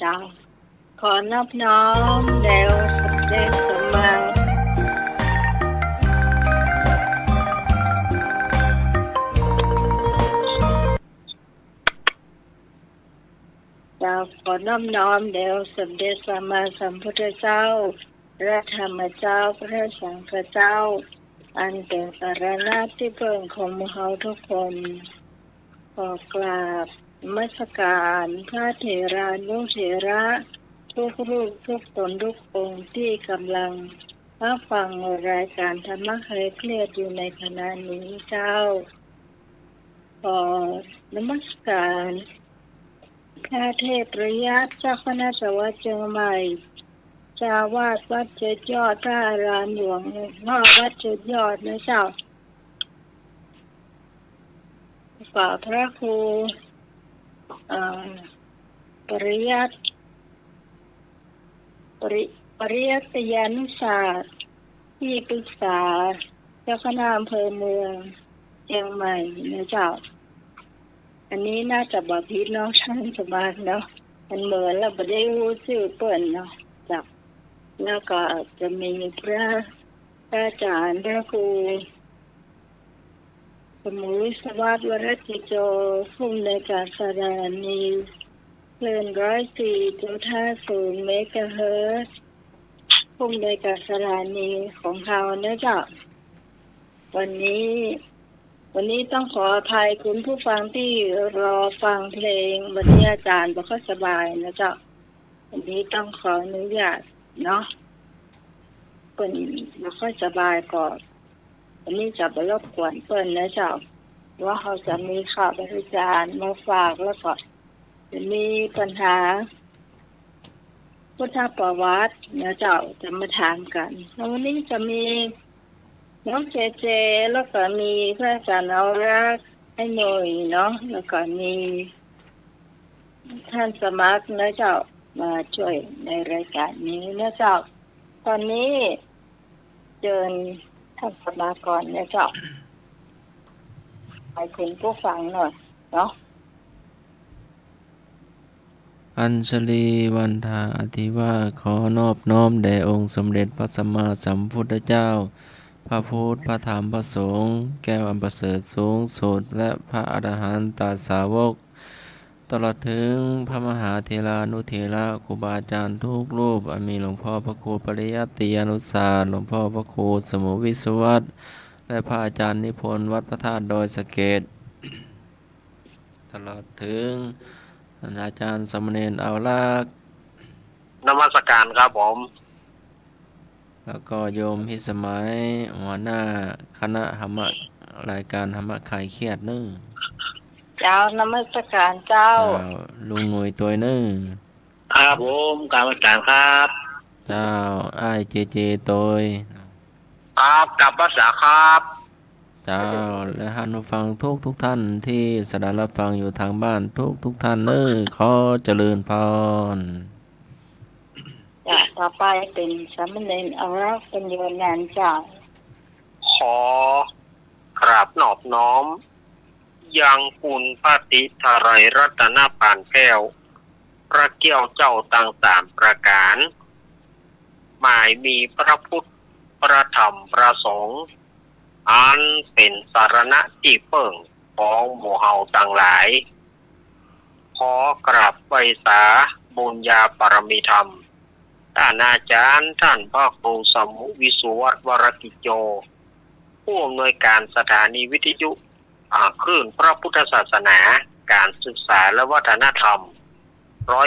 เจ้าขอนอบน้อมแด่องค์สมเด็จสัมมาเจ้าขอนอบน้อมแด่องค์สมเด็จสัมมาสัมพุทธเจ้าพระธรรมเจ้าพระสังฆเจ้าอันเป็นสรณะที่พึ่งของหมู่เฮาทุกคนขอกราบนมัสการพระเถรานุเถระทุกรูปทุกตนทุกองค์ที่กำลังรับฟังรายการธรรมะเคยเครียดอยู่ในขณะนี้เจ้าขอนมัสการพระเทพประยัติเจ้าคณะจังหวัดเชียงใหม่เจ้าวาดวัดเจ็ดยอดท่ารามหลวงพ่อวัดเจ็ดยอดนะเจ้าฝ่าพระครูปริยัติปริยัติยานุศาสตร์ที่ปรึกษาเจ้าคณะอำเภอเมืองเชียงใหม่นะเจ้าอันนี้น่าจะบอกพี่น้องท่านสบายเนาะมันเหมือนเราไม่ได้รู้ชื่อเปิ่นเนาะจ้ะแล้วก็จะมีพระอาจารย์พระครูสมุยสวัสดิ์วรจิโจผู้ในวยการสถานีคลื่น104.50 เมกะเฮิรตซ์ผู้ในวยการสถานีของเรานะจ๊ะวันนี้ต้องขออภัยคุณผู้ฟังที่รอฟังเพลงวันนี้อาจารย์บ่ค่อยสบายนะจ๊ะวันนี้ต้องขออนุญาตเนาะเปิ้นบ่ค่อยสบายก่อนวันนี้จะบ่รบกวนเปิ้นนะจ๊ะว่าเขาจะมีข่าวประจานมาฝากแล้วก็จะมีปัญหาพุทธประวัตินะเจ้าจะมาถามกันแล้ววันนี้จะมีน้องเจเจแล้วก็มีพระอาจารย์เอารักให้หน่อยเนาะแล้วก็มีท่านสมัครนะเจ้ามาช่วยในรายการนี้นะเจ้าตอนนี้เชิญท่านสมัครก่อนนะเจ้าให้คุณผู้ฟังหน่อยเนาะอัญชลีวันทาอธิวาขอนอบน้อมแด่องค์สมเด็จพระสัมมาสัมพุทธเจ้าพระพุทธพระธรรมพระสงฆ์แก้วอันประเสริฐสูงสุดและพระอรหันตสาวกตลอดถึงพระมหาเถรานุเถระครูบาอาจารย์ทุกรูปมีหลวงพ่อพระครูปริยัติยานุศาสตร์หลวงพ่อพระครูสมุวิศวัตรและพระอาจารย์นิพนธ์วัดพระธาตุดอยสะเกษตลอดถึงอาจารย์สมณเณรเอาลักษ์นมัสการครับผมแล้วก็โยมพิสมัยหัวหน้าคณะธรรมะรายการธรรมะคลายเครียดนึเจ้านมัสการเจ้าลุงหน่วยตัวนึครับผมกรรมการครับเจ้าอ้ายเจเจตัวครับกับภาษาครับเจ้าและท่านผู้ฟังทุกท่านที่สดับรับฟังอยู่ทางบ้านทุกท่านขอเจริญพรต่อไปเป็นสามเณรเอารักเป็นโยนานเจ้าขอกราบนอบน้อมยังคุณพระติทาไรรัตนปานแก้วพระเกี้ยวเจ้าต่างสามประการหมายมีพระพุทธพระธรรมพระสงฆ์อันเป็นสารณะที่เปิ่งของหมู่เฮาต่างหลายขอกราบไหว้สาบุญญาปรมีธรรมท่านอาจารย์ท่านพระครูสมุวิสุวัตรวรกิจโจผู้อำนวยการสถานีวิทยุคลื่นพระพุทธศาสนาการศึกษาและวัฒนธรรม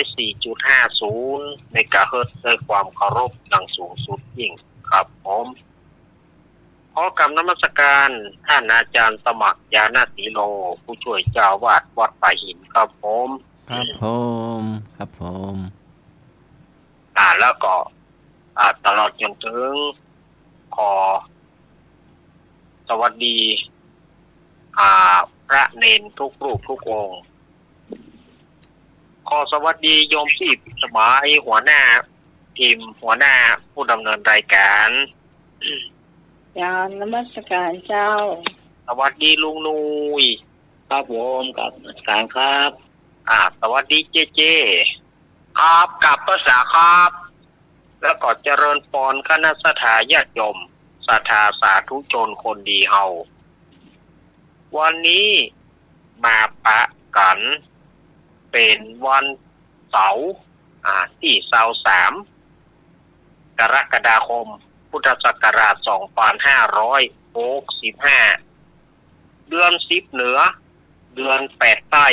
104.50 เมกะเฮิรตซ์ด้วยความเคารพอย่างสูงสุดยิ่งครับผมขอกราบนมัสการท่านอาจารย์สมัครยานาสีโลผู้ช่วยเจ้าวาดวัดป่าหินครับผมครับผมแล้วก็ตลอดจนถึงขอสวัสดีพระเนนทุกรูปทุกองค์ขอสวัสดีโยมพี่สมัยหัวหน้าทีมหัวหน้าผู้ดำเนินรายการเจ้านมัสการเจ้าสวัสดีลุงนุยครับผมกับนมัสการครับสวัสดีเจเจ ครับกับภาษาครับ แล้วก็เจริญพรคณะสัตยาญาติโยมศรัทธาสาธุชนคนดีเฮาวันนี้มาปะกันเป็นวันเสาร์ที่23กรกฎาคมพุทธศักราช2565เดือน10เหนือเดือน8ใต้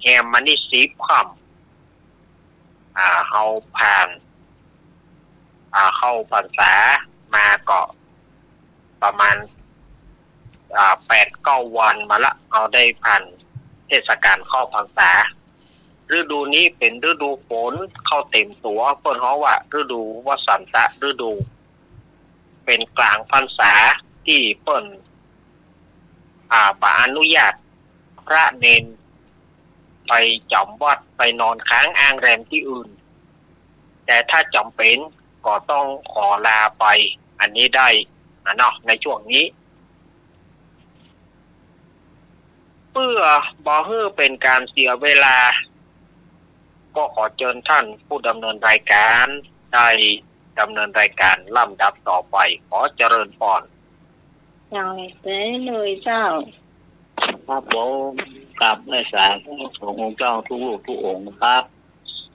แฮมมันนี่10ค่ำเฮาผ่านเข้าพรรษามาก็ประมาณ8-9 วันมาละเอาได้ผ่านเทศกาลเข้าพรรษาฤดูนี้เป็นฤดูฝนเข้าเต็มตัวเพิ่นเฮาว่าฤดูวสันตะฤดูเป็นกลางพรรษาที่เพิ่นบ่อนุญาตพระเนนไปจำวัดไปนอนค้างอ้างแรมที่อื่นแต่ถ้าจำเป็นก็ต้องขอลาไปอันนี้ได้เนาะในช่วงนี้เพื่อบ่ให้เป็นการเสียเวลาก็ขอเชิญท่านผู้ดำเนินรายการได้ดำเนินรายการลำดับต่อไปขอเจริญพรอย่างได้เลยเจ้าครับผมกับไว้สาธุขององค์เจ้าทุกลูกทุกองค์นะครับ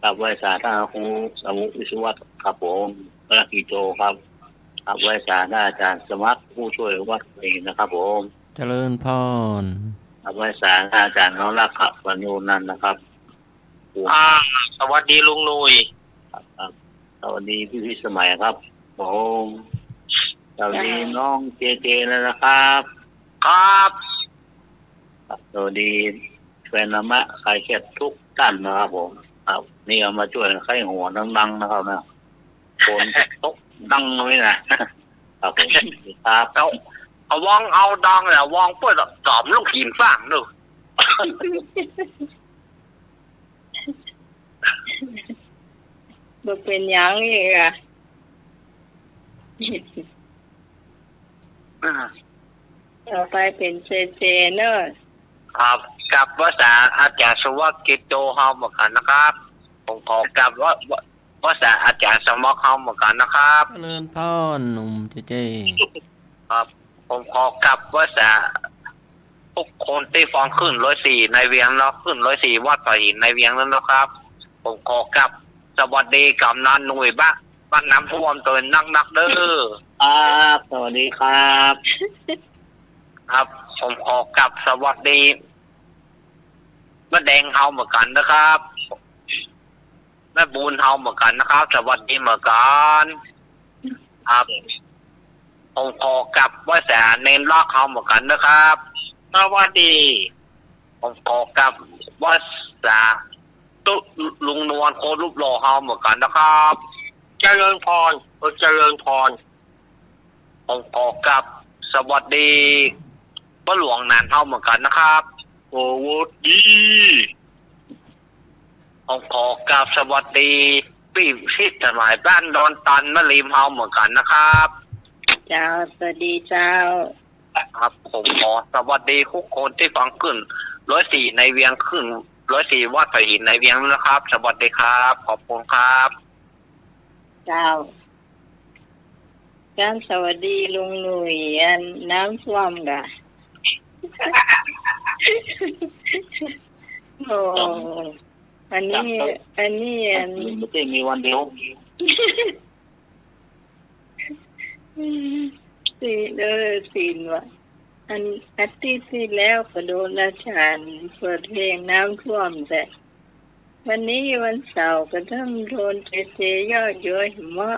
กับไว้สาธาครูสมุวิศวะครับผมพระกิโจครับกับไว้สาธาอาจารย์สมัครผู้ช่วยวัดเองนะครับผมเจริญพรกับไว้สาธาอาจารย์น้องรักขับวันโยนันนะครับสวัสดีลุงนุยครับสวัสดีพี่สมัยครับผมสวัสดีน้องเจแล้วนะครับครับสวัสดีแฟนมะใครแค่ทุกท่านนะครับผมครับนี่เอามาช่วยใครหัวดังๆนะครับนะคนตกดังเลยนะครับผมครับเอาวองเอาดังแล้ววองเพื่อตอบลูกหินฟังดูบ่เป็นหยังอีกต่อไปเป็นเจเนอะครับกับภาษาอาจารย์สวัสดิ์กิจโตเฮาเหมือนกันนะครับผมขอกับว่าภาษาอาจารย์สมัครเฮาเหมือนกันนะครับเจริญพรหนุ่มเจครับผมขอกับภาษาทุกคนที่ฟังขึ้น104ในเวียงแล้วขึ้น104วัดต่อหินในเวียงแล้วนะครับผมขอกับสวัสดีกับนันหนุ่ยบ้านน้ำท่วมตัวนักเด้อสวัสดีครับครับผมขอกับสวัสดีแม่แดงเฮาเหมือนกันนะครับแม่บูนเฮาเหมือนกันนะครับสวัสดีเหมือนกันครับผมขอกับว่าแสเน้นลอกเฮาเหมือนกันนะครับสวัสดีผมขอกับว่าแสตุลุงนวลโครูปหล่อเฮาเหมือนกันนะครับเจริญพรเจริญพรผมขอกับสวัสดีพ่อหลวงนานเฮาเหมือนกันนะครับโอ้โหดีผมขอกราบสวัสดีพี่ชิดสมัยบ้านดอนตันมะลิมเฮาเหมือนกันนะครับเจ้าสวัสดีเจ้าครับผมขอสวัสดีทุกคนที่ฟังขึ้น104ในเวียงขึ้น104วัดไผ่หินในเวียงนะครับสวัสดีครับขอบคุณครับเจ้าการสวัสดีลุงหนุ่ยน้ำท่วมกะโอ้อันนี้ไม่ได้มีวันเดียวศีลว่ะอันอาทิตย์ที่แล้วก็โดนราชาญเปิดเพลงน้ำท่วมแต่วันนี้วันเสาร์ก็ต้องโดนเจยอดเยอะหิมะ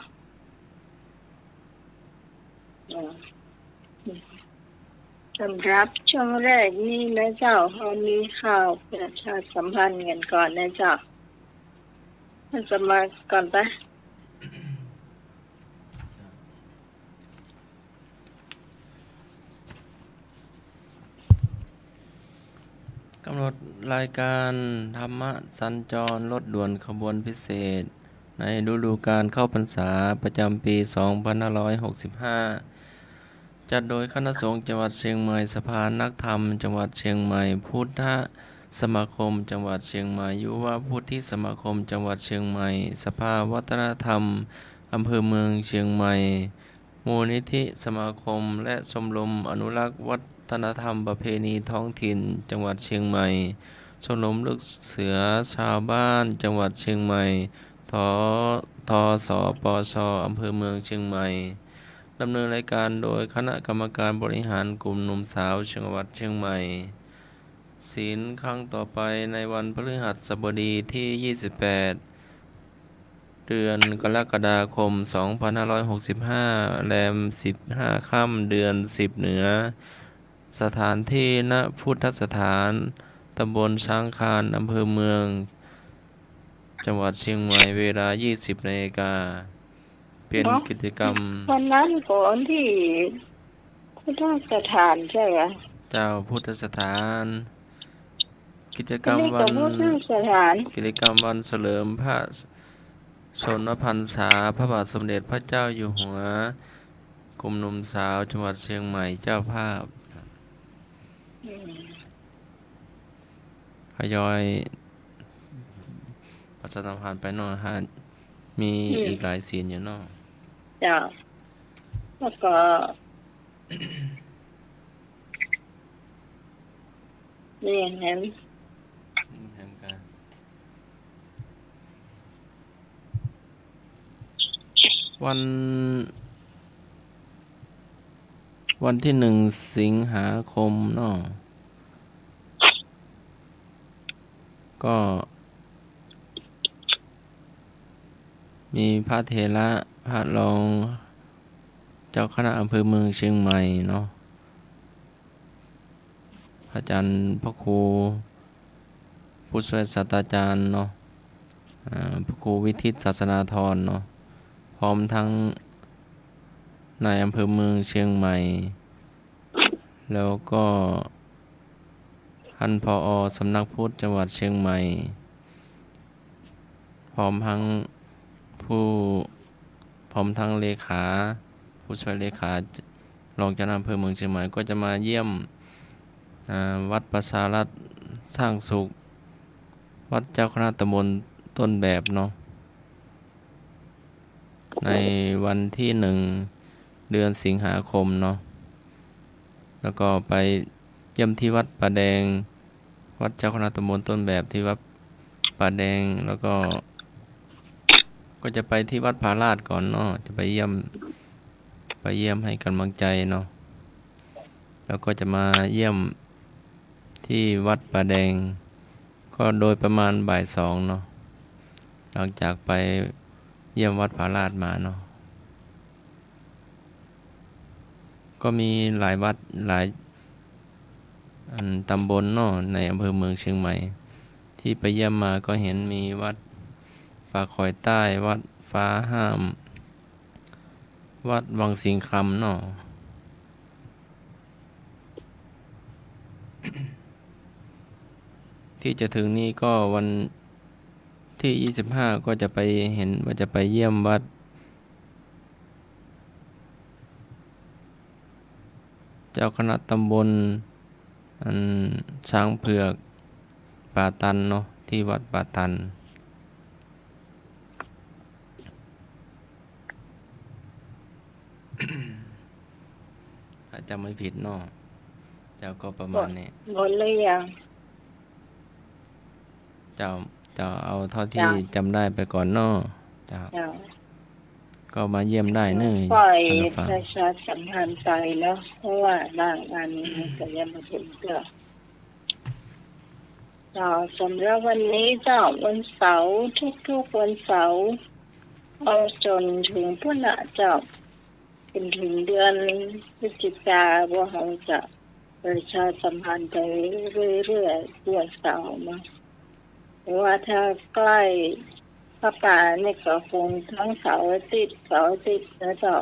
สำหรับช่วงแรกนี่นะเจ้าเรามีข่าวประชาสัมพันธ์กันก่อนนะเจ้าท่านสมัครก่อนปะกำหนดรายการธรรมสัญจรรถด่วนขบวนพิเศษในฤดูกาลเข้าพรรษาประจำปี 2565 จัดโดยคณะสงฆ์จังหวัดเชียงใหม่สภานักธรรมจังหวัดเชียงใหม่พุทธ สมาคมจังหวัดเชียงใหม่ยุวพุทธิสมาคมจังหวัดเชียงใหม่สภาวัฒนธรรมอำเภอเมืองเชียงใหม่มูลนิธิสมาคมและชมรมอนุรักษ์วัฒนธรรมประเพณีท้องถิ่นจังหวัดเชียงใหม่ชมรมลูกเสือชาวบ้านจังหวัดเชียงใหม่ทสปชอำเภอเมืองเชียงใหม่ดำเนินรายการโดยคณะกรรมการบริหารกลุ่มหนุ่มสาวจังหวัดเชียงใหม่ศีลครั้งต่อไปในวันพฤหัสบดีที่ 28 เดือนกรกฎาคม 2565 แรม 15 ค่ำเดือน 10 เหนือสถานที่ณพุทธสถานตำบลช้างคานอำเภอเมืองจังหวัดเชียงใหม่เวลา 20 นาฬิกาเป็นกิจกรรมวันนั้นก่อนที่พุทธสถานใช่ไหมเจ้าพุทธสถานกิจกรรมวันเฉลิมพระชนมพรรษาพระบาทสมเด็จพระเจ้าอยู่หัวกรมหนุ่มสาวจังหวัดเชียงใหม่เจ้าภาพทยอยประชาสัมพันธ์ไปนอกฮะมีอีกหลายศีลอยู่นอกจ้าแล้วก็เรียนนั้นวันที่1 สิงหาคมเนาะก็มีพระเถระพระรองเจ้าคณะอำเภอเมืองเชียงใหม่เนาะพระอาจารย์พระครูผู้ช่วยศาสตราจารย์เนาะพระครูวิทิตศาสนาธรเนาะพร้อมทั้งนายอำเภอเมืองเชียงใหม่แล้วก็ท่านผอ.สำนักพุทธจังหวัดเชียงใหม่พร้อมทั้งเลขาผู้ช่วยเลขารองเจ้าคณะอำเภอเมืองเชียงใหม่ก็จะมาเยี่ยมวัดประชารัฐสร้างสุขวัดเจ้าคณะตำบลต้นแบบเนาะในวันที่1 เดือนสิงหาคมเนาะแล้วก็ไปเยี่ยมที่วัดป่าแดงวัดเจ้าคณะตำบลต้นแบบที่วัดป่าแดงแล้วก็จะไปที่วัดผาลาดก่อนเนาะจะไปเยี่ยมให้กำลังใจเนาะแล้วก็จะมาเยี่ยมที่วัดป่าแดงก็โดยประมาณบ่าย 2เนาะหลังจากไปเยี่ยมวัดผาลาดมาเนาะก็มีหลายวัดหลายตำบลเนาะในอำเภอเมืองเชียงใหม่ที่ไปเยี่ยมมาก็เห็นมีวัดป่าคอยใต้วัดฟ้าห้ามวัดวังสิงคำเนาะที่จะถึงนี้ก็วันที่25ก็จะไปเห็นว่าจะไปเยี่ยมวัดเจ้าคณะตำบลช้างเผือกป่าตันเนาะที่วัดป่าตันถ้าจำไม่ผิดเนาะเจ้าก็ประมาณนี้หมดเลยยังเจ้าเอาเท่าที่จำได้ไปก่อนเนาะเจ้าก็มาเยี่ยมได้เนยปล่อยประชาสัมพันธ์ไปแล้วเพราะว่าบางอันก็ยังไม่ถึงก็สำหรับวันนี้วันเสาร์ทุกวันเสาร์เอาจนถึงพุ่นน่ะเป็นถึงเดือนพฤศจิกาว่าเราจะประชาสัมพันธ์ไปเรื่อยๆวันเสาร์มาแต่ว่าถ้าใกล้พระป่าเนี่ยก็คงทั้งเสาร์อาทิตย์นะเจ้า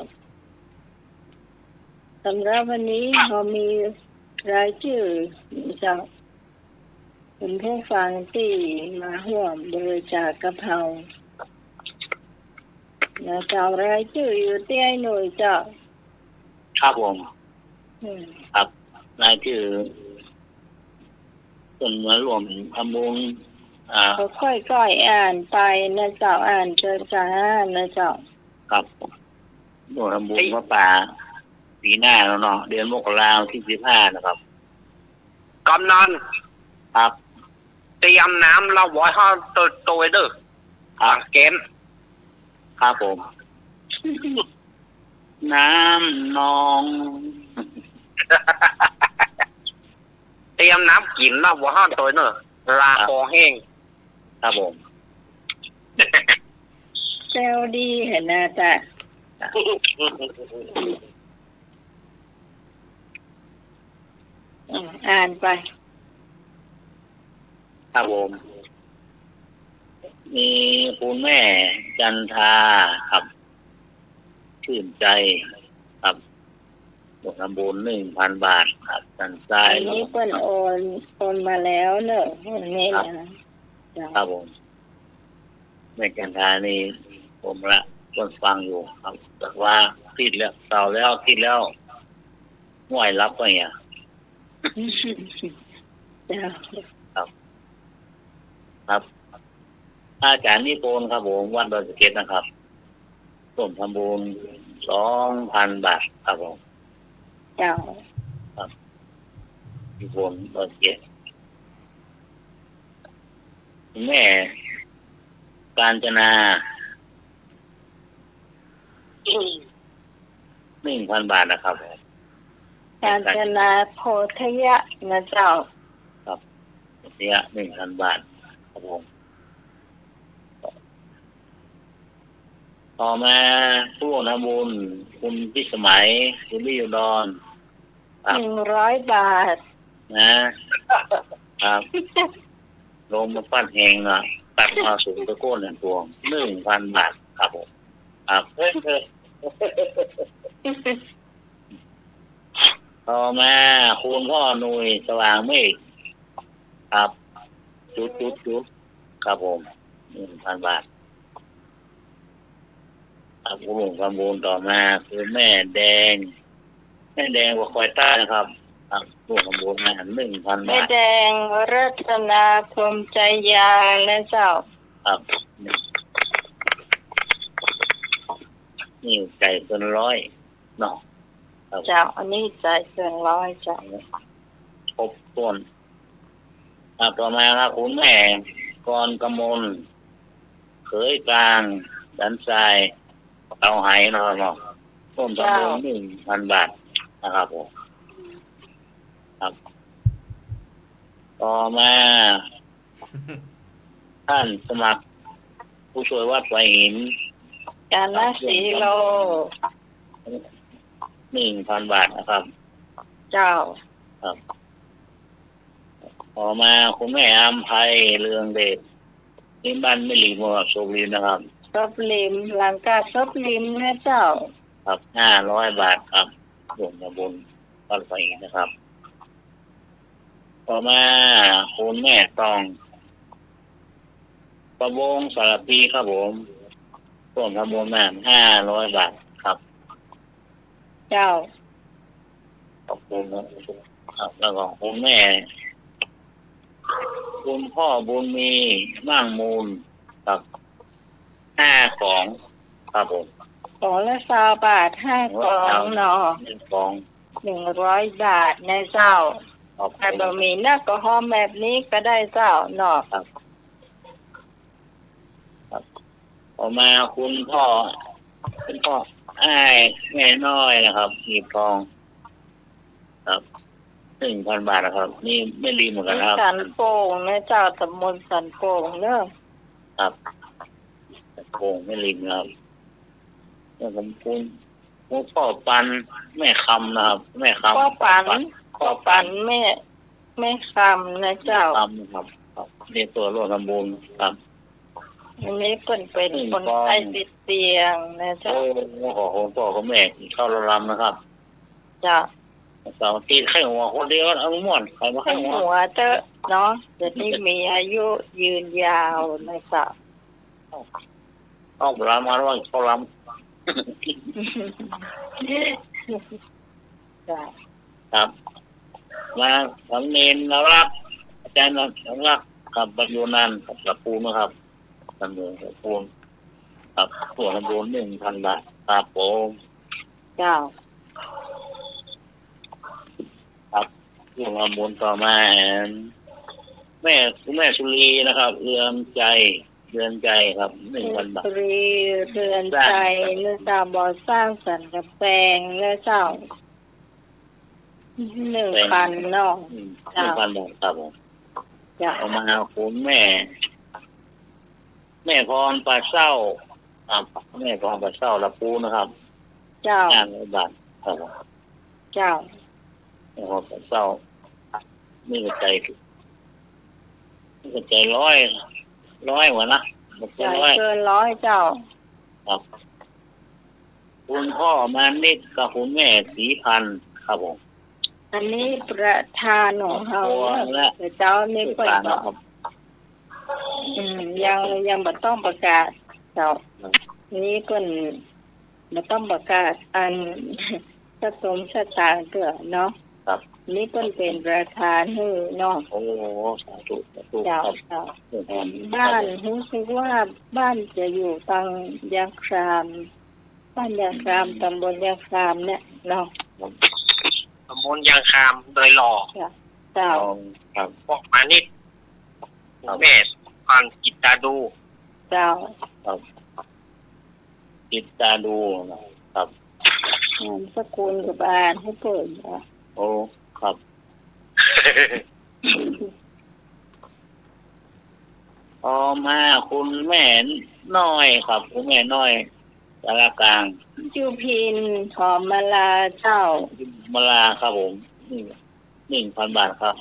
สำหรับวันนี้เรามีรายชื่อเจ้าเป็นผู้ฟังที่มาร่วมบริจาคกับเราเจ้ารายชื่ออยู่ที่ไอ้หน่วยเจ้าครับผมครับรายชื่อ จนมารวมทำบุญก็ค่อยๆอ่านไปนะเจ้าอ่านเจอจ้านะเจ้าครับร่วมทำบุญพระป่าปีหน้าแล้วเนาะเดือนมกราคมที่15นะครับกำนันครับเตรียมน้ำเราไว้ให้ตัวเด้อหลังเกณฑ์ครับผม น้ำนอง เตรียมน้ำกินเราไว้ให้ตัวเด้อลาคอแห้งครับผมแซวดีเห็นนะจ๊ะอ่านไปครับผมมีคุณแม่จันทาครับชื่นใจครับบททำบุญ1,000 บาทครับจันทรายนี้เปิ้นโอนมาแล้วเนอะนี่นะครับผมแม่จันทานี่ผมละคนฟังอยู่ครับแต่ว่าคิดแล้วเต่าแล้วคิดแล้วห่วยรับไปเนี่ยครับอาจารย์นิพนธ์ครับผมวัดดอยสะเก็ดนะครับร่วมทำบุญ2,000 บาทครับผมเจ้าครับนิพนธ์ดอยสะเก็ดแม่กาญจนา1,000 บาทนะครับกาญจนาโพธยะนะเจ้าครับโพธยะ1,000 บาทครับผมต่อมาผู้นำบุญคุณพิสมัยคุณลิยดอน100 บาทนะครับลงมาปั้นแหงนะตัดมาสูงตะโกนอย่างตัว1,000 บาทครับผมครับต่อมาคุณพ่อหนุ่ยสว่างเมฆครับจุดครับผม 1,000 บาทครับผมทำบุญต่อมาคือแม่แดงว่าคอยต้านะครับครับร่วมทำบุญมา1,000 บาทแม่แดงรัตนาพรหมใจยาและเจ้าครับนี่ใจเกิน100เนาะเจ้าอันนี้ใจเกิน100เจ้าครบถ้วนต่อมาครับคุณแม่กรกมลเขยกลางดันทรายเอาหายนะครับเนาะร่วมทำบุญ1,000 บาทนะครับผมครับต่อมาท่านสมัครผู้ช่วยวัดไฟหินกาลสีโล1,000 บาทนะครับเจ้าครับต่อมาคุณแม่อำไพเรืองเดชนี่บ้านไม่หลีมัวโซลีนะครับซบลิมหลังกาซบลิมนะเจ้าครับ500 บาทครับร่วมทำบุญวัดไฟหินนะครับต่อมาคุณแม่ตองประวงสารพีครับผมร่วมทำบุญมา500 บาทครับเจ้าขอบคุณครับแล้วก็คุณแม่คุณพ่อบุญมีมั่งมูลครับ5 กล่องครับผมกล่องละ20 บาท5 กล่องเนาะกล่อง100 บาทนะเจ้าแต่บะหมี่นักก็หอมแบบนี้ก็ได้เจ้าเนาะครับต่อมาคุณพ่ออ้ายแม่น้อยนะครับหีบทองครับ 1,000 บาทนะครับนี่ไม่รีเหมือนกันครับสันโป่งนะเจ้าตำบลสันโป่งเนอะครับสันโป่งไม่รีครับแล้วผมคุณพ่อปันแม่คำนะครับแม่คำพ่อปันแม่คำนะเจ้าคำครับนี่ตัวร่วมทำบุญครับอันนี้เป็นคนไข้ติดเตียงนะเจ้าขอพ่อกับแม่เข้ารำนะครับจ้าเสาตีไข้หัวคนเดียวเอาม่วนใครมาไข้หัวเตอะเนาะจะได้มีอายุยืนยาวนะครับต้องรำมาว่าเขารำครับมาสำเนียงนะครับ อาจารย์รักกับบรรยุนันท์กับกระปูนะครับจำนวนกระปูกับส่วนบุญ1,000 บาทครับผม เจ้า ส่วนบุญต่อมาคุณแม่สุรีนะครับเรือนใจครับ1,000 บาท ตรีเรือนใจเนื้อเจ้าบ่อสร้างสรรค์กับแปลงเนื้อเจ้า1,000เนาะ 1,000 บาทครับผม เจ้า เอามาคุณแม่พรปลาเศร้าครับแม่พรปลาเศร้าละปูนะครับ เจ้า 500 บาทครับผม เจ้า แม่พรปลาเศร้านี่ก็ใจร้อยหัวนะมัน ใจ ร้อย เกิน100เจ้า ครับคุณพ่อมานิดกับคุณแม่ศรีพันธ์ครับผม อันนี้ประธานของเขา และ เจ้านี่เปิด นะ บอก ครับ ยังบ่ต้องประกาศเจ้านี่เพิ่นบ่ต้องประกาศอันสะสมสตางค์เกือเนาะ ครับ นี่เพิ่นเป็นประธานให้เนาะ โอ้สาธุค เจ้า รับ เจ้าบ้านรู้สึกว่าบ้านจะอยู่ทางยางครามบ้านยางครามตำบลยางครามเนี่ยเนาะ ตำบลยางคามโดยหล่อ เจ้า ครับ พวกมานิดแม่พันกิตาดู เจ้า ติดตาดูนะครับ นามสกุลกับบ้านให้เปิดนะ โอ้ครับต่อมาคุณแม่น้อยครับคุณแม่น้อยสารกลาง จูพินหอมมาลาเจ้า มาลาครับผม1,000 บาทครับ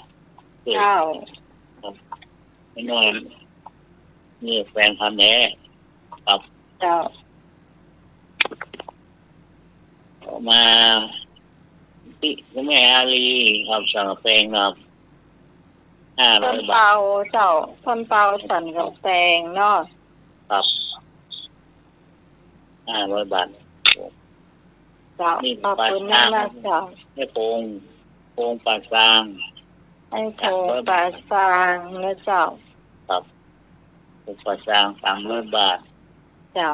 เจ้า ไม่น้อยนี่แฟนพันธุ์แท้ครับ เจ้า ต่อมาที่คุณแม่อาลีครับสั่งแปลงครับ ต้น 500 บาท เปาเจ้าต้นเปาสันกับแตงเนาะ ครับ500 บาท เจ้า นี่ ขอบคุณมากนะเจ้า ให้โปงปากซาง ไอ้โถปลาซางนะเจ้า โปงปากซาง300 บาท เจ้า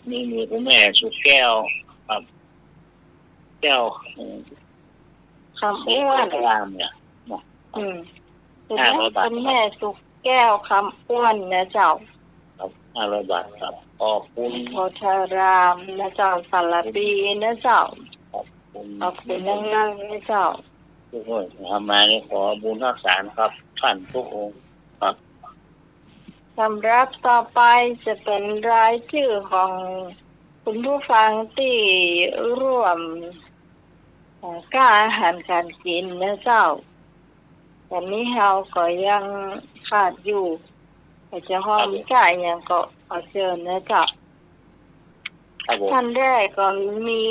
นี่มีคุณแม่สุกแก้วครับ แก้ว คำอ้วน รามเนี่ย คุณ 500 บาท แม่สุกแก้วคำอ้วนนะเจ้า ครับ500 บาทครับขอบคุณ โพธารามนะเจ้าสารปีนะเจ้า คุณ ขอบคุณนั่งนะเจ้า ทุกคนทำมานี่ขอบุญรักษาครับท่านทุกองค์ครับ สำหรับต่อไปจะเป็นรายชื่อของคุณผู้ฟังที่ร่วมค่าอาหารการกินนะเจ้าแต่นี้เราก็ยังขาดอยู่แต่จะห้อมจ่ายอย่างก็ขอเชิญนะเจ้า ครับผม ท่านแรกก็มี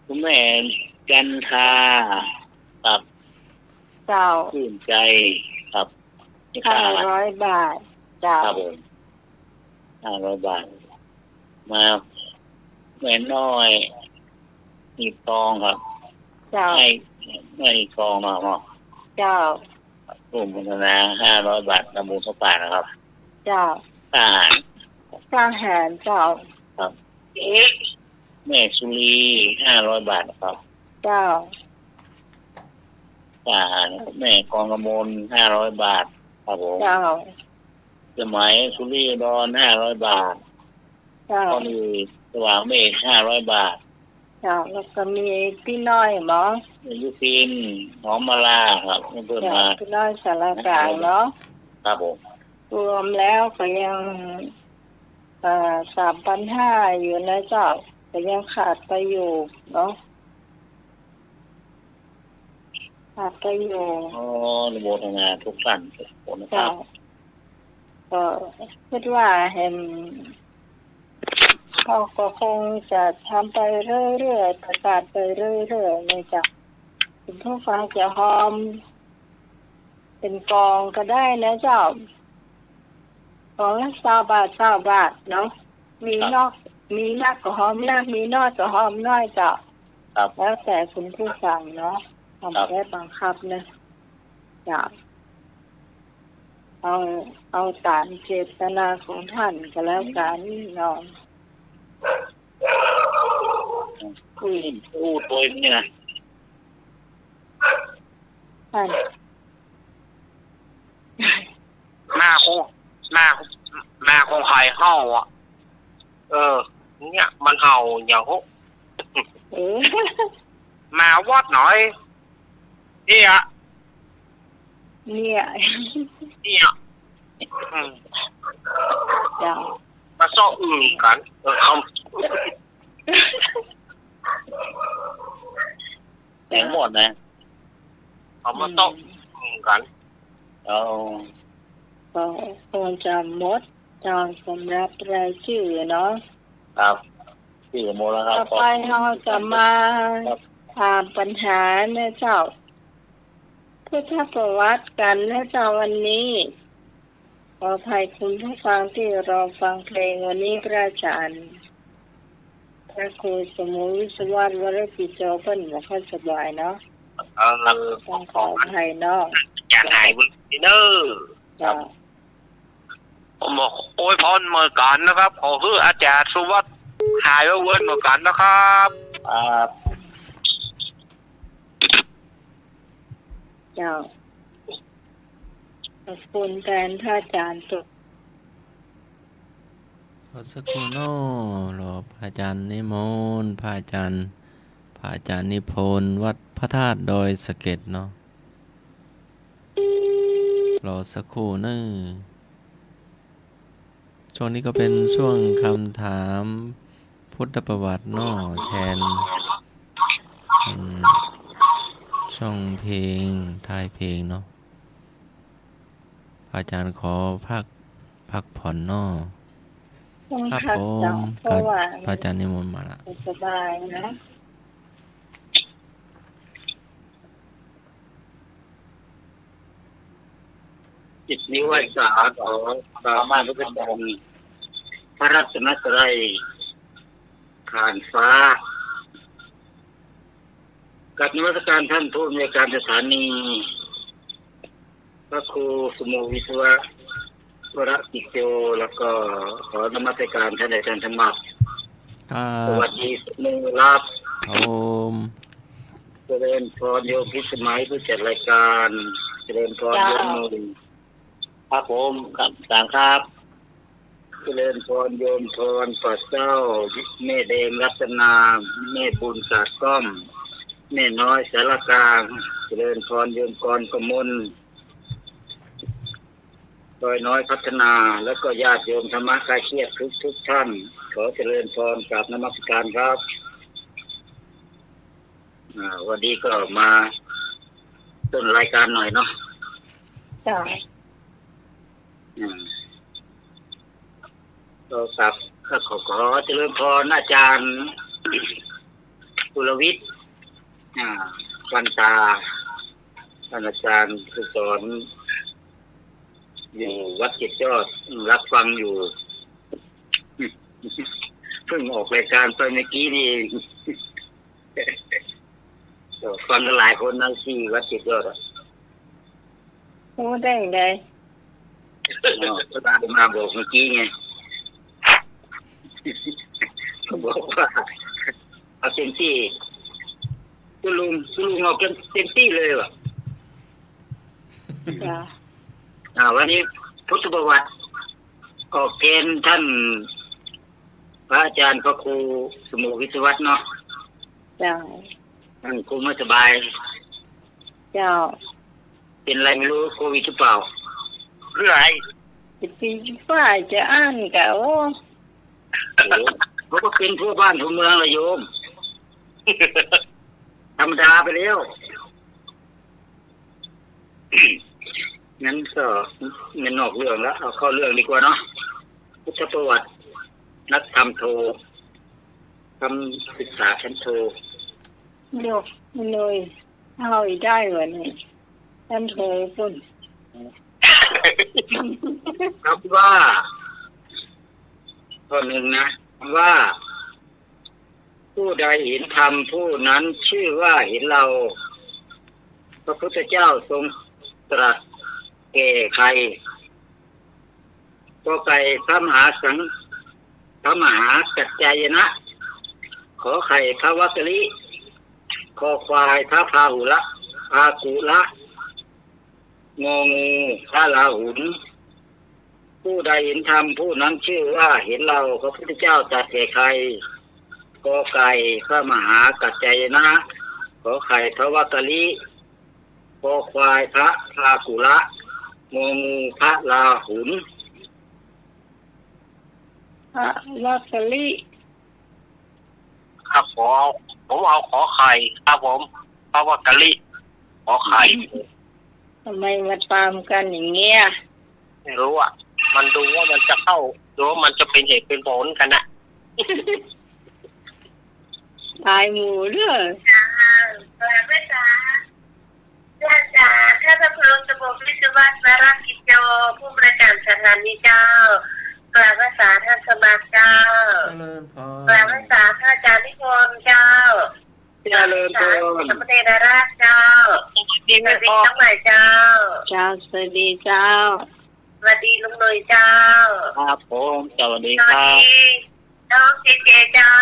คุณแม่จันทาครับ เจ้า ชื่นใจครับนี่ค่าอะไร 500 บาทเจ้า ครับผม500 บาท มาแม่น้อยมีทองครับ เจ้า ให้ทองมาเนาะ เจ้า ร่วมพัฒนา500 บาทตำบลสปานะครับ เจ้า ทหาร ทหารเจ้า แม่สุรี500 บาทครับ เจ้า ทหารแม่กองกำมล500 บาทครับผม เจ้า สมัยสุรีดอน500 บาท เจ้า ก็มีสว่างเมฆ500 บาท เจ้าแล้วก็มีพี่น้อยหมอ ยุพินหอมมาลาครับเพิ่ม เจ้า มา พี่น้อยสารกลางเนาะ ครับผม รวมแล้วก็ยัง3,500อยู่นะเจ้าแต่ยังขาดไปอยู่เนาะขาดไปอยู่ อ๋ออนุโมทนาทุกท่านทุกคนนะค เจ้า รับ ก็คิดว่าเห็นเขาก็คงจะทำไปเรื่อยๆประกาศไปเรื่อยๆเลยจ้ะคุณผู้ฟังจะหอม เป็นกองก็ได้นะเจ้ากองละ20 บาทเนาะมีนอกมีนักก็หอมนักมีน้อยก็หอมน้อยจ้ะ ครับ แล้วแต่คุณผู้ฟังเนาะทำได้บังคับนะจ้ะ เอาเอาตามเจตนาของท่านก็แล้วกันเนาะพูดตัวเองเนี่ย ท่าน หน้าคงหายเห่าอ่ะเนี่ยมันเห่าอย่างพวก เออ มาวัดหน่อยเนี่ย เนี่ย เจ้า มาซ้ออื่นกันค แต่งหมดนะ ำเขามาซ้ออื่นกัน เอา ก็ควรจะหมดจองสำหรับรายชื่อเนาะ ครับที่โมแล้วครับ ต่อไปเราจะมาถามปัญหานะเจ้าพุทธประวัติกันนะเจ้าวันนี้ขออภัยคุณผู้ฟังที่รอฟังเพลงวันนี้พระอาจารย์พระครูสมุวิศวรรณวรกิจโจเพิ่นบ่ค่อยสบายเนาะต้องขออภัยเนาะ อย่าหายมึงเนอ จ้า ผมบอกโอ้ยพรเมื่อกันนะครับ ขอคืออาจารย์สุวัสดิ์หายเวิร์นเมื่อกันนะครับ ครับ เจ้าขอบคุณแทนท่านอาจารย์สุด ขอสักครู่เนาะรอพระอาจารย์นิมนต์พระอาจารย์นิพนธ์วัดพระธาตุดอยสะเก็ดเนาะรอสักครู่เนอะช่วงนี้ก็เป็นช่วงคำถามพุทธประวัติเนาะแทนช่องเพลงท้ายเพลงเนาะพระอาจารย์ขอพักผ่อนเนาะ ต้อง ครับ พัก ผ เจ้าม เพราะว่า พระอาจารย์นิมนต์มาละ สบายนะ จิตนิวัยศาสตร์ของสามารถเป็นองค์พระรัตนตรัยขานฟ้ากับนวัตการท่านผู้อำนวยการสถานีพระครูสมุวิศวะวรกิจโยแล้วก็ขอนมัสการท่านอาจารย์ธรรมะ ครับ สวัสดีสมุรับ โอม เจริญพรโยมพิสมัยผู้จัดรายการเจริญพรโยมนุ่นครับผมครับสามครับเจริญพรโยมพรปัสเจ้าแม่แดงรัตนาแม่บุญศาสตร์ก้อมแม่น้อยสารกลางเจริญพรโยมกรกมลดอยน้อยพัฒนาแล้วก็ญาติโยมธรรมะกายเครียดทุกท่านขอเจริญพรกราบนมัสการครับวันนี้ก็มาต้นรายการหน่อยเนาะ จ้า เราสับก็ขอเจริญพรอาจารย์กุลวิทย์วันตาท่านอาจารย์ผู้สอนอยู่วัดเจ็ดยอดรับฟังอยู่เพิ่งออกรายการไปเมื่อกี้นี่ ฟังกันหลายคนนะที่วัดเจ็ดยอด โอ้ได้ไง ก็ตามมาบอกเมื่อกี้ไงเขาบอกว่าเอาเต็มที่คุณลุงเอาเต็มที่เลยว่ะ จ้า วันนี้พุทธประวัติออกเกณฑ์ท่านพระอาจารย์พระครูสมุวิศวัตรเนาะ จ้า ท่านครูไม่สบาย เจ้า เป็นอะไรไม่รู้โควิดหรือเปล่า เรื่องอะไร จะปีฝ้าจะอ่านกะโอ้ เขาก็เป็นทั่วบ้านทั่วเมืองเลยโยม ธรรมดาไปแล้ว งั้นก็ไม่นอกเรื่องแล้วเอาเข้าเรื่องดีกว่าเนาะพุทธประวัตินักธรรมโททำศึกษาชั้นโท ยกเลยเอาอีกได้วะนี่ท่านโทปุ่น ครับว่าข้อหนึ่งนะว่า ผู้ใดเห็นธรรมผู้นั้นชื่อว่าเห็นเราพระพุทธเจ้าทรงตรัสแก่ใคร ก็ไก่พระมหากัจจายนะขอไข่พระวัตริคอควายพระพาหุละพากุละงองูพระลาหุนผู้ใดเห็นธรรมผู้นั้นชื่อว่าเห็นเราพระพุทธเจ้าตรัสแก่ใครกอไก่พระมหากัจจายนะขอไข่พระวัตริคอควายพระพากุละงองูพระลาหุน พระลอตเตอรี่ ครับผมเอาขอไข่ครับผมพระวักกะลิขอไข่ ทำไมมาตามกันอย่างเงี้ย ไม่รู้อ่ะมันดูว่ามันจะเข้าหรือว่ามันจะเป็นเหตุเป็นผลกันนะ ตายหมู่เด้อ แม่จ๋าถ้าพระพุทธสมภวิศวะสารกิจโยผู้บริการสถานีเจ้ากราบภาษาท่านสมาเจ้า เจริญพร กราบภาษาท่านอาจารย์นิพนธ์เจ้า เจริญพร สมเด็จดาราชเจ้าสวัสดีน้องใหม่เจ้า เจ้าสวัสดีเจ้า สวัสดีลุงหนุ่ยเจ้า ครับผมสวัสดี ส ค วัส รับ ดีน้องเจเจเจ้า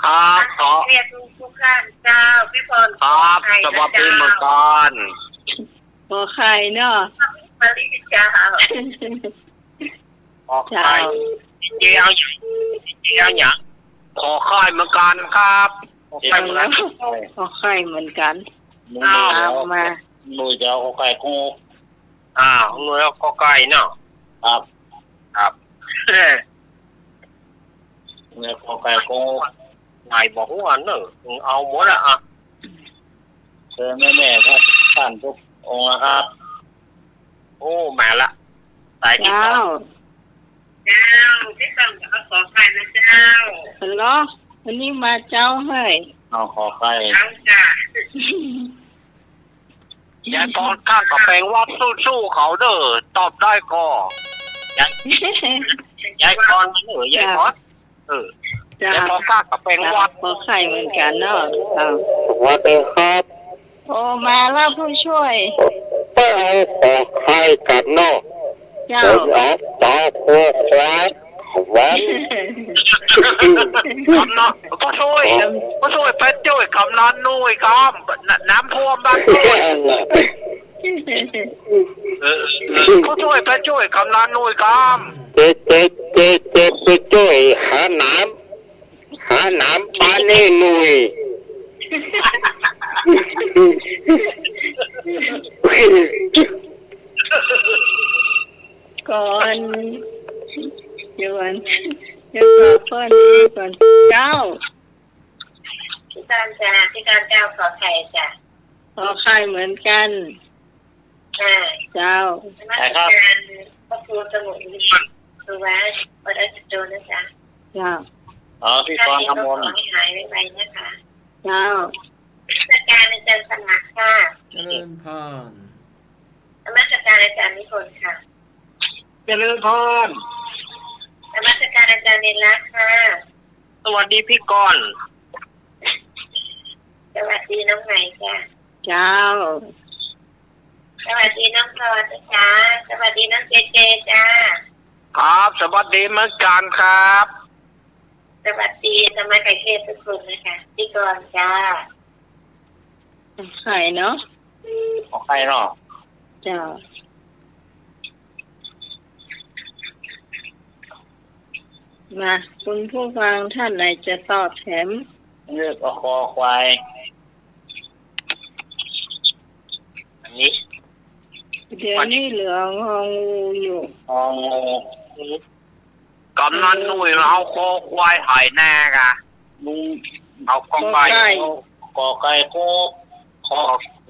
ครับขอ เรียกทุกท่านเจ้าพี่พร ครับสวัสดีมังกร ขอไข่เนาะ มาลิเจ้า ขอไข่เจียวอย่างขอไข่เหมือนกันครับขอไข่เหมือนกัน ขอไข่เหมือนกัน อ้าว ตามมา หนูจะเอาไก่กู หน่วยขอไก่เนาะ ครับ ครับ หนูเอาไก่กู ไงบอกว่าเนอะเอาหมดละอ่ะ เชิญแม่ท่านทุกองค์นะครับ โอ้แม่ละสายที่ เจ้า เจ้าพี่ฟังจะขอใครนะเจ้า ฮัลโหลวันนี้มาเจ้าให้ เอาขอไข่ เอาจ้ะ ยายพรข้างกับแปลงวัดสู้ๆเขาเด้อตอบได้ก็ยายพรมันเหรอยายพรเจ้ายายพรข้างกับแปลงวัด ขอไข่เหมือนกันเนาะเจ้า สวัสดีครับ โอ้มาแล้วผู้ช่วย ป้าขอไข่กันเนาะ เจ้า ผมเอาตาโคครับวัน กำนันก็ช่วยไปช่วยกำนันนุ่ยครับน้ำท่วมบ้านด้วยก็ช่วยไปช่วยกำนันนุ่ยครับ เจ๊ไปช่วยหาน้ำปานี่หนุ่ย ก่อนเดี๋ยวก่อนเพิ่นก่อนเจ้า พี่การจ้ะพี่การเจ้าขอใครจ้ะ ขอไข่เหมือนกัน เจ้า มาตรการพระครูสมุทรคือว่าวัดอัศโจนะจ๊ะ เจ้า พี่กรณ์ ข คำม อ ล ให้หายไวๆนะคะ เจ้า มาตรการอาจารย์สมัครค่ะ เจริญพร มาตรการอาจารย์นิพนธ์ค่ะ เจริญพร มาตรการอาจารย์เนรักค่ะ สวัสดีพี่กรณ์ สวัสดีน้องใหม่จ้ะ เจ้า สวัสดีน้องพลอยจ้ะสวัสดีน้องเจเจจ้า ครับสวัสดีเหมือนกันครับ สวัสดีสมัยไข่เทพทุกคนนะคะพี่กรณ์จ้า ไข่เนาะ ขอไข่เนาะ เจ้า มาคุณผู้ฟังท่านไหนจะตอบแถม เลือกเอาคอควาย อันนี้ เดี๋ยวนี้เหลืององูอยู่ งองู กำนันนุ่ยเอาโคควายหายแน่กะ ลุง เอากองไก่ กอไก่โคค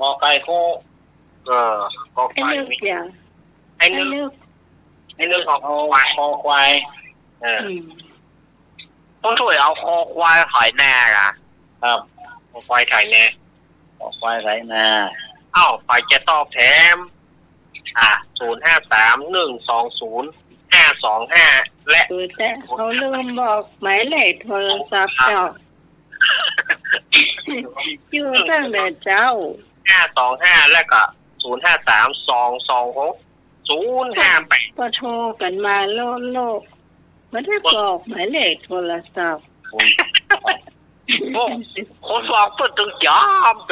อไก่โค กอง ให้ ไก่ นึกอย่าง ให้ ให้ นึก นึก เอา เอา ควาย คอควาย ต้องช่วยเอาโคควายหายแน่กะ ครับ โคควายหายแน่ คอควายไรนา ไปจะตอบแถม053120525และ คือแต่เขาลืมบอกหมายเลขโทรศัพท์เจ้า อยู่ตั้งแต่เจ้า 525แล้วก็053226 058 ก็โทรกันมาโลกไม่ได้บอกหมายเลขโทรศัพท์ โอ้คนบอกเพิ่นถึงจามไป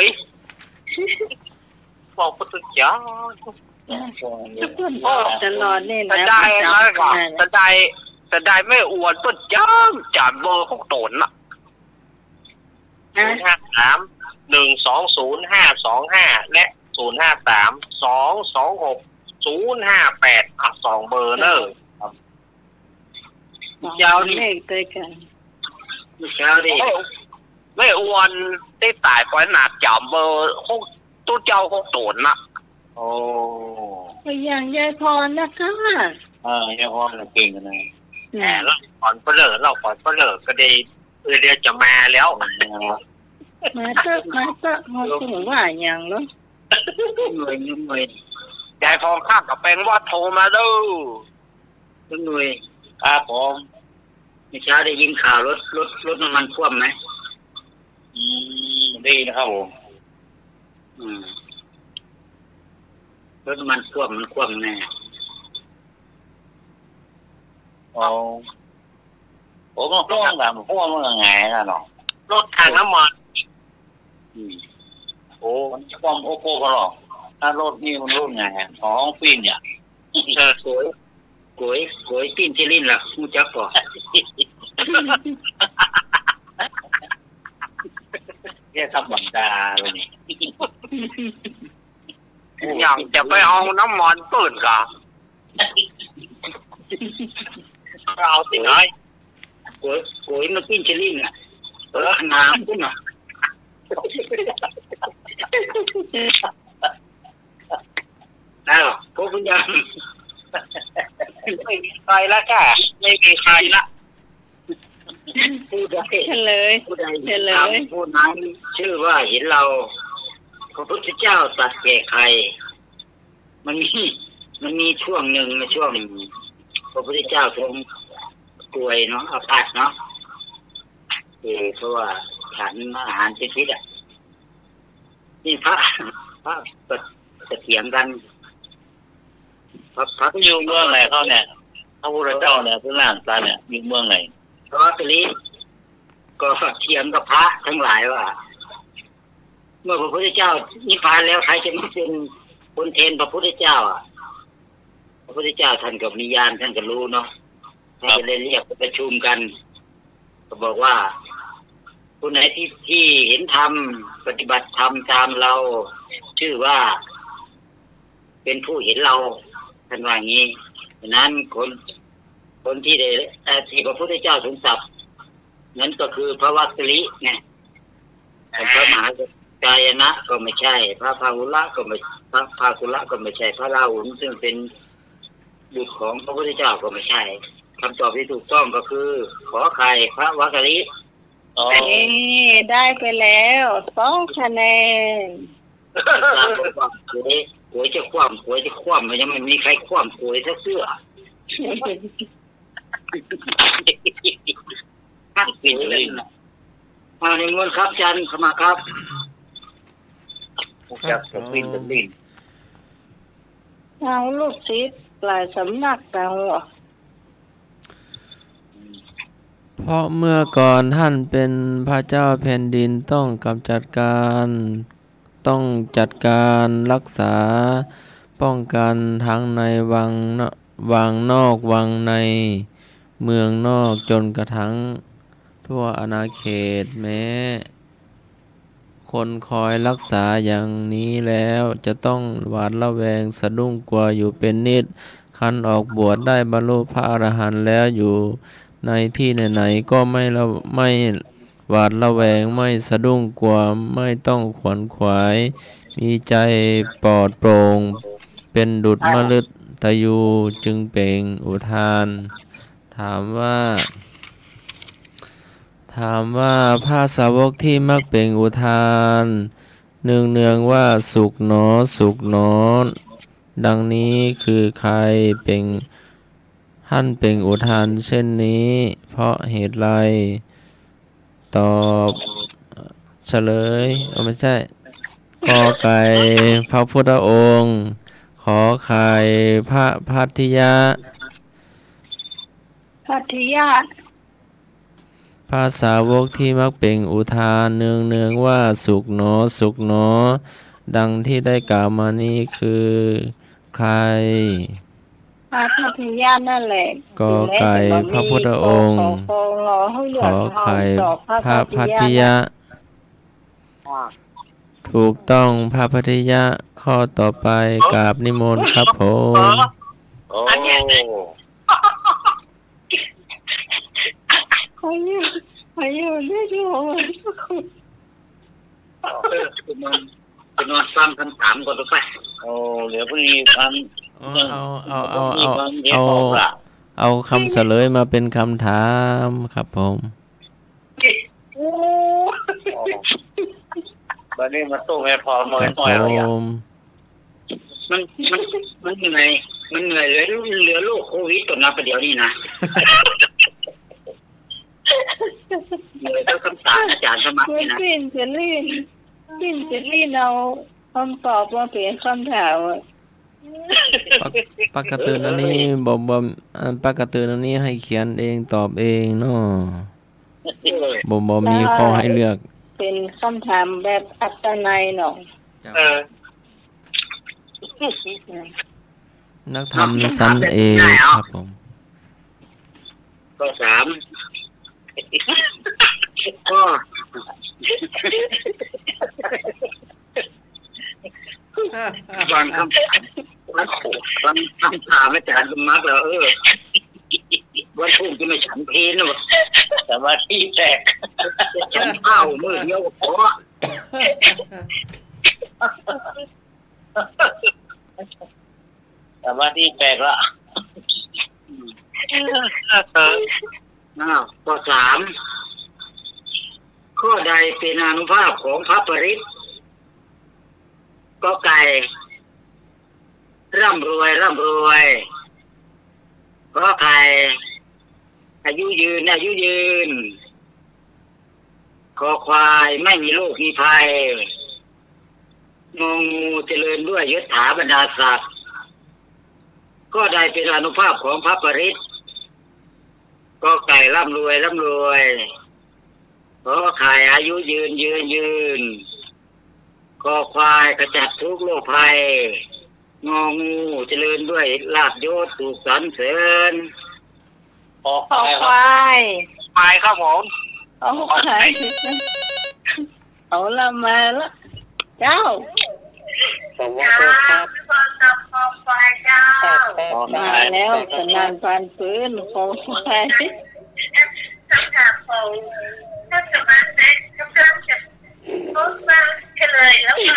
บอกเพิ่นถึงจาม ทุกคนบอกตลอดนี่ แต่ นะ ได้แล้วก็แต่ได้ไม่อวดเพิ่นจามจานเบอร์ของตนน่ะ 053 120 525และ053 226 058อ่ะ2เบอร์เด้อ เจ้าเลขด้วยกัน เช้าดิ ไม่อวนได้ตายไปหนาจามเบอร์ของตู้เจ้าของตนน่ะ โอ้ ก็อย่างยายพรนะคะ ยังพอเราเก่งกันเลย แหมเราก่อนเปลิเราก่อนเปลิก็ได้เรียกจะมาแล้ว มาเตอะมาถึงว่าอย่างแล้ว หน่วยหน่วย ยายพองข้ามกับแปลงว่าโทรมาดู หน่วยครับผมเมื่อเช้าได้ยินข่าวรถน้ำมันท่วมไหมดีนะครับผมรถน้ำมันท่วมมันท่วมแน่ผมก็ท่วมแบบท่วมมันไงล่ะเนาะ รถทางน้ำมัน โอ้มันท่วมโอ้โหก็หรอกถ้ารถนี่มันรุ่นไงของปีนเนี่ยสวยปีนที่ลิ้นล่ะมูจักก่อนแค่ทับบังตาเลยนี่ อย่างจะไปเอาน้ำมันปืนกับเราสิไง โกยมันปิ้นเชลินอ่ะน้ำขึ้นอ่ะอ้าวพวกคุณยัง ไม่มีใครละแกไม่มีใครละ ผู้ใด เฉลย ผู้ใดทำผู้นั้นชื่อว่าเห็นเราพระพุทธเจ้าตรัสแก่ใครมันมีช่วงหนึ่งในช่วงพระพุทธเจ้าทรงป่วยเนาะอาพาธเนาะเพราะว่าฉันอาหารเป็นพิษอ่ะนี่พระจะเถียงกันพระอยู่เมืองไหนเขาเนี่ยพระพุทธเจ้าเนี่ยพระนางตาเนี่ยอยู่เมืองไหนพระกลิก็เถียงกับพระทั้งหลายว่าเมื่อพระพุทธเจ้านิพพานแล้วใครจะมาเป็นคนแทนพระพุทธเจ้าอ่ะพระพุทธเจ้าท่านกับนิยานท่านก็รู้เนาะท่านก็เลยเรียกประชุมกันก็บอกว่าผู้ไหนที่เห็นธรรมปฏิบัติธรรมตามเราชื่อว่าเป็นผู้เห็นเราท่านว่าอย่างนี้ฉะนั้นคนที่ได้ที่พระพุทธเจ้าทรงสับนั้นก็คือพระวักกลิไงพระมหากายนะก็ไม่ใช่พระพาหุละก็ไม่พระพาคุละก็ไม่ใช่พระราหุลซึ่งเป็นบุตรของพระพุทธเจ้าก็ไม่ใช่คำตอบที่ถูกต้องก็คือขอใครพระวักกลิได้ไปแล้ว2 คะแนน กวยจะคว่ำมันยังไม่มีใครคว่ำกวยเสื้อฮักปิดเลยมาในมวลครับจันเข้ามาครับจับสปินสปิน เอาลูกศิษย์หลายสำนักเรา เพราะเมื่อก่อนท่านเป็นพระเจ้าแผ่นดินต้องจัดการรักษาป้องกันทั้งในวังนอกวังในเมืองนอกจนกระทั่งทั่วอาณาเขตแม้คนคอยรักษาอย่างนี้แล้วจะต้องหวาดระแวงสะดุ้งกลัวอยู่เป็นนิดคันออกบวชได้บรรลุพระอรหันต์แล้วอยู่ในที่ไหนๆก็ไม่หวาดระแวงไม่สะดุ้งกลัวไม่ต้องขวนขวายมีใจปลอดโปร่งเป็นดุจมฤตยูจึงเปล่งอุทานถามว่าพระสาวกที่มักเปล่งอุทานเนืองว่าสุขหนอดังนี้คือใครท่านเปล่งอุทานเช่นนี้เพราะเหตุไรตอบเฉลยไม่ใช่กอไก่พระพุทธองค์ข อไข่พระพัทยา พัทยา ภาษาวกที่มักเปล่งอุทานเนืองๆว่าสุขหนอสุขหนอดังที่ได้กล่าวมานี้คือใคร พระพัทยานั่นแหละ กอไก่พระพุทธองค์ ขอไข่พระพัทยาถูกต้องพระพัทยาข้อต่อไปกราบนิมนต์ครับผม โอ้ ขออยู่ได้ดู ไปนอนฟังคำถามก่อนไปโอ้เดี๋ยวพรุ่งนี้ฟัง เอาคำเฉลยมาเป็นคำถามครับผม วันนี้มาตู้แม่พอมอย ครับ มอยอะไร ผ อย่าง ม มันเหนื่อยเหลือโรคโควิดตัวนับประเดี๋ยวนี้นะเหนื่อยแล้วคำถามอาจารย์สมัคร คุณ นี่นะ ปิ้นจะรีนเอาคำตอบมาเปลี่ยนคำถาม ปกติอันนี้บ่ปกติอันนี้ให้เขียนเองตอบเองเนาะบ่มีข้อให้เลือก เป็นคำถามแบบอัตนัยหน่อย นักทำซ้ำเองครับผม ข้อ 3ก็บางคำถามอาจารย์สมัครแล้ววันพุ่งจะไม่ฉันเพลนะแต่ว่าที่แตกฉันข้าวมือเดียวพอแต่ว่าที่แตกละข้อ 3ข้อใดเป็นอานุภาพของพระปริตก็ไก่ร่ำรวยก็ไก่อายุยืนคอควายไม่มีโรคมีภัยงองูเจริญด้วยยศถาบรรดาศักดิ์ก็ได้เป็นอานุภาพของพระปริตก็ไก่ร่ำรวยก็ไข่อายุยืนคอควายขจัดทุกโรคภัยงองูเจริญด้วยลาภยศถูกสรรเสริญขอควาย ไปครับผม เอาควายเอาละมาละเจ้า ผมว่าครับ คอควายเจ้า มาแล้วสนานปานปืนขอควาย คำถามของท่านสมาชิกกำลังจะโพสต์มาเฉลยแล้วค่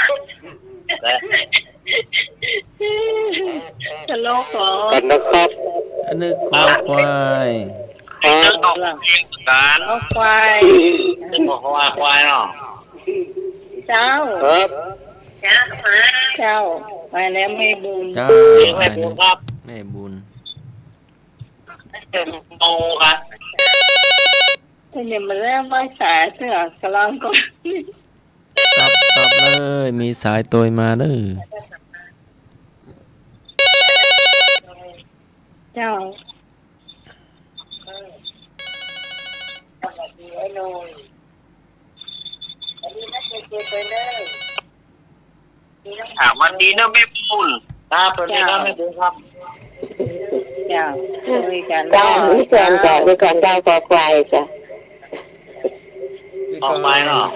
ะ จะโลกขอ กันนะครับ นึกคอควาย จะตอบเองกัน เอาควาย เป็นบอกว่าควายเนาะ เจ้า ครับ เจ้ามาแล้วไม่บุญ จ้า ไม่บุญครับ แม่บุญ เป็นโมครับ ถ้าเนี่ยมาแล้วภาษาเสือกำลังก็ ตอบเลยมีสายตัวมาเด้อ เจ้า วันนี้นะไม่บุญ ครับตัวนี้ครับไม่บุญครับ เจ้าคุยกัน จ้าวิจารณ์จ้ะวิจารณ์ได้คอควายจ้ะ ออกไปเนาะ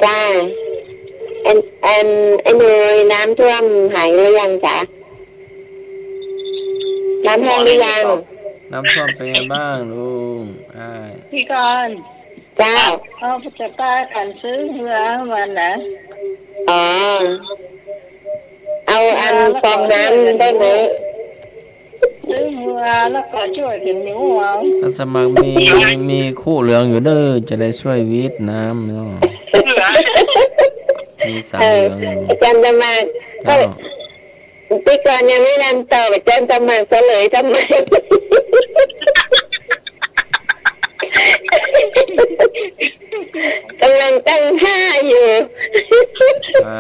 จ้าไอ้เนยน้ำท่วมหายหรือยังจ้ะน้ำแห้งหรือยัง น้ำท่วมเป็นไงบ้างลุงอ้าย พี่กรณ์ จ้า เขาจะป้ากันซื้อเรือมันนะ อ๋อเอาอันฟองน้ำได้ไหม ซื้อเรือแล้วก็ช่วยกันนิ้วเอา ถ้าสมัครมีคู่เหลืองอยู่เด้อจะได้ช่วยวิทย์น้ำเนาะมีสามเหลืองอยู่ อาจารย์จะมาก็ เนาะ พี่กรณ์ยังไม่นำต่ออาจารย์จะมาเฉลยทำไม กำลังตั้งท่าอยู่ อ่า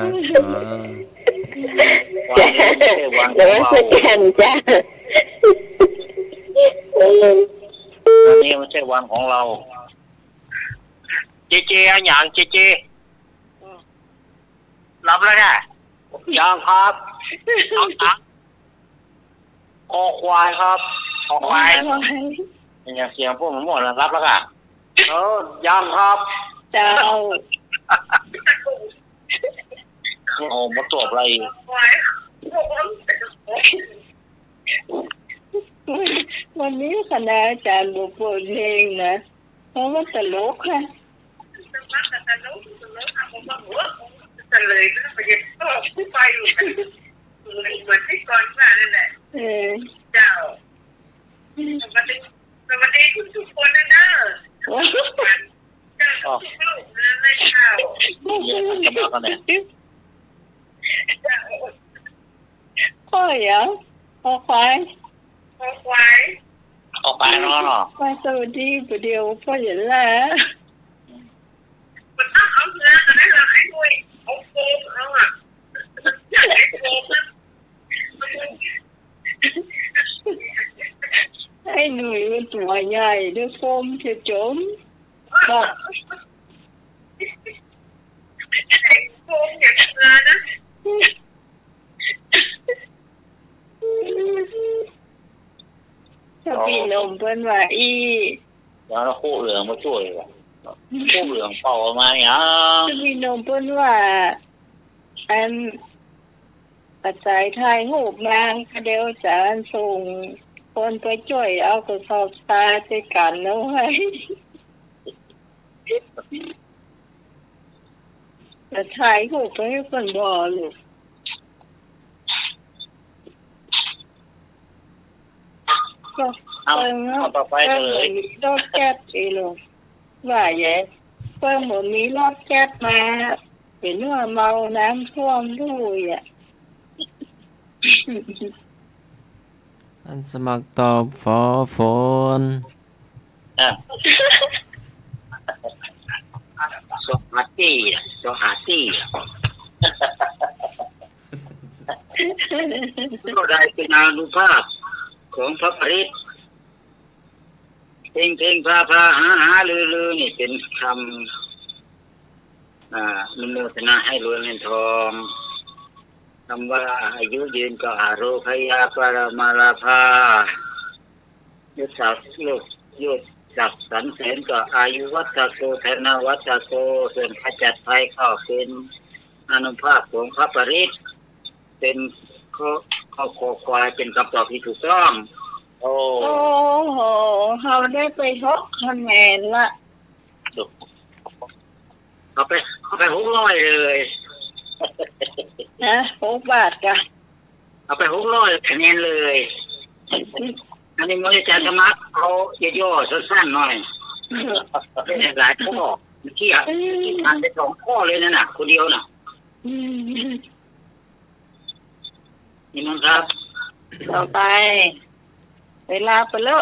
วันนี้ไม่ใช่วันข น อง มั เรา สการจ้า วันนี้ไม่ใช่วันของเรา เจเจอะอย่างเจเจรับแล้วไง ยังครับ เอาตัง คอควายครับ ขอควาย อย่างเสียงพวกมันหมดแล้วรับแล้วกันยังครับ เจ้า โอ้มาตรวจอะไรอีก วันนี้คณะอาจารย์บอกเปิดเพลงนะเพราะว่าตลกค่ะ เลยไปยังไปอยู่เหมือนที่ก่อนมานั่นแหละ เออ เจ้าสวัสดีทุกคนนะเนอะเจ้าลูกนะไม่เจ้า จะมากันเนี่ย พ่อเหรอพ่อควาย พอควาย ออกไปเนาะ ควายสวัสดีประเดี๋ยวพ่อเห็นแล้ว มันต้องเอาเนื้อกันได้เราให้ด้วยเอาโฟมเอาอ่ะอยากได้โฟมนะ ไอ้หนุ่ยมันตัวใหญ่ด้วยโฟมจะจมบอก โฟมอย่างเนื้อนะ ถ้าพี่นมเพิ่นว่าอี แล้วเราคู่เหลืองมาช่วยคู่เหลืองเป่ามาเนี่ย ถ้าพี่นมเพิ่นว่าอันปัจจัยไทยหูบนางก็เดียวจานส่งคนไปช่วยเอากระสอบทรายไปกันเอาไว้แต่ไทยหูบไปให้คนบ่ลูกก็ เอาต่อไปเลย รถแก๊สอีลูกว่าแย่เพิ่งหมดมีรถแก๊สมาเห็นว่าเมาน้ำท่วมด้วยอ่ะ ท่านสมัครตอบฝอฝน สหาตี้สหาตี้ก็ได้เป็นอานุภาพของพระปริศเพลงพาหาลือนี่เป็นคำมโนทนาให้รวยเงินทองคำว่าอายุยืนก็อาโรคยาปรมาลาภายุทธศักดิ์ยุทธศักดิ์สรรเสริญก็อายุวัฒโกธนวัฒโกส่วนขจัดภัยก็เป็นอานุภาพของพระปริศเป็นข้อควายเป็นคำตอบที่ถูกต้อง โอ้ โอ้โหเขาได้ไป6 คะแนนละ เอาไป600เลย นะ6 บาทกะ เอาไป600คะแนนเลยอันนี้มวยอาจารย์ธรรมะเขาย่อๆสั้นๆหน่อยเป็นหลายข้อที่อ่านไป2 ข้อเลยนั่นน่ะคนเดียวน่ะนี่มั้งครับ ต่อไป เวลาไปแล้ว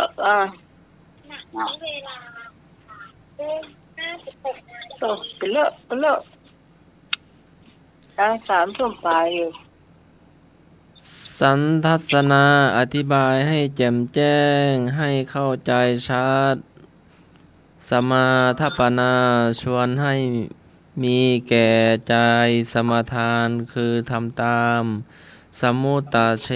ตกไปแล้ว3 ทุ่มไปอยู่ สันทัศนาอธิบายให้แจ่มแจ้งให้เข้าใจชัด สมาทัปปนาชวนให้มีแก่ใจสมาทานคือทำตาม สมุตตาเช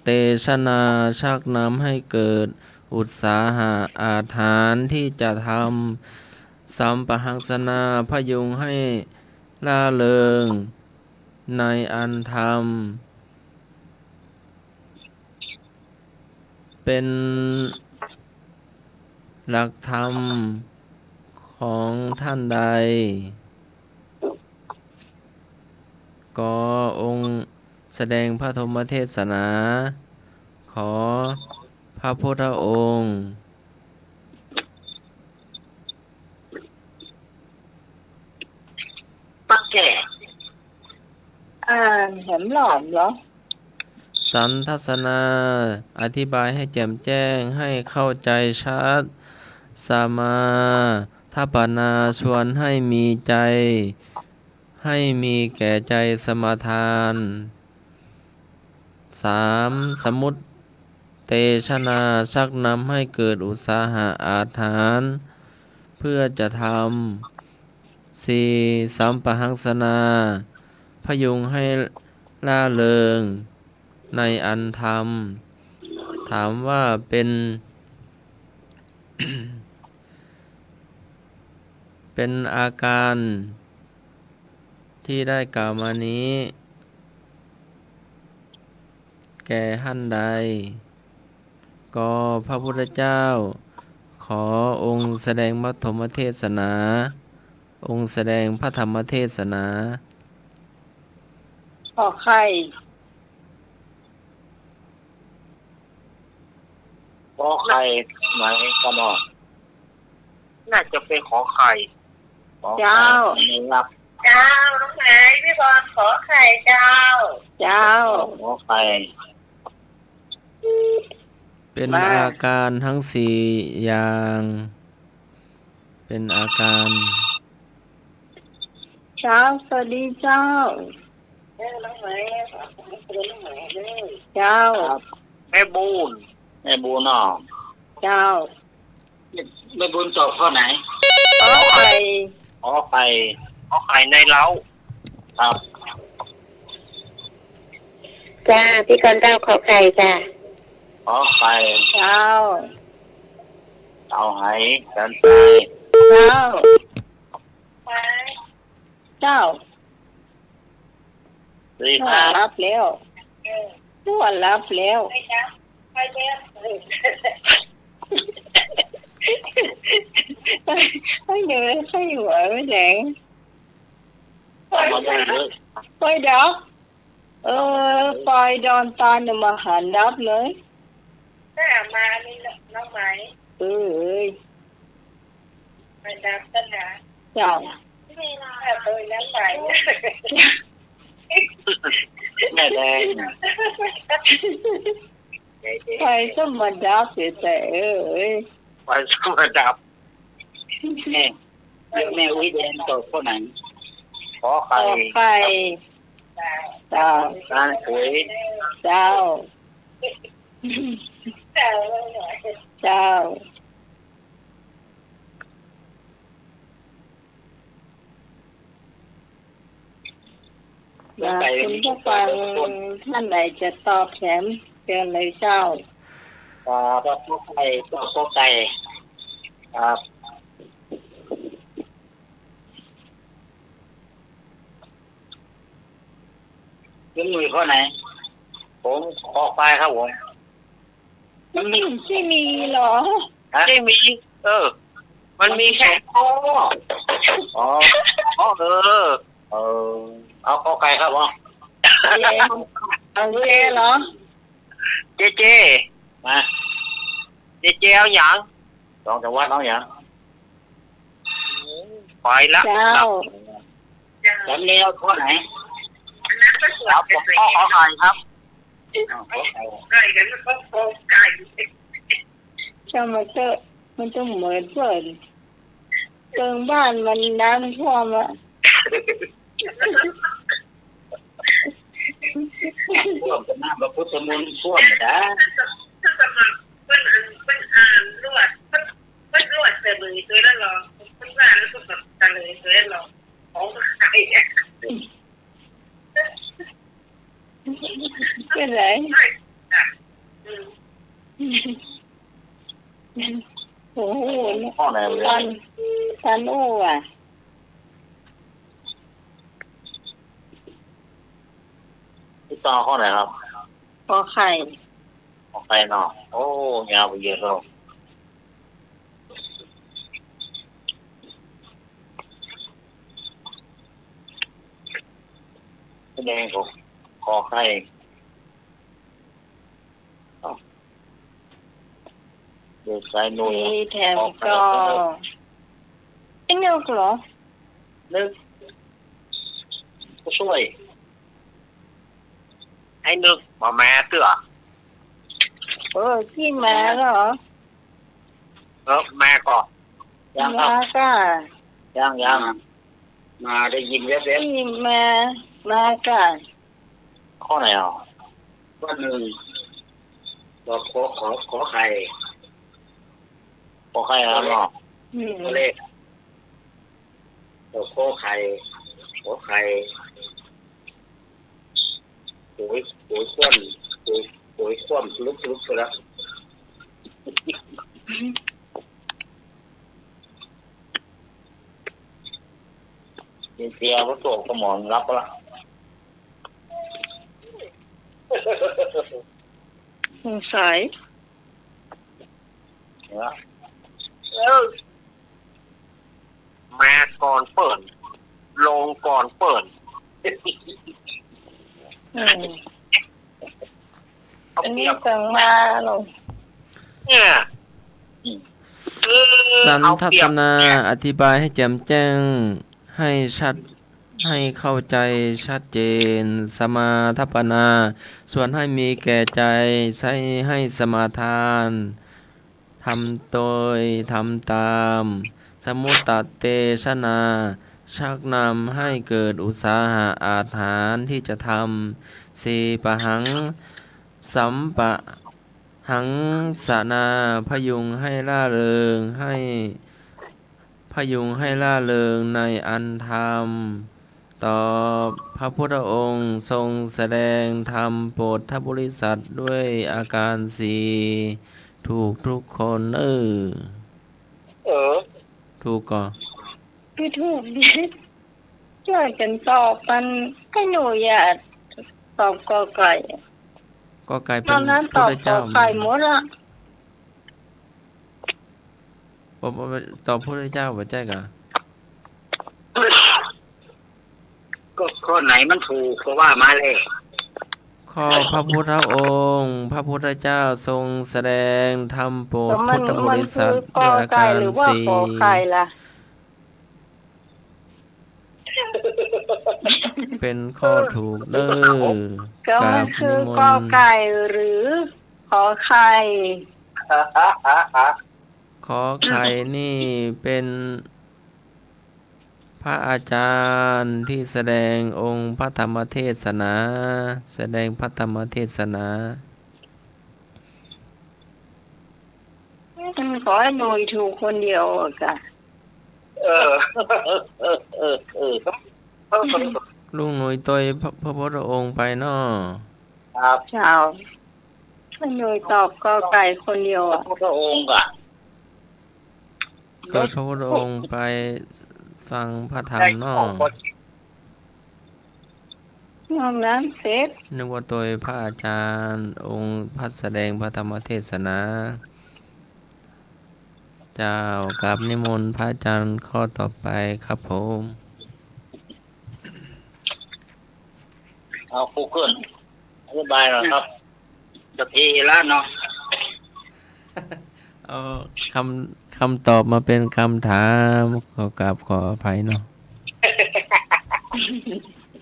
เตชนาชักนำให้เกิดอุตสาหะอาถรรพ์ที่จะทำสัมปหังสนาพยุงให้ล่าเริงในอันธรรม เป็นหลักธรรมของท่านใด ก็องค์แสดงพระธรรมเทศนา ขอพระพุทธองค์ ปักแก่ แหมหลอมเหรอ สันทัศนาอธิบายให้แจ่มแจ้งให้เข้าใจชัด สมาทัปปนาชวนให้มีใจ ใ ให้มีแก่ใจสมาทาน 3. สมุตเตชะนาชักนำให้เกิดอุตสาหะอาถรรพ์เพื่อจะทำ 4. สัมปหังสนาพยุงให้ล่าเริงในอันธรรม ถามว่าเป็น เป็นอาการที่ได้กล่าวมานี้ แก่ท่านใด ก็พระพุทธเจ้า ขอองค์แสดงปฐมเทศนา องค์แสดงพระธรรมเทศนา ขอไข่ ขอไข่ไหมก็นอก น่าจะเป็นขอไข่ ขอไข่ไม่รับ เจ้าน้องไหนพี่บอลขอไข่เจ้า เจ้า ขอไข่ เป็น มา อาการทั้งสี่อย่าง เป็นอาการ เจ้าสวัสดีเจ้า น้องไหนน้องไหนเลย เจ้า แม่บูน แม่บูนอก เจ้า แม่บูนตอบข้อไหน ขอไข่ ขอไข่ ขอไข่ในเล้า ครับ จ้าพี่กรเจ้าขอไข่จ้า ขอไข่ เจ้า เต่าไหกันไป เจ้า ไป เจ้า ดี หั คว รับ รับแล้วหัวรับแล้ว ไปจ้าไปเจ้า ไม่เหนื่อยไม่หัวไม่แดง เอามาได้เลย ไปเดี๋ยวปล่อยดอนตาลมาหันรับเลย ถ้ามานี่น้องไหม เอ้ย ไปดับกันนะ เจ้า ถ้าโดยน้ำไหล แม่แดง ไปสมดับเสียแต่เอ้ย ไปสมดับ แม่แม่อุ้ยแดงตอบข้อไหนขอ ต่ ไข่ อไปเจ้า การปุ๋ย เจ้า เจ้า เจ้าคุณผู้ฟังท่านใดจะตอบแถมเชิญเลยเจ้า ขอไข่ต่อข้อไก่ครับยังมีข้อไหนผมขอไฟครับผม มันไม่มีหรอ ไม่มี มันมีแค่ข้อ อ๋อ ข้อเอาข้อไก่ครับผม เอาเจเหรอ เจเจ มา เจเจเอาอย่าง ลองจังหวัดน้องอย่าง ไปละ เจ้า จำเลี้ยวข้อไหน นั่นก็สว ครับ ด ผมข้อขอไข่ครับ ไก่กันก็โคไก่ ช่างมันเถอะมันต้องเหมือนเพื่อนเติงบ้านมันน้ำท่วมอะ ท่วมเป็นน้ำพระพุทธมนต์ท่วมนะ ถ้าสมัครเป็นอ่านรวดเป็นรวดแต่มือตัวแล้วหรอเป็นอ่านแล้วก็แบบตะเลยตัวแล้วหรอของไก่เนี่ย เป็นไรโอ้โห ข้อไหนเลย ทันอู้อ่ะ ที่ต่อข้อไหนครับ ขอไข่ ข้อไก่เนาะโอ้ยาวไปเยอะเลยแดงผมขอไข่เดือดสายนุ่ย มีแถมก็ไอ้เนื้อเหรอ นึกผู้ช่วย ให้นึกมาแม่เตื้อ ที่มาเหรอ แม่ก็ ยังครั มา บ ก็ ยัง มาได้ยินแวบ ที่มากัน ๆข้อไหนอ่ะข้อหนึ่งบอกขอไข่ครับเนาะ ตัวเลขตัวโค้ไข่โค้ไข่ปุ๋ยคว่ำปุ๋ยคว่ำลุกไปแล้วเสียว่าตัวสมองรับละ สงสัย เนี่ย มาก่อนเปิดลงก่อนเปิด เอา อัน เปรี นี้ ยบ ต่างมาลง เนี่ย สันทัศนาอธิบายให้แจ่มแจ้งให้ชัดให้เข้าใจชัดเจน สมาทัปปนา ส่วนให้มีแก่ใจใช้ให้สมาทานทำโดยทำตาม สมุตตเตชนา ชักนำให้เกิดอุตสาหะอาถรรพ์ที่จะทำสีปะหัง สัมปะหังสนาพยุงให้ล่าเริงในอันธรรมต่อพระพุทธองค์ทรงแสดงธรรมโปรดทบริษัทด้วยอาการสีถูกทุกคนถูกก่อน พี่ถูกดิช่วยกันตอบมันให้หนูอย่าตอบกอไก่ ก็กลาย ต เป็ อน น นั้นต พุท อบ ธ กอ เจ้า ไก่หมดละ ตอบพุทธเจ้าบ่ใช่กะ ก็ข้อไหนมันถูกก็ว่ามาเลย ข้อพระพุทธองค์ พระพุทธเจ้าทรงแสดงธรรมโปรด แต่มั พุ น ทธบ มัน ริ คื ษัท อก ด้ อ วยอา ไก่ การ หรือว่า สี่ ขอไข่ล่ะ เป็นข้อถูกก็ มันคือกอไก่หรือขอไข่ ขอไข่นี่เป็นพระอาจารย์ที่แสดงองค์พระธรรมเทศนา แสดงพระธรรมเทศนา มันขอให้หน่วยถูกคนเดียวอะค่ะ ลุงหนุ่ยตัวพระพุทธองค์ไปเนาะ ครับ เช้าให้หน่วยตอบกอไก่คนเดียวอะ พระองค์อ่ะ ตัวพระพุทธองค์ไปฟังพระธรรมเนาะ นอกนั้นเสร็จ นึกว่าตัวพระอาจารย์องค์พระแสดงพระธรรมเทศนา เจ้ากราบนิมนต์พระอาจารย์ข้อต่อไปครับผม เอาครูเกินอธิบายหน่อยครับจะพีแล้วเนาะ เอาคำตอบมาเป็นคำถามขอกราบขออภัยเนาะ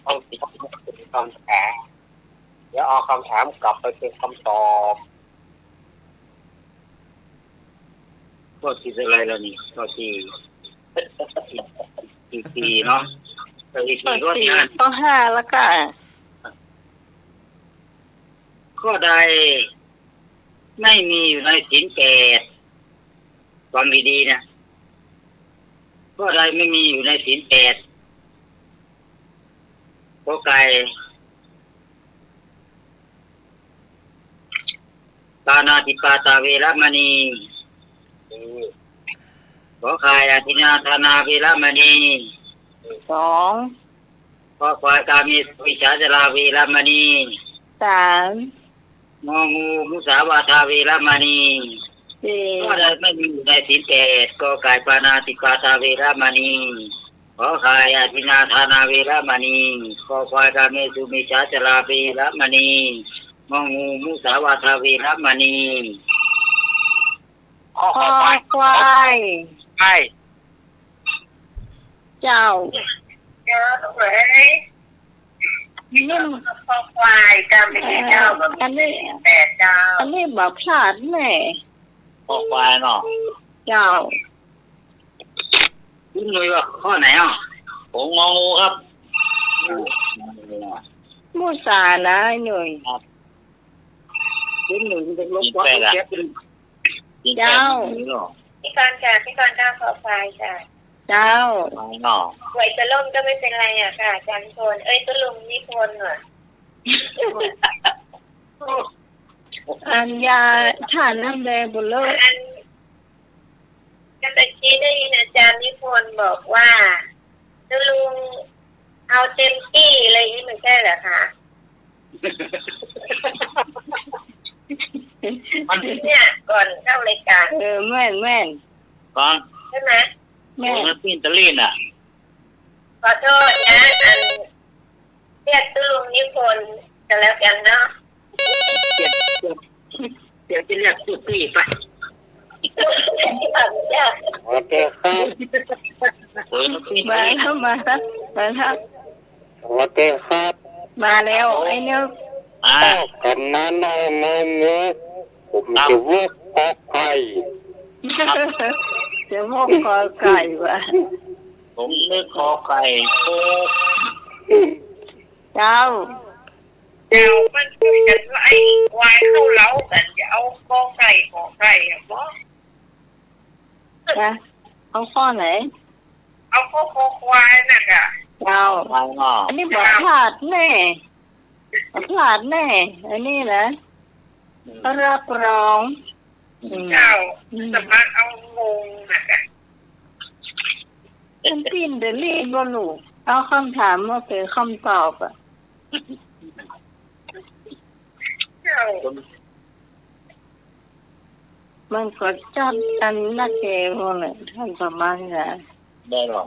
เอาสิเป็นคำถามเดี๋ยวเอาคำถามกลับไปเป็นคำตอบ ก็ที่อะไรแล้วนี่ก็ที่เนาะที่ ข้อ ก็ สี่ งาน ข้อห้าแล้วก็ ข้อใดไม่มีอยู่ในศีลแปดฟังดีๆนะข้อใดไม่มีอยู่ในศีลแปดข้อไก่ปานาติปาตาเวรมณีขอไข่อธินาธานาเวรมณี สอง ขอควายกามีวิชาจราเวรมณี สาม งองูมุสาวาทาเวรมณี สี่ ก็ได้ไม่มีอยู่ในศีลแปดก็กายปานาติปาตาเวรมณีขอขายอธินาธานาเวรมณีขอควายกาเมสุมิชาจราเวรมณีงองูมุสาวาทาเวรมณี ข้อ ข้อ ไป ควาย ใช่ เจ้า เจ้าเว้ย นี่ คอควายจำไม่ได้เจ้าแบบ อันนี้ แต่เจ้า อันนี้แบบพลาดแม่ ขอควายเนาะ เจ้า คุณหน่วยว่าข้อไหนอ่ะ ผมงองูครับ มูสานะไอ้หน่ย กินแปดอ่ะกินแปดนี่หรอ พี่กรณ์ค่ะพี่กรณ์ก้าวขอไฟค่ะ เจ้า ไม่หรอ หวยจะล่มก็ไม่เป็นไรอะค่ะอาจารย์พลตะลุงนิพนธ์อะ อันยาทานน้ำแดงบุญเลิศ อันกันตะกี้ได้ยินอาจารย์นิพนธ์บอกว่าตะลุงเอาเต็มที่อะไรอย่างนี้ไม่ใช่เหรอคะเนี่ยก่อนเข้ารายการ แม่น ก่อน ใช่ไหม แม่ ผมปิ้นตะลีนอ่ะ ขอโทษนะอันเรียกตะลุงนิพนธ์กันแล้วกันเนาะ เดี๋ยวจะเรียกสุตี้ไป โอเคครับ ผมปิ้น มาแล้วมาแล้วมาแล้ว โอเคครับ มาแล้วไอ้เนี่ย กันนั้นในนี้ผมจะวกออกไป จะพกคอไก่วะ ผมนึกคอไก่โค เจ้า เดี๋ยวมันคุยกันว่าไอ้ควายเข้าเล้ากันจะเอากอไก่อะบอส นะเอาข้อไหน เอาข้อคอควายน่ะกะ เจ้า ไม่หรอ อันนี้บอกพลาดแน่พลาดแน่อันนี้นะรับรองเจ้าสามารถเอางงน่ะกะ เป็นปินเดลี่บ่ลูกเอาคำถามมาเป็นคำตอบอ่ะ เจ้า มันก็จัดอันนักเกมเลยท่านประมาณนะ ได้หรอ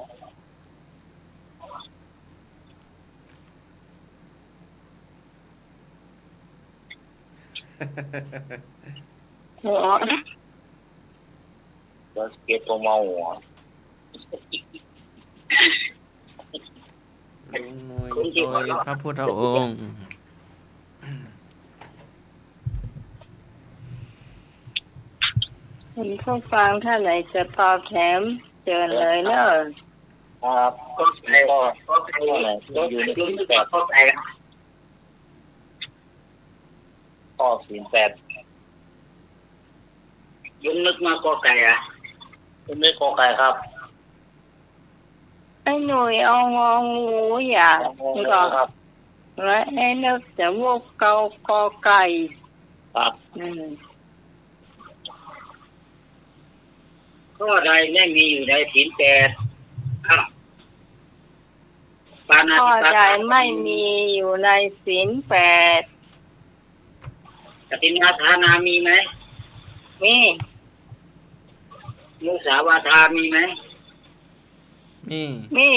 หัว จะเก็บตัวเมาหัว โดยพระพุทธองค์ คุณผู้ฟังท่านไหนจะตอบแถมเชิญเลยเนอะ ครับก็อะไรอยู่ในที่แปดข้อแปดข้อสี่แปดยุ่งนึกมากอไก่อ่ะยุ่งนึกกอไก่ครับ ไอ้หน่วยเอางองูอย่างก็ ครับ และไอ้นึกจะวกเกากอไก่ ครับ ข้อใดไม่มีอยู่ในศีลแปดข้อใดไม่มีอยู่ในศีลแปด กตินาทานามีไหม มี มุสาวาทามีไหม มี มี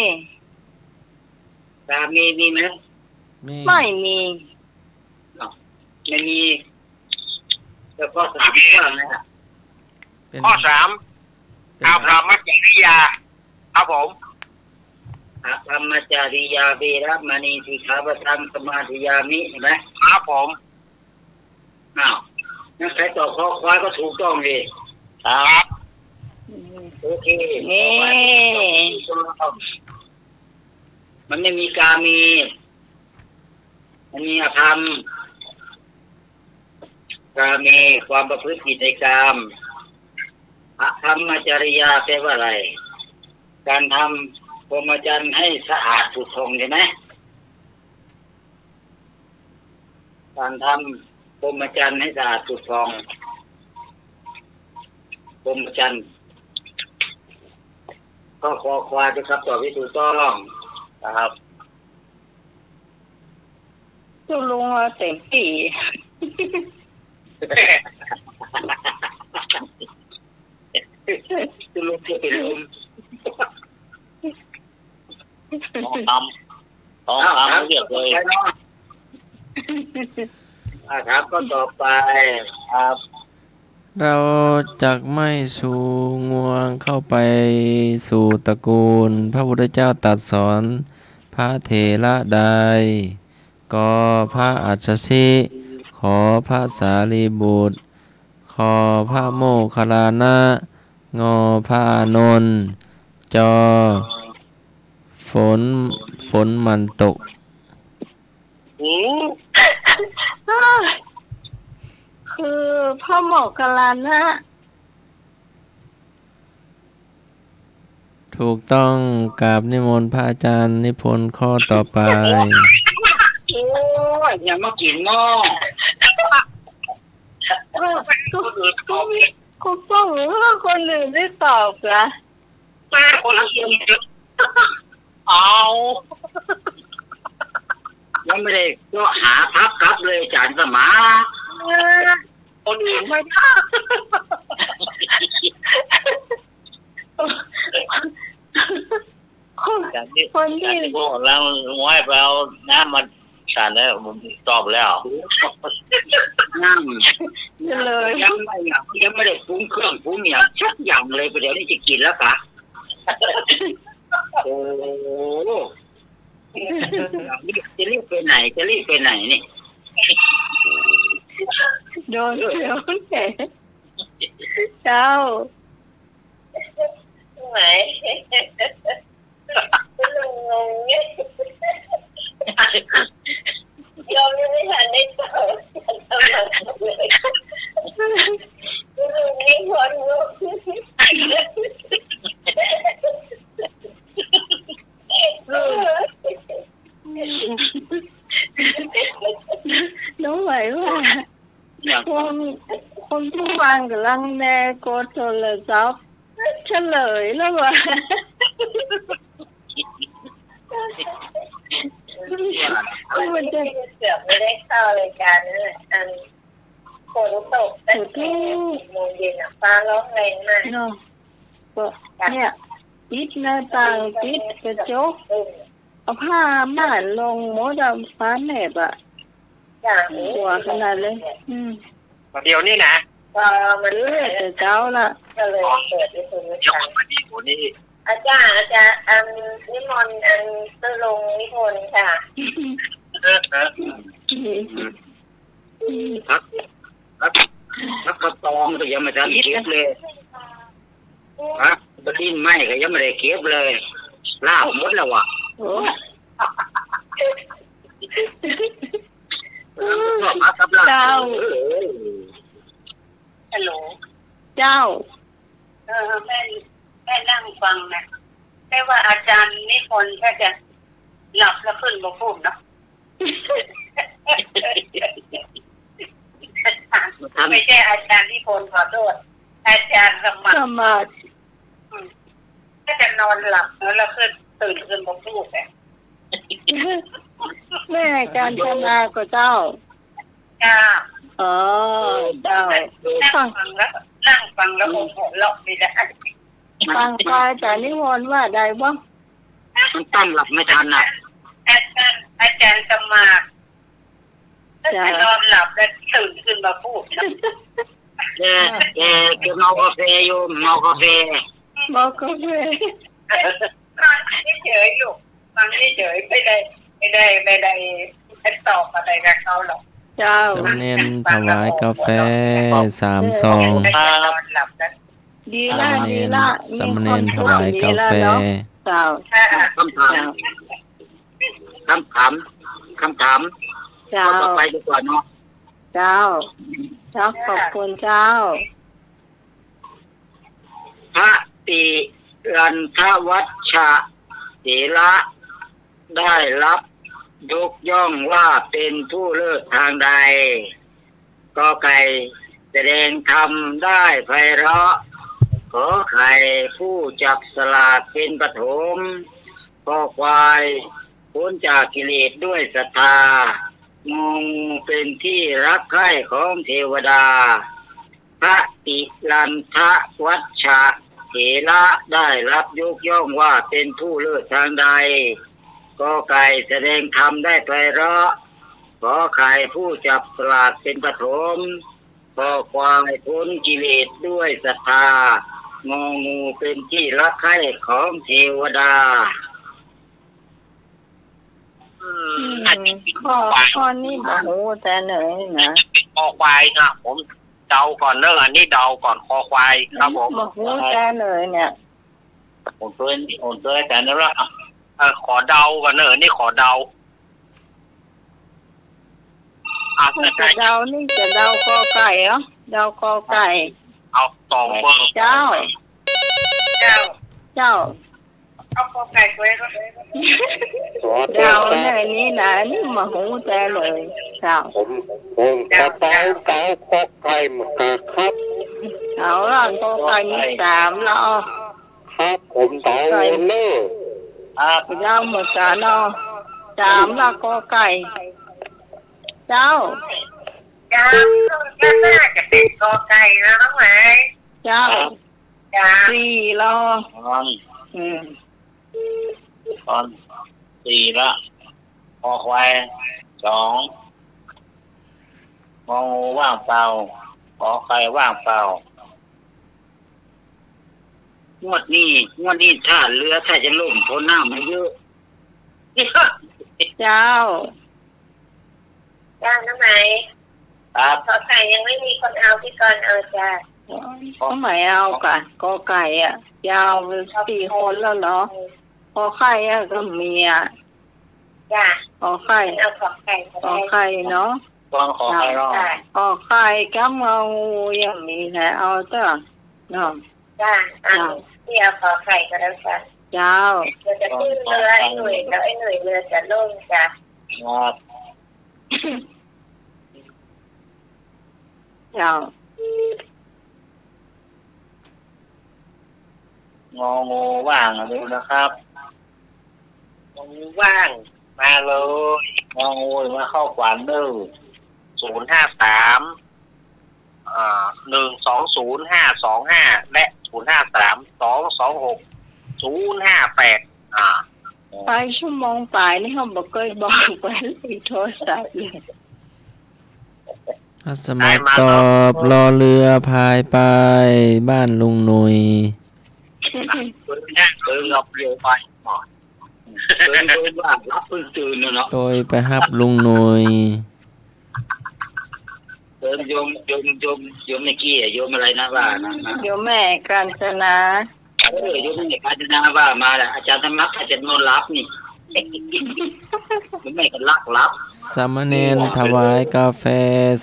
สามีไหม มี ไม่มี ไม่มีแล้วข้อสามว่าไงอ่ะ เป็น ข้อสาม เป็น อาพรหมจริยาครับผม ธรรมจาริยาเวรมณีสิกขาปะทังสมาธิยามิเห็นไหม ครับผม อ้าวนั่นใครตอบข้อควายก็ถูกต้องเลยครับ โอเค นี่ มันไม่มีกามี มันมีอธรรม กามีความประพฤติผิดในกามอธรรมจริยาแปลว่าอะไร การทำพรหมจรรย์ให้สะอาดผุดพองใช่ไหมการทำพรหมจรรย์ให้สะอาดผุดพองพรหมจรรย์ก็คอควายเป็นคำตอบที่ถูกต้องนะครับ ตุลุงเอาเต็มปี คือลมจะเป็นลมต้องทำเรียบเลยครับก็ต่อไปครับ เราจักไม่ชูงวงเข้าไปสู่ตระกูล พระพุทธเจ้าตรัสสอนพระเถระใดก็พระอัจฉริขอพระสารีบุตรขอพระโมคคัลลานะงอพระอานนท์จอ ฝนมันตก อืม คือพ่อหมอกกลานะ ถูกต้องกราบนิมนต์พระอาจารย์นิพนธ์ข้อต่อไป โอ้ยอย่ามากินหม้อ กูต้องรู้ว่าคนอื่นได้ตอบเหรอ มาคนละเรื่อง เอายังไม่ได้ก็หาพักครับเลยอาจารย์สมาคนอื่นไม่ได้ คนที่ พวกเราห้อยเราน้ำมันสารแล้วผมตอบแล้วน้ำ เลย ยังไม่ได้ปรุงเครื่องปรุงอย่างชักอย่างเลยประเดี๋ยวนี้จะกินแล้วปะโอ้จะรีบไปไหนนี่ โดนเสียวแผลเจ้า ไหนลุงงงเนี่ยเราไม่ทันได้ตอบเลยลุงนี่คนงง น้องไหวว่าคนผู้ฟังกำลังแนกดโทรศัพท์เฉลยแล้วว่า มันจะ เกือบไม่ได้เข้ารายการนั่นแหละอันฝนตกตั้งแต่โมงเย็นฟ้าร้องแรงมาก เนาะก็เนี่ยปิดหน้าต่างปิดกระจกเอาผ้าม่านลงหมดเอาฟ้าแหนบอ่ะ อย่างนี้ หัวขนาดเลย เดี๋ยวนี้นะ พอมัน เลือดแต่เจ้าละ ก็เลยเปิดให้คุณผู้ เดี๋ยว ฟัง วันนี้วันนี้ อาจารย์นิมนต์ตุลงนิพนธ์ค่ะ พักกระตองก็ยังไม่ทันเก็บเลยฮะบดินไม่ก็ยังไม่ได้เก็บเลยลาบหมดแล้ววะ โอ้ พักกับลาบ ฮัลโหล เจ้า แม่นั่งฟังนะแม่ว่าอาจารย์นิพนธ์แค่จะหลับแล้วขึ้นมาพูดเนาะไม่ใช่อาจารย์นิพนธ์ขอโทษอาจารย์สมัค ส ร มัคร ถ้าจะนอนหลับแล้วขึ้นตื่นขึ้นมาพูดเนี่ย แม่การชนาก็เจ้า จ้า อ๋อเจ้า นั่งฟังแล้วคงหัวเราะไม่ได้ ฟังไปแต่นิวรณ์ว่าได้บ้าง มันตั้งหลับไม่ทันอ่ะ อาจารย์สมัครถ้าจะนอนหลับแล้วตื่นขึ้นมาพูด แกเมากาแฟอยู่เมากาแฟ บอกก็ไม่ ฟังเฉยๆอยู่ฟังเฉยๆไม่ได้ตอบอะไรกับเขาหรอก เจ้า สำเนียนถวายกาแฟ3 ซอง ถ้าจะนอนหลับแล้ว ดีละดีละ สำเนียนถวายกาแฟ เจ้า คำถามข้อต่อไปดีกว่าเนาะ เจ้าขอบคุณเจ้า พระติรันทวัชชะเถระได้รับยกย่องว่าเป็นผู้เลิศทางใดก็ไก่แสดงธรรมได้ไพเราะขอไข่ผู้จับสลากเป็นปฐมก็ควายพ้นจากกิเลสด้วยศรัทธางงเป็นที่รักใคร่ของเทวดาพระติรันทวัชชะเถระได้รับยกย่องว่าเป็นผู้เลิศทางใดก็ไก่แสดงธรรมได้ไพเราะขอไข่ผู้จับสลากเป็นปฐมก็ควายพ้นกิเลสด้วยศรัทธางองูเป็นที่รักใคร่ของเทวดา ข้อนี้บอกโอ้แต่เหนื่อยนะ คอควายนะผมเดาก่อนเรื่องอันนี้เดาก่อนคอควายครับผม บอกโอ้แต่เหนื่อยเนี่ย ผมตัวแต่นั่นละ ขอเดากันเนอะนี่ขอเดาจะเดานี่จะเดากอไก่เหรอเดากอไก่เอาสองเบอร์ เจ้า เจ้า เจ้า เอาคอไก่ไว้ก็ เดาเนี่ยนี่นะนี่มาหูแต่เลยเจ้า ผมกระเป๋าเก่าคอกไก่มากะครับ เอาล่ะกอไก่มี3แล้ว ครับผมเต่าเนอร์ ครับ เจ้าหมดกันเนาะ3แล้วกอไก่เจ้า จ้าก็น่าจะเป็นกอไก่นะน้องไหม เจ้า จ้า 4แล้ว ตอน อืม ตอน4ละคอควาย2งองูว่างเปล่าขอไข่ว่างเปล่างวดนี้ถ้าเรือถ้าจะล่มพ้นน้ำมาเยอะ เจ้า จ้าน้องไหม ครับ กอไก่ยังไม่มีคนเอาที่ก่อนเอาจ้า ก็ไม่เอากันกอไก่อ่ะยาว4คนแล้วเหรอขอไข่อ่ะก็มีอ่ะ จ้า ขอไข่ เอาขอไก่ก็ ขอ ได้ ไข่เนาะ ตอนขอไข่รอ จ้า ขอไข่ก็เอาอย่างนี้แหละเอาเจ้าเนาะ จ้าเอาที่เอาขอไข่ก็แล้วจ้า เจ้า เราจะขึ้นเรือไอ้หน่วยแล้วไอ้หน่วยเรือจะล่มจ้า ครับ เจ้าง องูว่างดูนะครับ ว่างมาเลย งองูมาเข้าขวานเด้อ 053 120 525 และ 053 226 058 ไปชั่วโมงป่ายนี่เขาบอกเคยบอกไปเลยโทรศัพท์เลย สมัครตอบรอเรือพายไปบ้านลุงหนุย เดินหลบเร็วไปเดินว่ารับเพิ่งตื่นเนาะ โดยไปฮับลุงหนุย เดินโยมไม่กี้โยมอะไรนะว่านะ เดี๋ยวแม่กาญจนา โยมไม่การจนาว่ามาแล้วอาจารย์ธรรมะอาจารย์นอนรับนี่ไม่กันรับ สามเณรถวายกาแฟ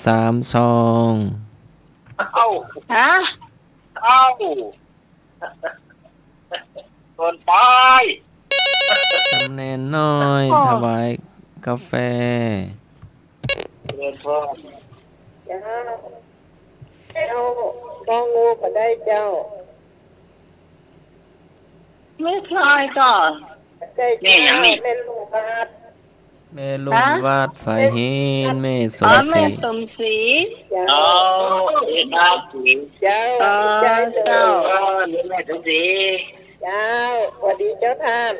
3 ซอง เอ้า ฮะ เอ้าเกินไป สามเณรน้อยถวายกาแฟ เกินเพิ่ม เจ้าน้องงูก็ได้เจ้า ไม่คลายก่อน ได้เจ้าแม่ลูกบาท แม่ลุงวาดไฟหินแม่ส อ๋อ มศ แม่ รี สมศรี เจ้า อ๋อครับ เจ้า เจ้า เจ้า นี่แม่สมศรี เจ้าสวัสดีเจ้าท่าน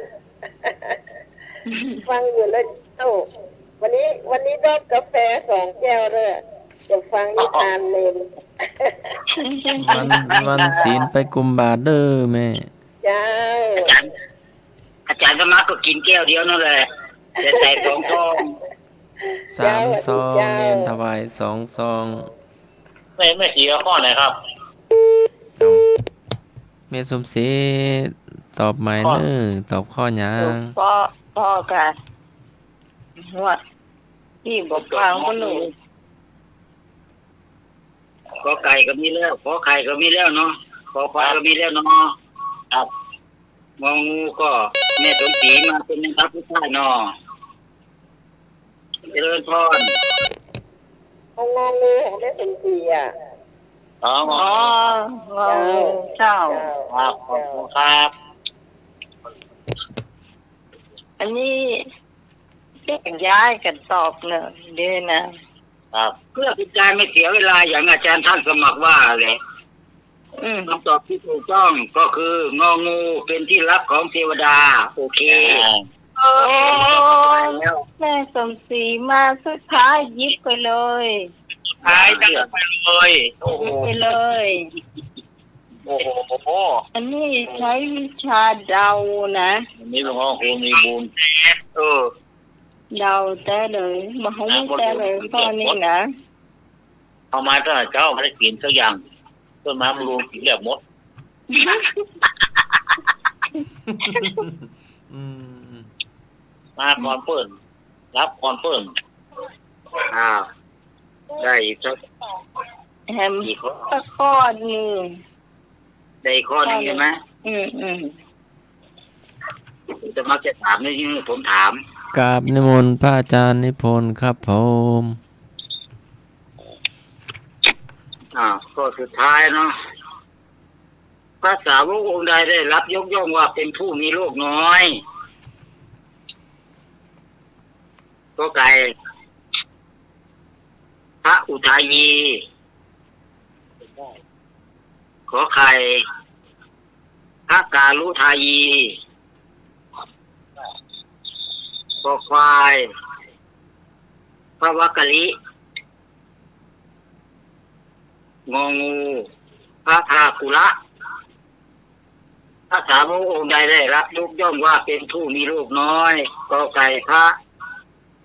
ฟังอยู่แล้วเจ้าวันนี้ได้กาแฟ2 แก้วเลยจะฟังนิทานเลย วันศีลไปกุมบาทเด้อแม่ เจ้า อาจารย์ธรรมะก็กินแก้วเดียวนั่นแหละแต่ใส่2 ซอง 3 ซองเนนถวาย2 ซอง ไม่เสียข้อไหนครับ เอาแม่สมศรีตอบใหม่เด้อตอบข้อหยัง พ่อกันว่าที่บอกฟังก็รู้ ขอไก่ก็มีแล้วขอไข่ก็มีแล้วเนาะขอควายก็มีแล้วเนาะครับงองูก็แม่สมศรีมาเป็นนะครับผู้ชายเนาะเจริญพร เอางองูของแม่สมศรีอ่ะ อ๋อ อ๋อเจ้า ครับขอบคุณครับ อันนี้แยกย้ายกันตอบเนอะเดี๋ยวนะครับ เพื่อเป็นการไม่เสียเวลาอย่างอาจารย์ท่านสมัครว่าเลย คำตอบที่ถูกต้องก็คืององูเป็นที่รักของเทวดา โอเค โอ้แม่สมศรีมาสุดท้ายยิบไปเลย หายจังไปเลยโอ้โห ยิบไปเลย โอ้โห อันนี้ใช้วิชาเดานะ นี่หลวงพ่อคงมีบุญ เออ เดาแต่เลยมาหงแต่เลยพ่อนี่นะ เอามาถ้าเจ้าไม่ได้กินสักอย่างต้นไม้มันรวมกินแบบหมด อืม มาก่อนเปิ้นรับก่อนเปิ้น อ้าวได้อีกสัก แฮม กี่ข้อ สักข้อหนึ่ง ได้ข้อหนึงใช่ไหม อืม จะมักจะถามนี่ผมถาม กราบนิมนต์พระอาจารย์นิพนธ์ครับผม ข้อสุดท้ายเนาะพระสาวกองค์ใดได้รับยกย่องว่าเป็นผู้มีโลกน้อยก็ไก่พระอุทายีขอไข่พระกาลุทายีขอควายพระวักกะลิงองูพระทากุละพระสาวกองค์ใดได้รับยกย่องว่าเป็นผู้มีลูกน้อยก็ไก่พระ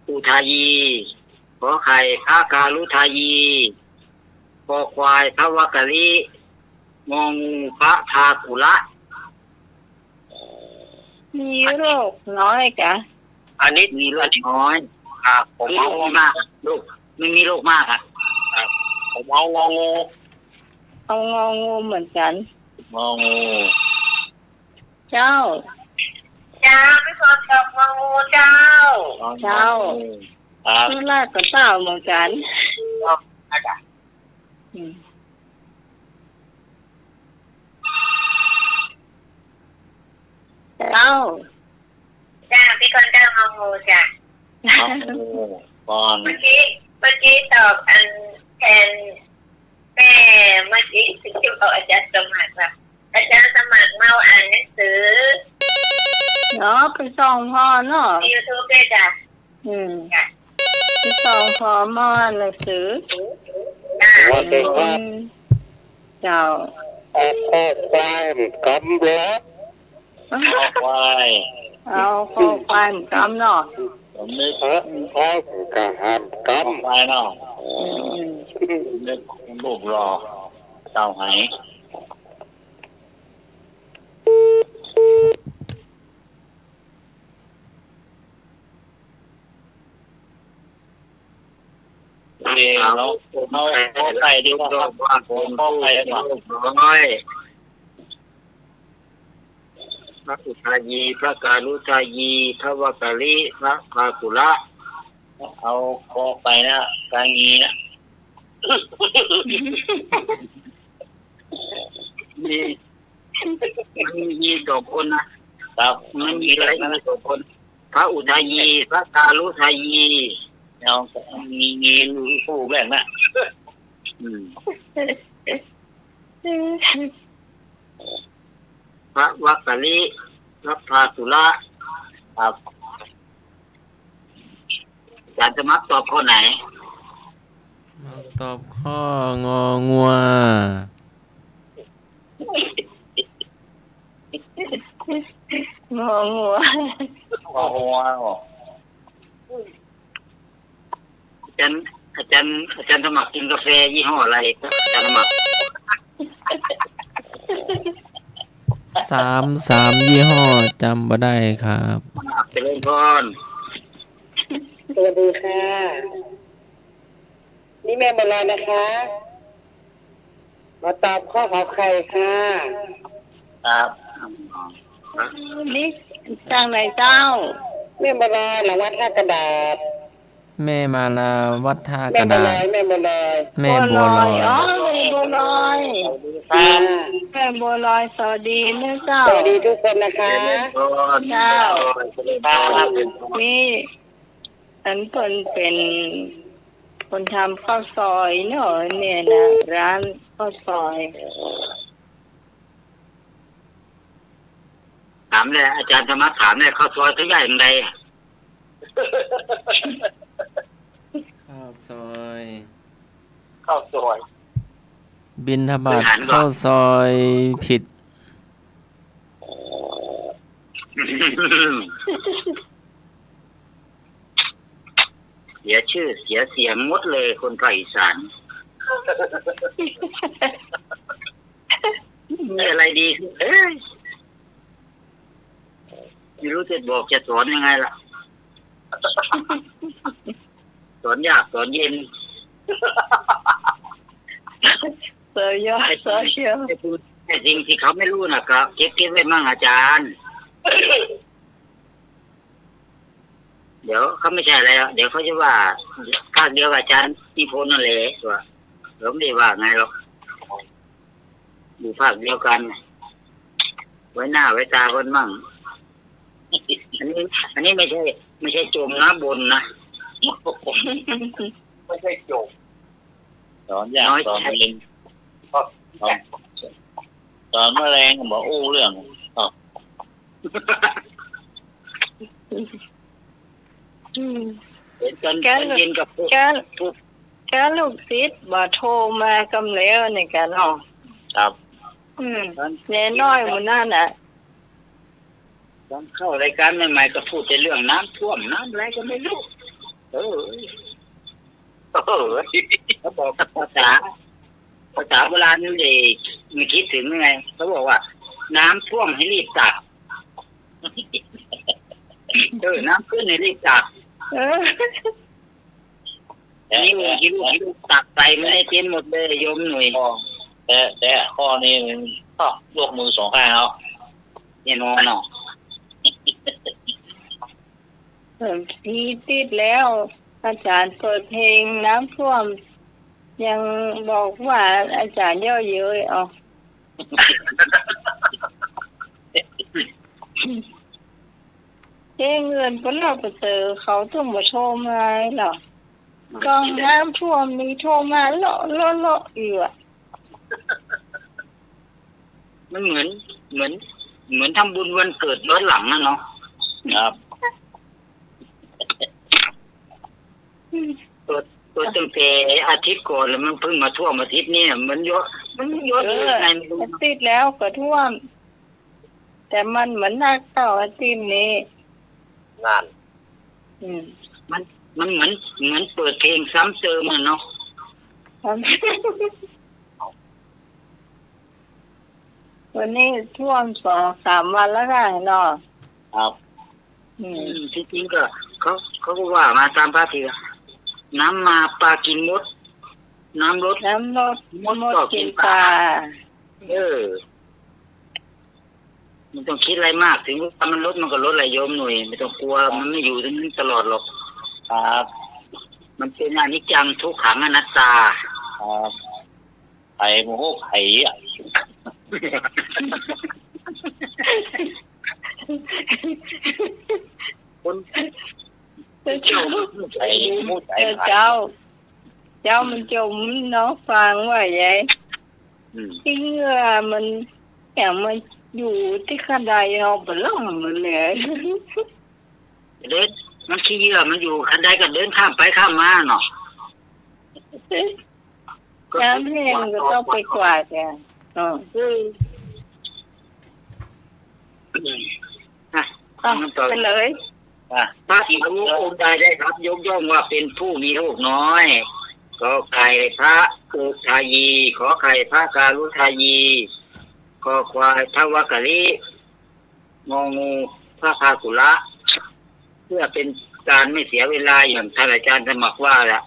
อุทายีขอไข่พระกาลุทายีขอควายพระวักกะลิงองูพระทากุละ มีโรคน้อยกะ อันนี้มีโรคน้อยผมเอามากลูกไม่มีโรคมากผมเอางองู เอางองูเหมือนกัน งองู เจ้า จ้าพี่พรกับงองูเจ้า เจ้า ครับ ชื่อแรกก็เต้าเหมือนกันอืมเจ้า จ้าพี่คนเจ้างองูจ้ะ งองูก่อน เมื่อกี้ตอบอันแทนแม่เมื่อกี้ถึงจะบอกอาจารย์สมัครว่าอาจารย์สมัครเมาอ่านหนังสือ เนาะไปส่องพ่อเนาะ ในยูทูบด้วยจ้ะ ไปส่องพ่อมอหนังสือ จ้า ว่าเป็นว่า เจ้า เอาข้อความกำลัง ควาย เอาข้อความกำเนาะ ผมนึก พระพระกะหามก ควายเนาะ ำ นึกรูปรอเจ้าไหเราไก่ดีกว่าครับผมไก่ดีกว่า น้อยพระอุทายีพระกาลุทายีพระวักกะลิพระภากุละ เอาคอไปนะกางงีนะ มีสองคนนะครับ มันมีอะไรมีสองคนพระอุทายีพระกาลุทายี เอางีผู้แบ่งนะ พระวักกะลิพระภากุละ ครับ อาจารย์สมัครตอบข้อไหน ตอบข้ององัว งองู หัว อาจารย์สมัครกินกาแฟยี่ห้ออะไรอาจารย์สมัคร 3 ยี่ห้อจำบ่ได้ครับ เจริญพร สวัสดีค่ะ นี่แม่บัวลอยนะคะ มาตอบข้อขอไข่ค่ะ ครับ นี่จ้างไหนเจ้า แม่บัวลอยหลังวัดท่ากระดาษ แม่มาลาวัดท่าก แม่ ระ บัว ดา ลอ ษ ยแม่บัวลอย แม่บัวลอย อ๋อแม่บัวลอย ค่ะ แม่บัวลอยสวัสดีนะเจ้า สวัสดีทุกคนนะคะ เจ้า ครับ นี่อันเพิ่นเป็นคนทำข้าวซอยเนาะเนี่ยนะร้านข้าวซอย ถามเลยอาจารย์สมัครถามเลยข้าวซอยเขาใหญ่ยังไง ข้าวซอย ข้าวสวย บิณฑบาตข้าวซอยผิด เสียชื่อเสียเสียงหมดเลยคนภาคอีสานมีอะไรดีขึ้นไม่รู้จะบอกจะสอนยังไงล่ะ สอนยากสอนเย็น เสือยอดเสือเชียว ไอ้พูดไอ้สิ่งที่เขาไม่รู้นะครับเก็บไว้มั่งอาจารย์ เดี๋ยวเขาไม่ใช่อะไรหรอกเดี๋ยวเขาจะว่าภาคเดียวกับอาจารย์นิพนธ์นั่นแหละว่าเราไม่ได้ว่าไงหรอกอยู่ภาคเดียวกัน ไว้หน้าไว้ตาคนมั่งอันนี้ไม่ใช่จมนะบนนะ ไม่ใช่โจม สอนยากสอนเย็นสอนแมลงก็บอกอู้เรื่อง เห็นกันเย็นกับพวก แกลูกศิษย์บ่โทรมากำแล้วในกันเนาะ ครับ แน่น้อยหมันนั่นน่ะ ตอนเข้ารายการใหม่ๆก็พูดแต่เรื่องน้ำท่วมน้ำอะไรก็ไม่รู้เขาบอกภาษาโบราณนี่เด็กไม่คิดถึงไงเขาบอกว่า น้ำท่วมให้รีบตักน้ำขึ้นให้รีบตัก นี่มึงคิดลูกตักใส่ไม่ได้เต็มหมดเลยโยมหน่วย แต่ข้อนี้ยกมือสองข้างเอา เนี่ยนอนเนาะ ทีติดแล้ว อาจารย์เปิดเพลงน้ำท่วม ยังบอกว่าอาจารย์เยอะเยอะอ๋อเจ้เงินก็เราไปเจอเขาต้องมาโทรมาหรอกองน้ำท่วมมีโทรมาเลาะอยู่อ่ะ มันเหมือนทำบุญวันเกิดย้อนหลังนะเนาะ ครับ ตัวตั้งแต่อาทิตย์ก่อนแล้วมันเพิ่งมาท่วมอาทิตย์นี้มันเยอะไงไม่รู้ ติดแล้วก็ท่วม แต่มันเหมือนนักต่ออาทิตย์นี้ งาน มันเหมือนเปิดเพลงซ้ำเติมมันเนาะ วันนี้ท่วม2-3 วันแล้วกันเนาะ ครับ ที่จริงก็เขาก็ว่ามาตามพระทีน้ำมาปลากินมด น้ำลด มดกินปลา มันต้องคิดอะไรมากถึงว่ามันลดมันก็ลดอะไรโยมหน่วยไม่ต้องกลัวมันไม่อยู่ตรงนี้ตลอดหรอก ครับ มันเป็นอนิจจังทุกขังอนัตตา ครับไข่โมโหไข่อ่ะ คนเจ้า ไข่มูดไข่ไข่ เจ้ามันจมน้องฟังว่าไงที่เงื่อมันอย่างมันอยู่ที่ขันไดเอาไปล่องมันเลย เดินมันขี้เยื่อมันอยู่คันใดก็เดินข้ามไปข้ามมาเนาะ น้ำแห้งก็ต้องไปกวาดอ่ะไปเลย พระอิศวรองค์ใดได้รับยกย่องว่าเป็นผู้มีโรคน้อยขอไข่พระอุทายีขอไข่พระการุทายีขอควายพระวกลิงองูพระพากุละเพื่อเป็นการไม่เสียเวลาอย่างท่านอาจารย์สมัครว่าแหละ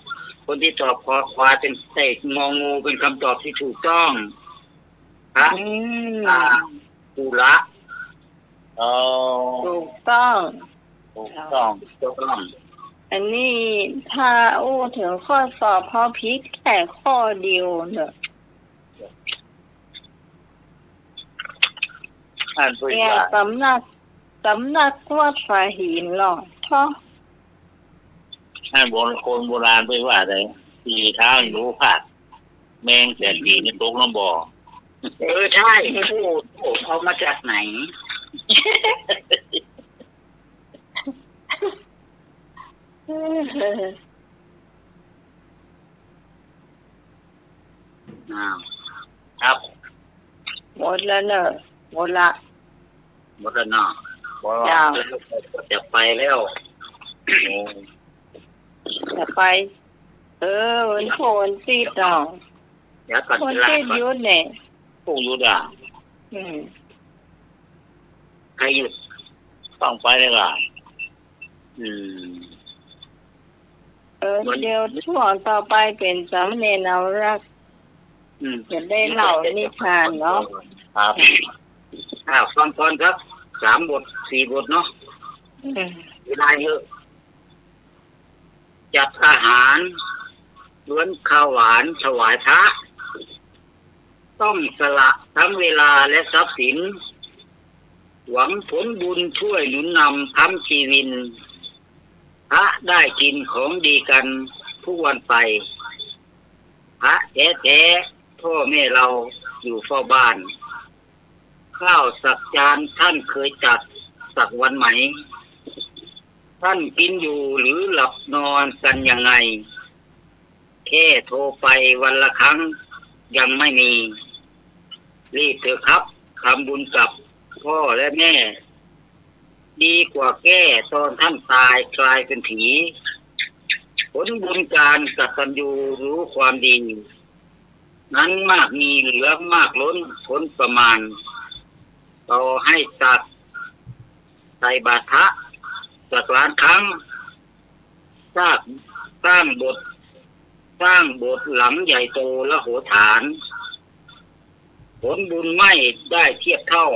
คนที่ตอบขอควายเป็นเศษงองูเป็นคำตอบที่ถูกต้องพระกุละ ถูกต้อง ถูกต้อง อันนี้ถ้าถึงข้อสอบพอพิษแค่ข้อเดียวเนอะ ท่านผู้ เนี่ย ว่า สำนักวัดฝาหินหรอกท้อ ท่านคนโบราณไปว่าอะไรสี่เท้ารู้ผาดแมงแต่ดีในตกน้ำบ่อ ใช่พูดเอามาจากไหนครับ หมดแล้วเนอะหมดละ หมดแล้วเนาะจะไปแล้ว จะไปวันโคนซีดเนาะ เดี๋ยวก่อน คน ลา ซีด ก่อน ยุดเนี่ย ผู้ยุดอ่ะ ใครหยุด ต้องไปเลยล่ะ อืม เดี๋ยวช่วงต่อไปเป็นสามเณรเอารักจะได้เล่านิทานเนาะครับฟังก่อนครับ3 บท 4 บทเนาะเวลาเยอะจัดอาหารล้วนข้าวหวานถวายพระต้องสละทั้งเวลาและทรัพย์สินหวังผลบุญช่วยหนุนนำทั้งชีวิตพระได้กินของดีกันทุกวันไปพระแท้ๆพ่อแม่เราอยู่เฝ้าบ้านข้าวสักจานท่านเคยจัดสักวันไหมท่านกินอยู่หรือหลับนอนกันยังไงแค่โทรไปวันละครั้งยังไม่มีรีบเถอะครับทำบุญกับพ่อและแม่ดีกว่าแก้ตอนท่านตายกลายเป็นผีผลบุญการกตัญญูรู้ความดีนั้นมากมีเหลือมากล้นพ้นประมาณต่อให้ตัดใส่บาตรพระสักล้านครั้งสร้างบทหลังใหญ่โตและโหฐานผลบุญไม่ได้เทียบเท่า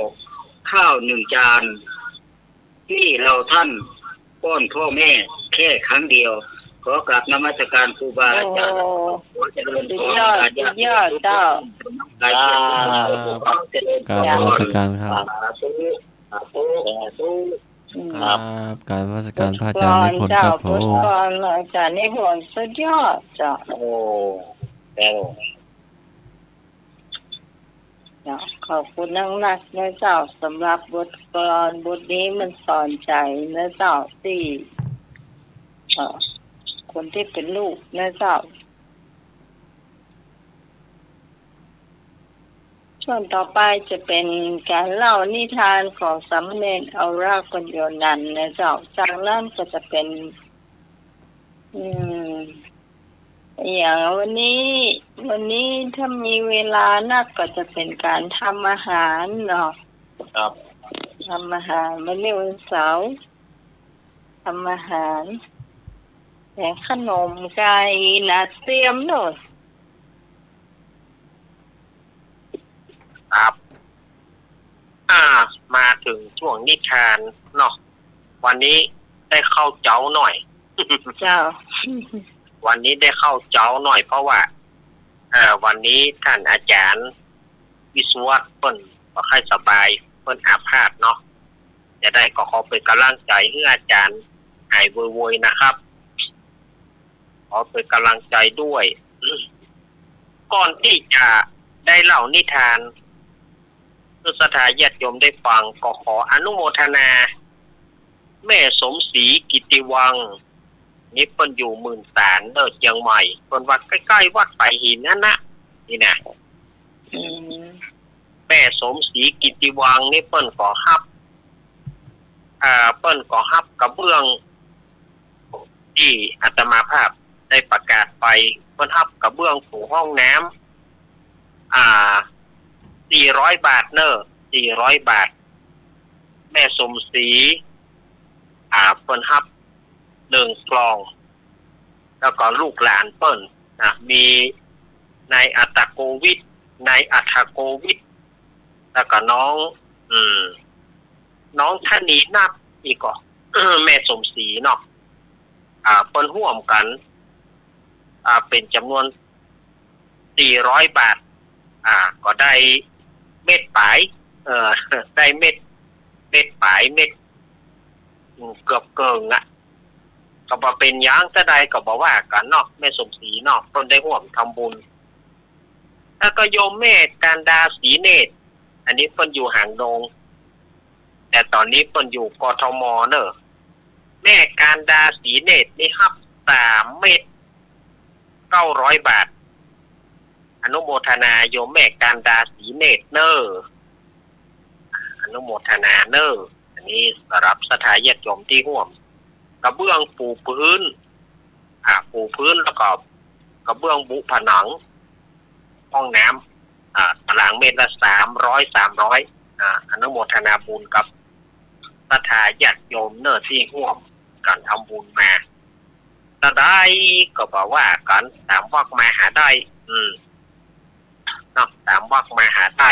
ข้าว1 จานที่เราท่านป้อนพ่อแม่แค่ครั้งเดียวขอกราบนมัสการครูบาอาจารย์ขอเจริญพรยอดเจ้าการนมัสการครับการนมัสการพระอาจารย์นิพนธ์ครับผมอาจารย์นิพนธ์สุดยอดจ้ะขอบคุณนักนะเจ้าสำหรับบทกลอนบทนี้มันสอนใจนะเจ้าที่คนที่เป็นลูกนะเจ้าช่วงต่อไปจะเป็นการเล่านิทานของสามเณรเอารากปัญโยนันท์นะเจ้าจากนั้นก็จะเป็นอย่างวันนี้ถ้ามีเวลานักก็จะเป็นการทำอาหารเนาะครับทำอาหารวันนี้วันเสาร์ทำอาหารแต่ขนมไก่นะเตรียมหน่อยครับมาถึงช่วงนิทานเนาะวันนี้ได้เข้าเจ้าหน่อยเจ้าวันนี้ได้เข้าเจ้าหน่อยเพราะว่าวันนี้ท่านอาจารย์วิศวะเพิ่นบ่ค่อยสบายเพิ่นอาพาธเนาะจะได้ก็ขอเป็นกำลังใจให้อาจารย์หายไวๆนะครับขอเป็นกำลังใจด้วยก่อนที่จะได้เล่านิทานเพื่อศรัทธาญาติโยมได้ฟังก็ขออนุโมทนาแม่สมศรีกิติวังนี่เพิ่นอยู่มื่นแสนเชียงใหม่เพิ่นวัดใกล้ๆวัดไปหินนั่นนะนี่นะแม่สมศรีกิติวังนี่เปิ้นก็ฮับกระเบื้องที่อาตมาภาพได้ประกาศไปเปิ้นฮับกระเบื้องปูห้องน้ำ400 บาท400 บาทแม่สมศรีเปิ้นฮับ1 กล่องแล้วก็ลูกหลานเปิ้นมีนายอัตโกวิทแล้วก็น้องท่านีนับอีกก็แม่สมศรีเนาะเปิ้นร่วมกันเป็นจำนวน400 บาทก็ได้เม็ดปลายได้เม็ดปลายเม็ดเกือบเกินก็บ่เป็นหยังจะได้ก็บ่ว่ากันเนาะแม่สมศรีเนาะเพิ่นได้ร่วมทำบุญแล้วก็โยมแม่การดาศรีเนตรอันนี้เพิ่นอยู่หางดงแต่ตอนนี้เพิ่นอยู่กทมเนอะแม่การดาศรีเนตรนี่รับ3 เม็ด900 บาทอนุโมทนาโยมแม่การดาศรีเนตรเนอะอนุโมทนาเนอะอันนี้สำหรับศรัทธาญาติโยมที่ร่วมกระเบื้องปูพื้นแล้วก็กระเบื้องบุผนังห้องน้ำตารางเมตรละ300อนุโมทนาบุญกับศรัทธาญาติโยมเนอะที่ร่วมการทำบุญมา ตะได้ก็บอกว่ากันตามวักมาหาได้เนาะตามวักมาหาได้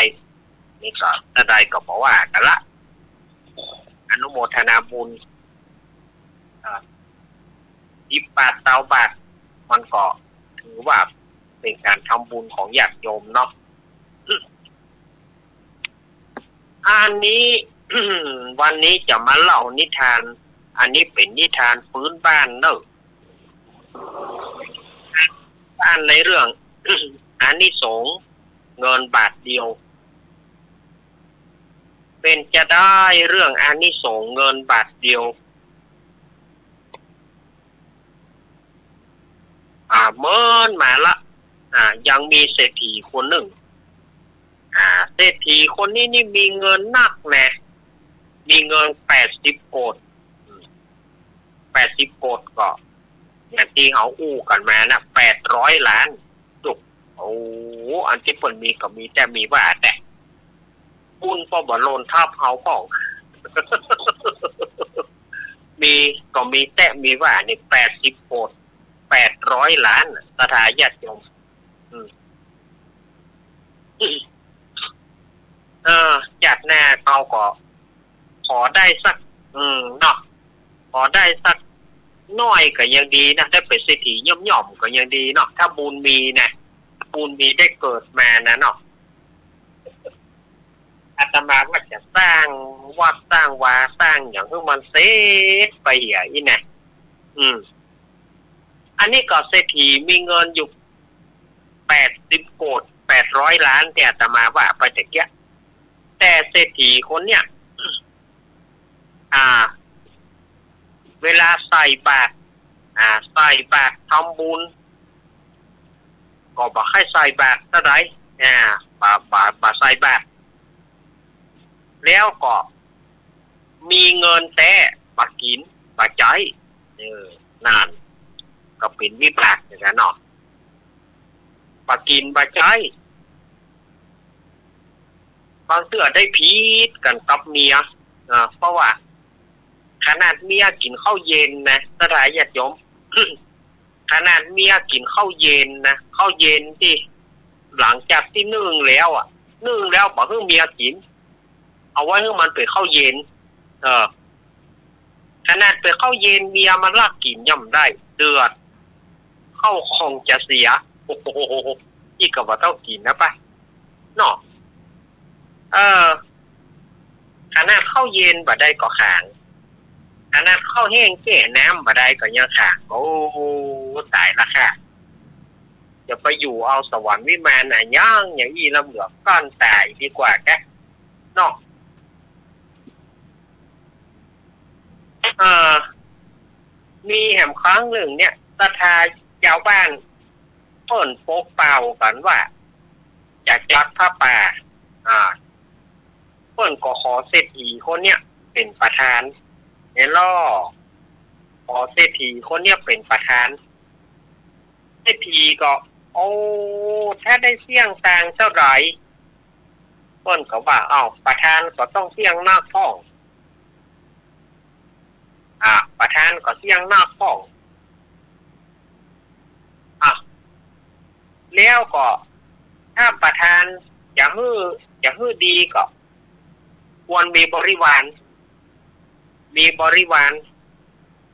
นี่ก็ตะได้ก็บอกว่ากันละอนุโมทนาบุญ10 บาท20 บาทมันก็ถือว่าเป็นการทำบุญของญาติโยมเนาะอันนี้ วันนี้จะมาเล่านิทานอันนี้เป็นนิทานพื้นบ้านเนอะบ้านในเรื่อง อานิสงส์เงินบาทเดียวเป็นจะได้เรื่องอานิสงส์เงินบาทเดียวเมื่อมาละยังมีเศรษฐีคนหนึ่งเศรษฐีคนนี้นี่มีเงินนักแน่มีเงิน80 โกฏ80 โกฏก็อย่างที่เขาอู้กันมานะ800 ล้านจุกโอ้อันที่เพิ่นมีก็มีแต่มีว่าแต่ปุ้นพอบ่โลนทับเฮาป้อง มีก็มีแต่มีว่านี่80 โกฏ800 ล้านสถาญาติโยมจากหน้าเขาก็ขอได้สักเนาะขอได้สักน้อยก็ยังดีนะได้เป็นเศรษฐีย่อมๆก็ยังดีเนาะถ้าบุญมีนะบุญมีได้เกิดมานะเนาะอาตมาว่าจะสร้างวัดสร้างวาสร้างอย่างที่มันเสร็จไปอย่างนี้นะอันนี้ก็เศรษฐีมีเงินอยู่80 โกฏ800 ล้านแต่อาตมาว่าไปแต่เกี้ยแต่เศรษฐีคนเนี้ยเวลาใส่บาตรใส่บาตรทำบุญก็บอกให้ใส่บาตรเท่าไหร่บาใส่บาตรแล้วก็มีเงินแต่บากินบาใจนานก็เป็นวิบากอย่างนั้นเนาะบากินบาใจบางเตื้อได้พีดกันกับเมียเพราะว่าขนาดเมียกินข้าวเย็นนะสถาญาติโยม ขนาดเมียกินข้าวเย็นนะข้าวเย็นที่หลังจากที่นึ่งแล้วบอกให้เมียกินเอาไว้ให้มันเป็นข้าวเย็นขนาดเป็นข้าวเย็นเมียมันลากกินย่ำได้เดือดเข้าคงจะเสียโอ้โหอีกกับว่าต้องกินนะปะเนาะขนาดข้าวเย็นบ่ได้ก็ขางขนาดข้าวแห้งแก่น้ำบ่ได้ก็ยังขางโอ้ตายละค่ะจะไปอยู่เอาสวรรค์วิมานย่างอย่างอีลำเหลือก้อนตายดีกว่าแกเนาะมีแห่มครั้งหนึ่งเนี่ยศรัทธาชาวบ้านเปิ่นโป๊กเป่ากันว่าจะจัดผ้าป่าเปิ่นก็ขอเศรษฐีคนเนี้ยเป็นประธานเนี่ยล่อขอเศรษฐีคนเนี้ยเป็นประธานเศรษฐีก็โอ้ถ้าได้เสี่ยงต่างเท่าไหร่เปิ่นก็ว่าประธานก็ต้องเสี่ยงหน้าท้องประธานก็เสี่ยงหน้าท้องแล้วก็ถ้าประธานจะฮื้อดีก็ควรมีบริวาร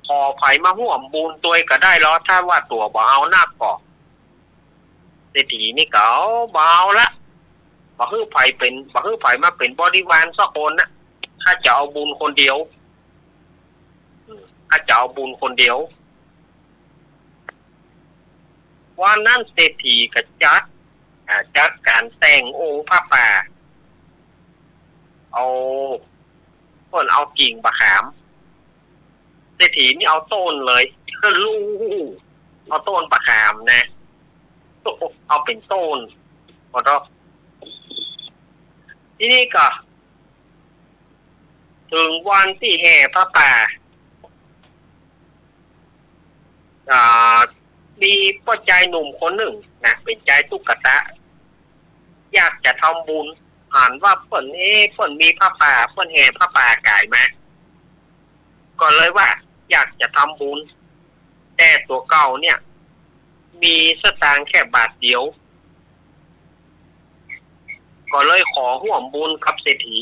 พอไผมาห่วมบุญตัวก็ได้แล้วถ้าว่าตัวบ่เอาหน้าก่อเศรษฐีนี่ก็บ่เอาละบ่ฮื้อไผมาเป็นบริวารสักคนนะถ้าจะเอาบุญคนเดียววันนั้นเศรษฐีก็จัดการแต่งองค์พระป่าเอากิ่งบะขามเศรษฐีนี่เอาต้นเลยลูกเอาต้นบะขามนะเอาเป็นต้นพอแล้วที่นี่ก็ถึงวันที่แห่พระป่ามีพ่อใจหนุ่มคนหนึ่งนะเป็นใจตุ๊กตาอยากจะทำบุญอ่านว่าเพิ่นมีพระป่าเพิ่นแห่พระป่ากายมาก็เลยว่าอยากจะทำบุญ แต่ตัวเก่าเนี่ย มีสตางค์แค่บาทเดียวก็เลยขอร่วมบุญกับเศรษฐี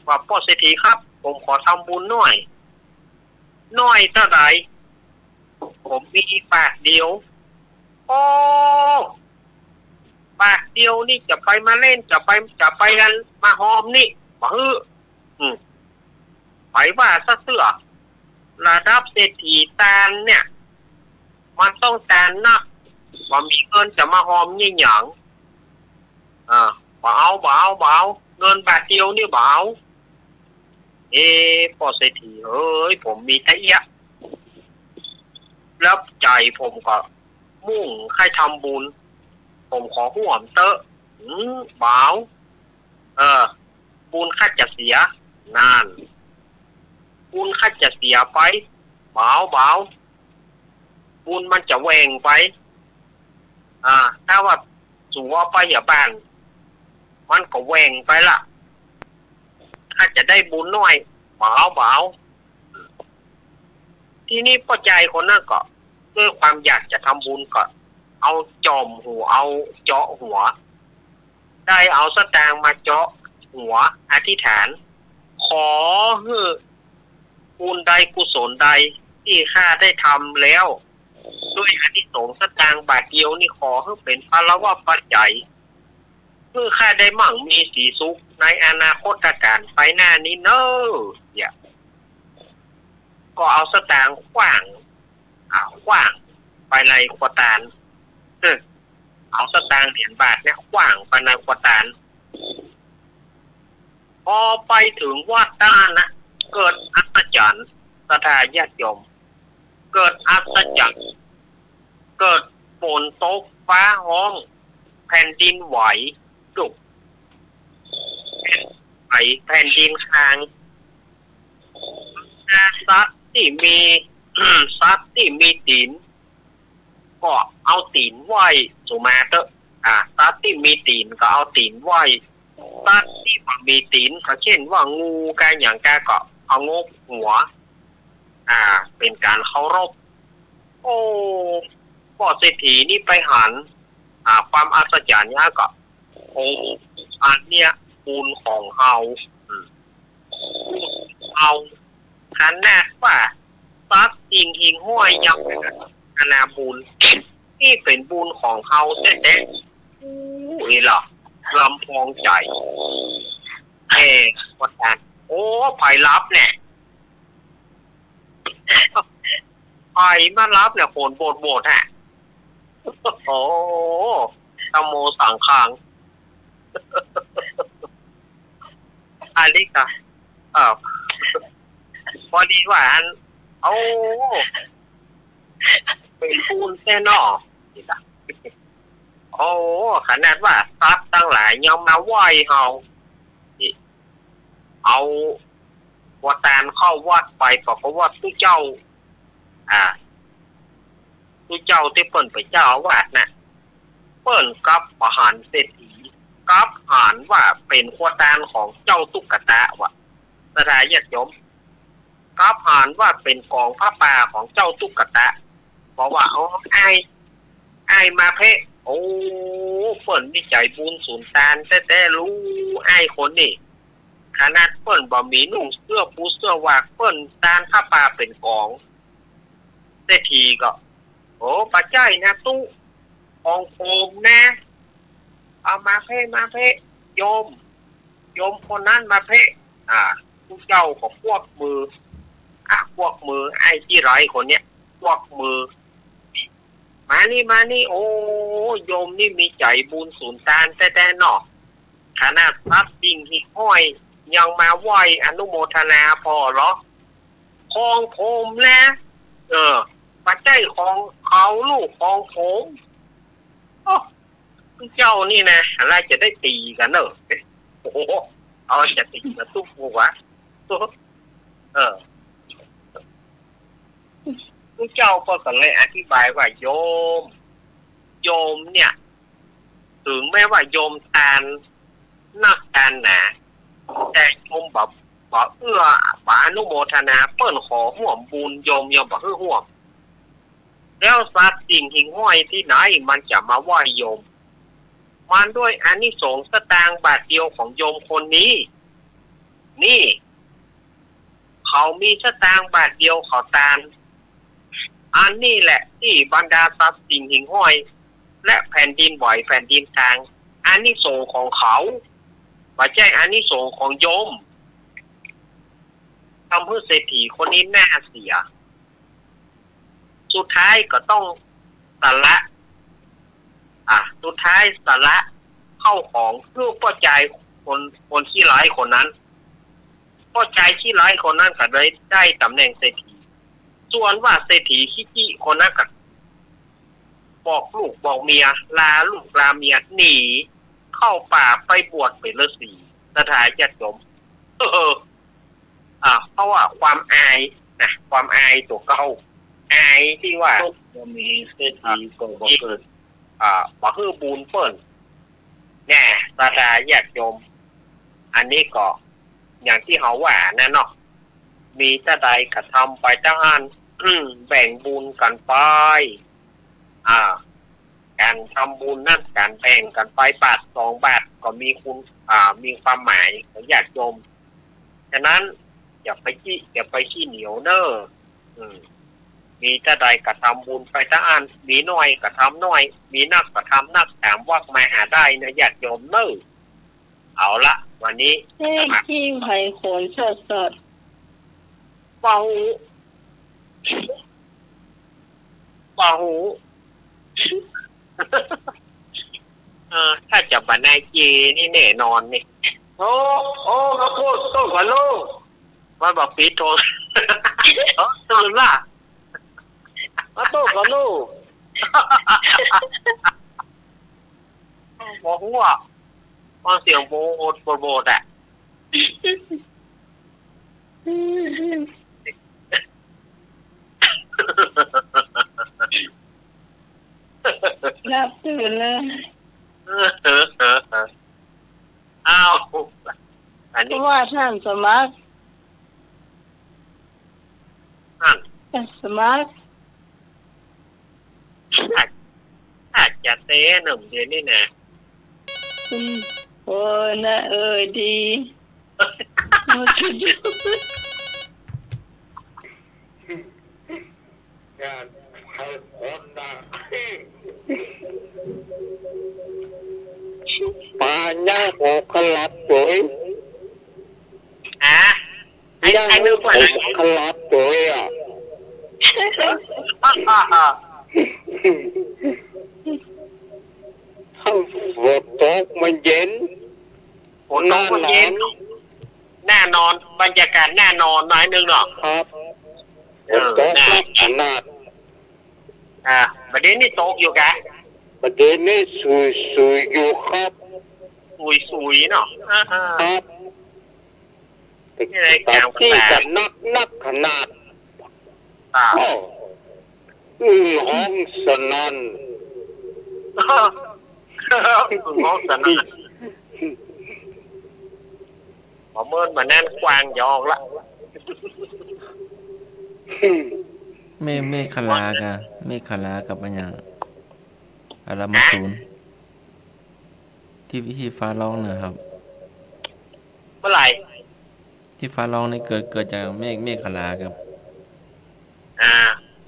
ว่าพ่อเศรษฐีครับผมขอทำบุญหน่อยเท่าไหร่ผมมีบาทเดียวโอ้บาทเดียวนี่จะไปมาเล่นจะไปกันมาหอมนี่บ่ฮือไปว่าซะเสื้อระดับเศรษฐีตาลเนี่ยมันต้องการนักว่ามีเงินจะมาหอมยี่หยังบ่เอาเงินบาทเดียวนี่บ่เอาพ่อเศรษฐีเอ้ยผมมีทะเอียะแล้วใจผมก็มุ่งใครทำบุญผมขอห่วมเตอะบ่าวบุญข้าจะเสียนานบุญข้าจะเสียไปบ่าวบุญมันจะแหวงไปถ้าว่าสัวไปอย่าบ้านมันก็แหวงไปละข้าจะได้บุญน้อยบ่าวที่นี่พ่อใจคนนั้นก็ด้วยความอยากจะทำบุญก็เอาจอมหัวเอาเจาะหัวได้เอาสตางค์มาเจาะหัวอธิษฐานขอให้บุญใดกุศลใดที่ข้าได้ทำแล้วด้วยอานิสงส์สตางค์บาทเดียวนี่ขอให้เป็นภาระว่าปัจจัยเพื่อข้าได้มั่งมีสีสุขในอนาคตการไปหน้านี้เนอะก็เอาสตางค์ขว้างไปในขวดตาลเอาสตางค์เหรียญบาทเนี่ยขว้างไปในขวดตาลพอไปถึงวัดด้านนะเกิดอัศจรรย์ศรัทธาญาติโยมเกิดอัศจรรย์เกิดฝนตกฟ้าห้องแผ่นดินไหวจุกแผ่นดินคางสัตว์ที่มีตีนก็เอาตีนไหวสุมาเตอสัตว์ที่มีตีนก็เอาตีนไหวสัตว์ที่ไม่มีตีนก็เช่นว่างูกันอย่างกาก็เอางบหัวเป็นการเคารพโอ้พ่อเศรษฐีนี่ไปหันความอัศจรรย์เนี่ยก็โอ้อันเนี้ยบุญของเฮาขนาดว่าซักจริงหิงห้อยยังอนาบุญที่เป็นบุญของเขาแท้ๆอุ้ยล่ะลำพองใจวัดนั้นโอ้ไผ่รับเนี่ยไผ่มารับเนี่ยโผลโบดฮะโอ้ตโมสังขังอันนี้ก็พอดีว่าเอาเป็นปูนแน่นอนี่จ้ะโอ้ขนาดว่าซักตั้งหลายยอมมาไหว้เฮาเอาวัดตานเข้าวัดไปเพราะว่าผู้เจ้าผู้เจ้าที่เปิ้นไปเจ้าวาดน่ะเปิ้นกับประหารเศรษฐีกับหารว่าเป็นขวดตานของเจ้าตุ๊กตาวะสถาญาติโยมกับหารว่าเป็นกองผ้าป่าของเจ้าตุ๊กตาบอกว่าเอาไอ้มาเพะโอ้เปิ้นนี่ใจบุญสูนตานแต่รู้ไอ้คนนี่ขนาดเปิ้นบ่มีนุ่งเสื้อปูเสื้อวากเปิ้นตานผ้าป่าเป็นกองเศรษฐีก็โอ้ปัจจัยนะตู้ของโคมนะเอามาเพะโยมคนนั้นมาเพะผู้เจ้าของพวกมือไอ้ที่ไรคนเนี้ยพวกมือมานี่โอ้โยมนี่มีใจบุญสูนตานแต่นอกขนาดพักดิ่งที่ห้อยยังมาไหวอนุโมทนาพอหรอของผมนะปัจจัยของเขาลูกของผมเจ้านี่นะอะไรจะได้ตีกันเนอะโอ้เอาจะตีกันทุกหัวผู้เจ้าก็เลยอธิบายว่าโยมเนี่ยถึงแม้ว่าโยมทานนักทานหนาแต่โยมบอกเอื้ออนุโมทนาเปิ้นขอห่วมบุญโยมบอกห่วม แล้วสัตว์สิ่งหิ่งห้อยที่ไหนมันจะมาไหว้โยมมันด้วยอานิสงส์สตางค์บาทเดียวของโยมคนนี้ นี่ เขามีสตางค์บาทเดียวเขาตามอันนี้แหละที่บรรดาทรัพย์สิ่งหิ่งห้อย และแผ่นดินไหวแผ่นดินกลางอานิสงส์ของเขาไม่ใช่อานิสงส์ของโยมทำให้เศรษฐีคนนี้น่าเสียสุดท้ายก็ต้องสละสุดท้ายสละเข้าของเพื่อป้อใจคนที่ร้ายคนนั้นป้อใจที่ร้ายคนนั้นก็เลยได้ตำแหน่งเศรษฐีส่วนว่าเศรษฐีขี้จี้คนนั้นก็บอกลูกบอกเมียลาลูกลาเมียหนีเข้าป่าไปบวชเป็นฤาษีสถานญาติโยมเพราะว่าความอายนะความอายตัวเก่าอายที่ว่าจะมีเศรษฐีก็บ่เกิดบ่ฮื้อบูนเปิ้นแน่สถานญาติโยมอันนี้ก็อย่างที่เขาว่านั่นเนาะมีแต่ใดกระทำไปจ้านแบ่งบุญกันไปการทำบุญนั่นการแบ่งกันไปบาท2 บาทก็มีคุณมีความหมายของญาติโยมฉะนั้นอย่าไปขี้เหนียวเน้อมีแต่ใดกระทำบุญไปจ้านมีน้อยกระทำน้อยมีนักกระทำนักถามว่ามาหาได้นะญาติโยมเน้อเอาละวันนี้ที่ไผ่โขนสดเป่าหูถ้าจะบรรณาจีนี่แน่นอนนี่โอ้มาพูดต้นกว่าลูกมาบอกปีโทนตื่นละมาต้นกว่าลูกบอกว่าฟังเสียงโบดอ่ะรับตื่นเลยอ้าวอันนี้ว่าท่านสมัครสมัครอาจจะเต้หนึ่งเดือนนี่นะโอ้นะดีมาสุดยอดป่าย่าโอกขลับตัวย่าโอกขลับตัวถ้าฝนตกมันเย็นฝนตกมันเย็นแน่นอนบรรยากาศแน่นอนหน่อยนึงหรอครับตกขนาดประเด็นนี้ตกอยู่แกประเด็นนี้สุยอยู่ครับสุยเนาะครับที่จะนักขนาดห้องสนั่นห้องสนั่นเมื่อมาแน่นกวางยองละเมฆขลากะเมฆขลากับอะไรอย่างอะไรมาศูนย์ที่ฟ้าร้องนะครับเมื่อไหร่ที่ฟ้าร้องนี่เกิดจากเมฆขลากับ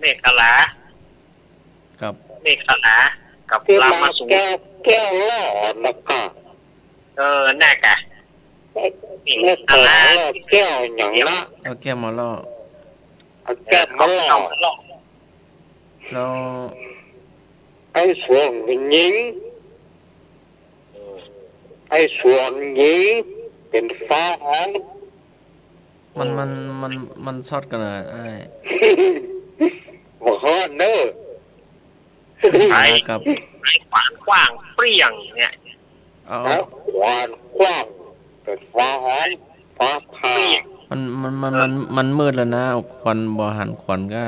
เมฆขลากับเมฆขลากับลามาสูงแก้วล่อนะคะน่ากะเมฆขลาแก้วอย่างละแก้วมาล่อแก้วมาล่อแล้วไอ้ส่วนหญิงเป็นฟ้าหอมมันซอดกันเลยบ่ฮอดเด้อไอ้กับขวานกว้างเปรี้ยงเนี่ยขวานกว้างเป็นฟ้าหอมฟ้าผ่ามันมืดแล้วนะควันบ่หันควันก็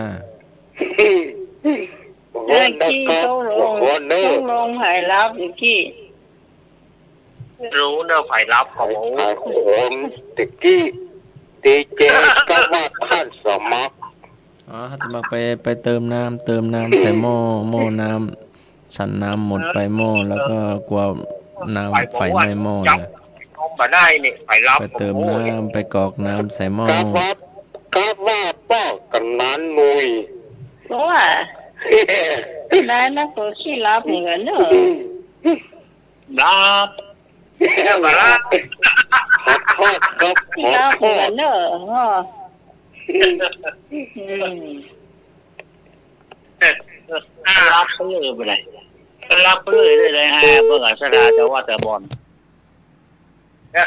ต้องลงหายลับอยู่ที่รู้เนอะไผ่รับของตะกี้ดีเจก็ว่าท่านสมัคร อ๋อเขาจะมาไปเติมน้ำใส่หม้อน้ำฉันน้ำหมดไปหม้อแล้วก็กลัวน้ำไฟไหม้หม้อเลย เอามาได้นี่ไปรับ ไปเติมน้ำไปกรอกน้ำใส่หม้อ ครับว่าป้ากันนั้นนุย เพราะว่าได้นะก็ขี้รับเหมือนกันเนอะ รับ มาละ ขอโทษครับ ขี้ ขอ รับ โท เหมือน ษ กันเนอะฮะอืม รับไปเลยไปเลยรับไปเลยได้เลยฮะเพื่อสลาจะว่าแต่บอล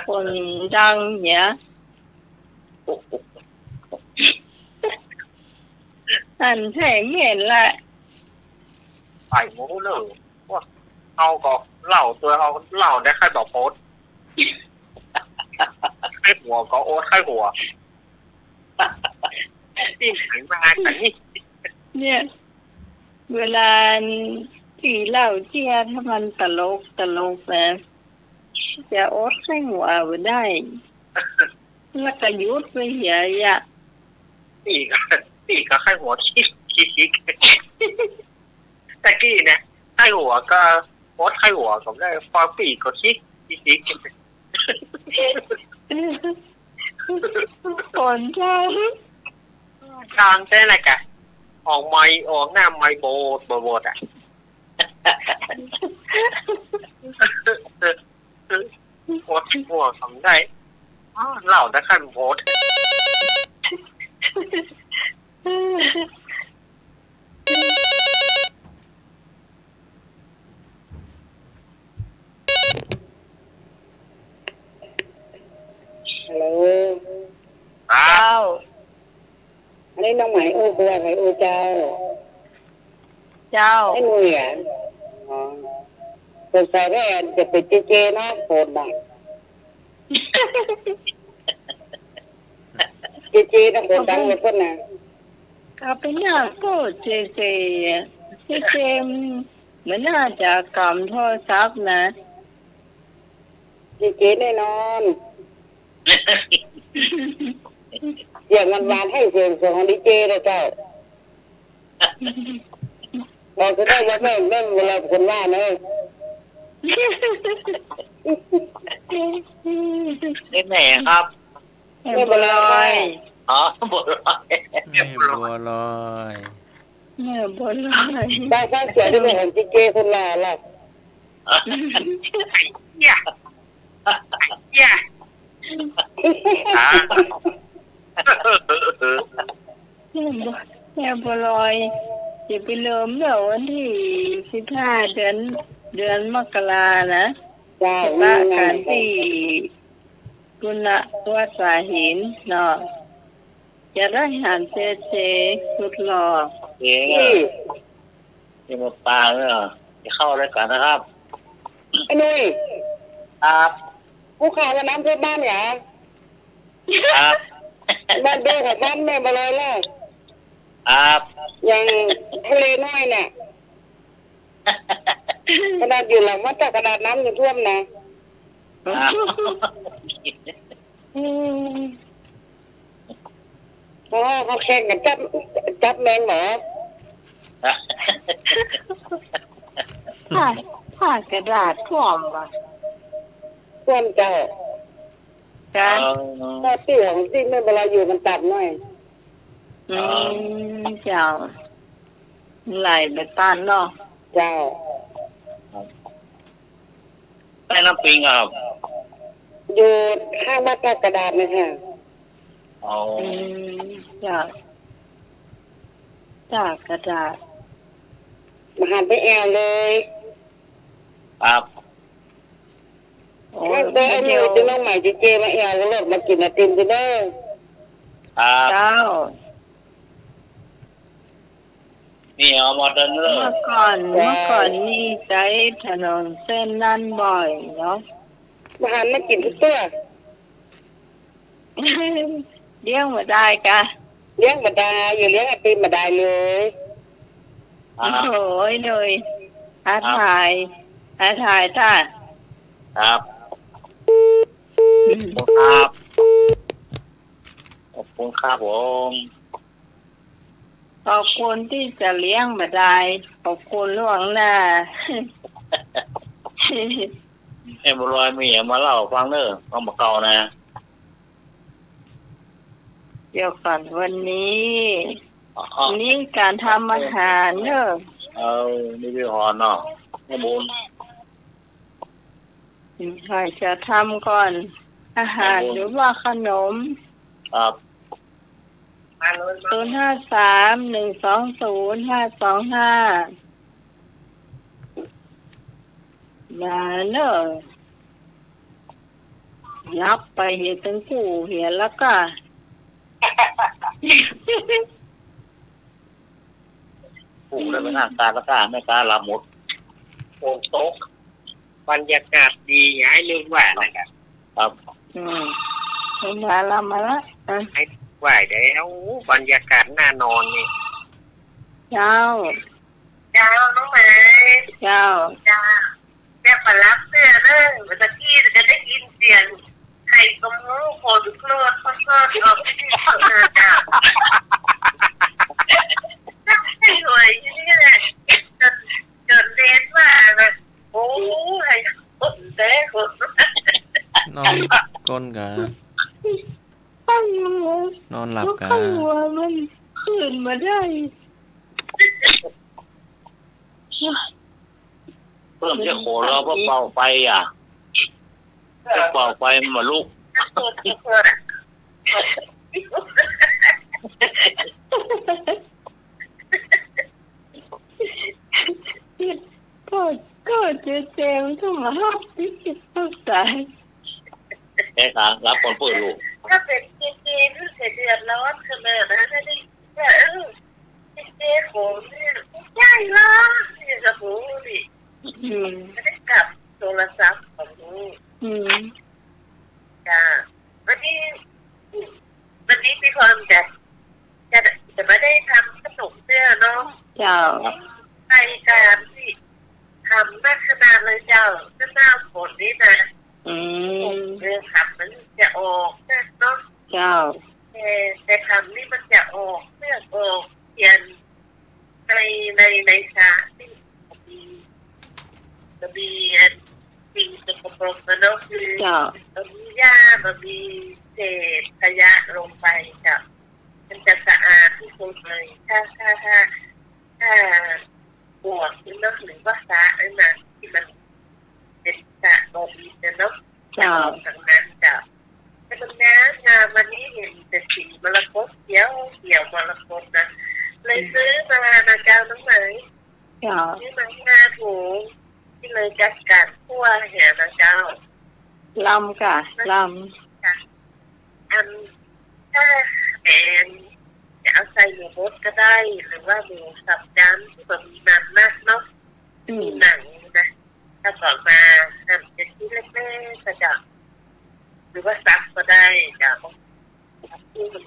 คนดังเนี่ยอันแท้เห็นละ ไปหมูเลยว่าเอาก็เล่าตัวเอาเล่าได้แค่บอกโพสให้หัวก็โอ๊ตให้หัวที่ไหนมากันนี่ เนี่ย เวลาที่เล่าเจียถ้ามันตลกนะจะอดให้หัวไว้ได้แล้วก็หยุดไปเหียอะ ตีก็ให้หัวคิกแต่กี้เนี่ยให้หัวก็โอ๊ตให้หัวก็ได้ฟาปีก็คิก คนใช่ ทางใช่ไหมกะออกไม้ออกหน้าไม้โบดอ่ะโอ๊ตหัวทำได้เล่าได้ขั้นโอ๊ต ฮัลโหล อ่า เจ้า อันนี้น้องไหมโอ้บัวไหมโอ้เจ้า เจ้า ไอ้หนุ่ยอ่ะอ๋อสงสัยแม่จะเป็นเจนะโผล่น่ะเจนะโผล่ดังเลยคนน่ะ ก็เป็นหน้าก็เจเหมือนน่าจะกำโทรศัพท์นะ เจแน่นอนเสียงมันหวานให้เสียงของดีเจเลยเจ้าบอกจะได้ว่าแม่เวลาคนว่าเนอะ นี่แม่ครับ ไม่เป็นไร อ๋อบัวลอย แม่บัวลอย ไม่เป็นไร ได้ข้าวเสียงที่ไม่เห็นเจคนละล่ะ เนี่ยอ่า แม่บัวลอยจะไปเริ่มเมื่อวันที่15 เดือนมกรานะ เจ้า ละการที่กุณวัดสาหินเนาะจะได้หันเจสุดหล่อ เอ๋ที่มาปลาเนี่ยจะเข้ารายการนะครับ ไอ้นุ้ย ครับ ผู้ข่าวว่าน้ำเพื่อนบ้านเหรอ ครับ บ้านเดิมของบ้านแม่มาเลยล่ะ ครับ อย่างทะเลน้อยเนี่ยขนาดอยู่หลังวัดแต่ขนาดน้ำยังท่วมนะเพราะว่าเขาแข่งกันจับแมงหมอ ผ้ากระดาษท่วมว่ะ ท่วมเจ้า จ้ะ ถ้าที่ของที่ไม่เวลาอยู่มันตัดหน่อย เจ้าไหลไปต้านเนาะ เจ้า แม่น้ำปิงครับ อยู่ข้างวัดท่ากระดาษนะฮะ เอา จ้ะกระดาษ มาหันไปแอลเลย ครับ โอ้ แล้วไอ้นี่จะน้องใหม่เจมาแอลแล้วรถมากินไอติมกันเด้อ ครับ เจ้า นี่เอามาเดินเล เมื่ ย อก่อนนี่ใช้ถนนเส้นนั้นบ่อยเนาะ มาหันมากินทุกตัว เลี้ยงมาได้กะ เลี้ยงมาได้อยู่เลี้ยงไอติมมาได้เลย โอ้โหเลยอาถ่ายท่า ครับครับขอบคุณครับผม ขอบคุณที่จะเลี้ยงมาได้ขอบคุณล่วงหน้า ให้บัวลอยมีอย่างมาเล่าฟังเนอะฟังมาเก่านะ เดี๋ยวก่อนวันนี้ อ๋อ วันนี้การทำอาหารเนอะ นี่พี่หอนเนาะแม่บุญ ใครจะทำก่อนอาหารหรือว่าขนม ครับ 053-120-525อย่าเนอะยับไปเห็นตั้งกูเห็นแล้วก็ ปลูกเลยไปนั่งการละก้าไม่การหลับหมด โอ่งโต๊ะบรรยากาศดีอย่าให้ลืมว่านะครับ ครับ มาละอ่ะ ว่าแล้วบรรยากาศน่านอนนี่ เจ้า น้องหมา เจ้า แม่ปรับเสื้อเรื่องเมื่อกี้จะได้ยินเสียงไข่ตรงหูโคตรโคตรออกที่จ้าให้รวยนี่แหละจนเรียนมาแบบโอ้ยคนเด้คน นอนก้นกะ ตั้งมือน อนหลับกะ ข้างหัวมันตื่นมาได้ เพิ่มจะโขเราเพราะเป่าไฟอ่ะเป่าไฟมันมาลุก ก็เจ๊เจมก็มาห้ามที่จิตต้องใจ แค่ขารับคนเปิดลูก ถ้าเป็นเจเจรู้สึกเดือดร้อนขึ้นมานะถ้าได้เจโหเนี่ยใหญ่ละนี่กระหูนี่ไม่ได้กลับโทรศัพท์ของลูกจ้าวันนี้พี่พรจะไม่ได้ทำขนมเสื้อเนาะ เจ้า ใครการที่ทำมากขนาดเลยเจ้าก็หน้าฝนนี่นะเรื่องทำมันจะออกนะเนาะ เจ้า แต่ทำนี่มันจะออกเสื้อออกเขียนในชาที่จะมีสิ่งสกปรกนะเนาะคือมีหญ้ามันมีเศษขยะลงไปจ้ะมันจะสะอาดที่สุดเลยถ้าบวกที่เนาะหรือว่าสะนั่นนะที่มันเป็นสะบดีนะเนาะจะออกจากนั้นจ้ะแต่ตรงนั้นวันนี้เห็นแต่สีมรกตเขียวมรกตนะเลยซื้อมานะเจ้าน้องไหมซื้อมา5 ถุงที่เลยจัดการคั่วเห็นนะเจ้า ลำค่ะล อันถ้าแอนจะเอาใส่หมูบดก็ได้หรือว่าหมูสับจานที่แบบมีน้ำมากเนาะมีหนังนะถ้าก่อนมาหั่นเป็นชิ้นเล็กๆก็จะหรือว่าซับก็ได้จ้ะที่มัน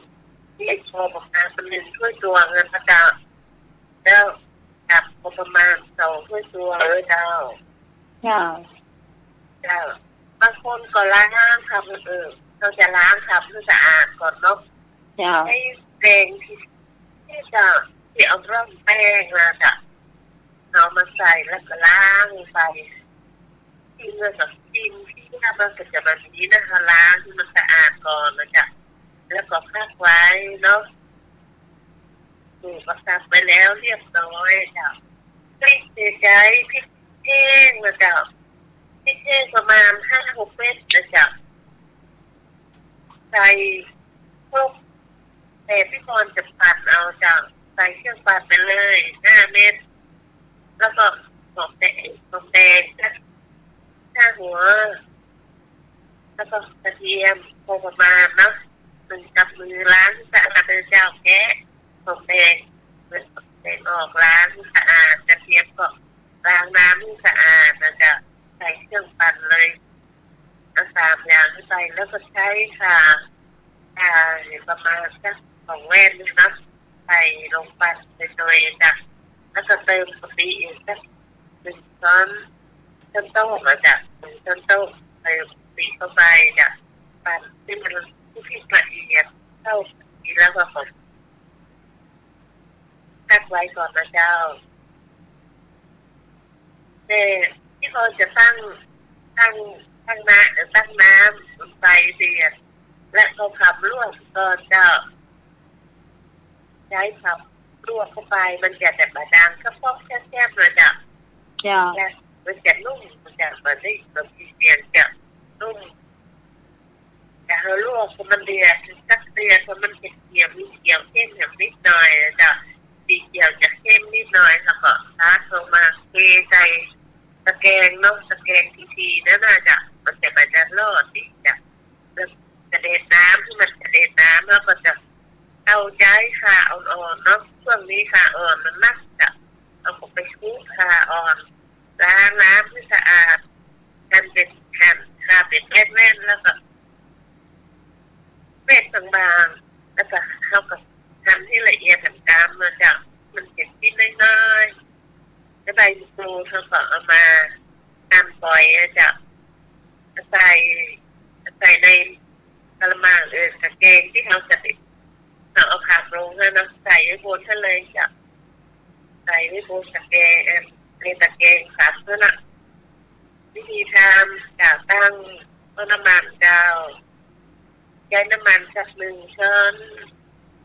ที่พอประมาณเป็น1 ถ้วยตวงเงินพระเจ้าแล้วกับประมาณ2 ถ้วยตวงเจ้า เจ้า บางคนก็ล้างทำเราจะล้างทำให้สะอาดก่อนเนาะ เจ้า ให้แป้งที่จะเอาร่องแป้งมาจะเอามาใส่แล้วก็ล้างไปที่เมื่อกับจิ้มที่ถ้ามันก็จะแบบนี้นะคะล้างให้มันสะอาดก่อนนะจ๊ะแล้วก็พักไว้เนาะก็ซักไปแล้วเรียบร้อยจ้ะพริกเสียใจพริกแห้งนะจ๊ะพริกแห้งประมาณ5-6 เม็ดนะจ๊ะใส่พวกแต่พี่พรจะปั่นเอาจากใส่เครื่องปั่นไปเลย5 เม็ดแล้วก็หอมแดง5 หัวแล้วก็กระเทียมพอประมาณนะ1 กับมือล้างสะอาดเลยเจ้าแกะหอมแดงออกล้างสะอาดกระเทียมก็ล้างน้ำสะอาดนะจ๊ะใส่เครื่องปั่นเลยเอา3 อย่างขึ้นไปแล้วก็ใช้ค่ะประมาณสัก2 แว่นนะใส่ลงไปในตัวเองจ้ะแล้วก็เติมกะปิอีกสัก1 ช้อนโต๊ะมาจ้ะ1 ช้อนโต๊ะเติมกะปิเข้าไปจ้ะปั่นให้มันละเอียดเท่านี้แล้วก็ผสม พักไว้ก่อนนะเจ้าแต่ที่เขาจะตั้งน้ำไฟเดือดและเขาขับลวกก็จะใช้ขับลวกเข้าไปมันจะแบบบาดังก็พอกแซ่บๆเลยจ้ะ เจ้า มันจะนุ่มมันจะมันได้แบบเสียงจะนุ่มแต่เขาลวกมันเดือดสักเดือดมันจะเขียวมีเขียวเข้มอย่างนิดหน่อยจ้ะสีเขียวจะเข้มนิดหน่อยแล้วก็ล้างลงมาเทใส่ตะแกรงเนาะตะแกรงทีๆนั่นน่ะจ้ะมันจะรอดสิจ้ะจะเด็ดน้ำที่มันจะเด็ดน้ำแล้วก็จะเอาย้ายขาอ่อนๆเนาะช่วงนี้ขาอ่อนมันนักจะเอาไปชุบขาอ่อนล้างน้ำให้สะอาดกันเป็นหั่นขาเป็นแน่นๆแล้วก็เม็ดบางๆแล้วก็เข้ากับทำให้ละเอียดตามมาจากมันเก็บชิ้นน้อยๆแล้วใบมะกรูดเขาก็เอามาตำปล่อยจะใส่ในกระมังตะแกรงที่เขาจะติดเอาผักลงแล้วนะใส่ไว้บนทะเลจะใส่ไว้บนตะแกรงในตะแกรงสับเพื่อนะวิธีทำจะตั้งต้นน้ำมันเจ้าใช้น้ำมันสัก1 ช้อน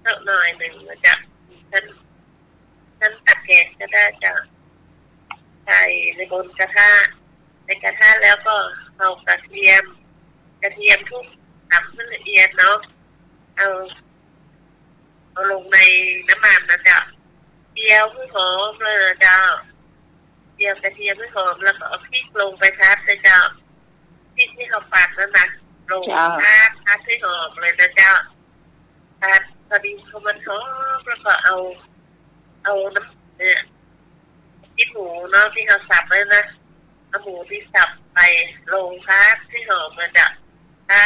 สักหน่อยหนึ่งจะชั้นตะแกรงก็ได้จะใส่ในบนกระทะในกระทะแล้วก็เอากระเทียมทุกทำให้ละเอียดเนาะเอาลงในน้ำมันนะจ๊ะเจียวให้หอมเลยนะจ๊ะเจียวกระเทียมให้หอมแล้วก็เอาพริกลงไปทับเลยจ๊ะพริกที่เขาปั่นนั่นนะลงทับให้หอมเลยนะจ๊ะทับพอดีพอมันหอมแล้วก็เอาน้ำที่หมูเนาะที่เขาสับเลยนะเอาหมูที่สับไปลงทับให้หอมเลยจ๊ะถ้า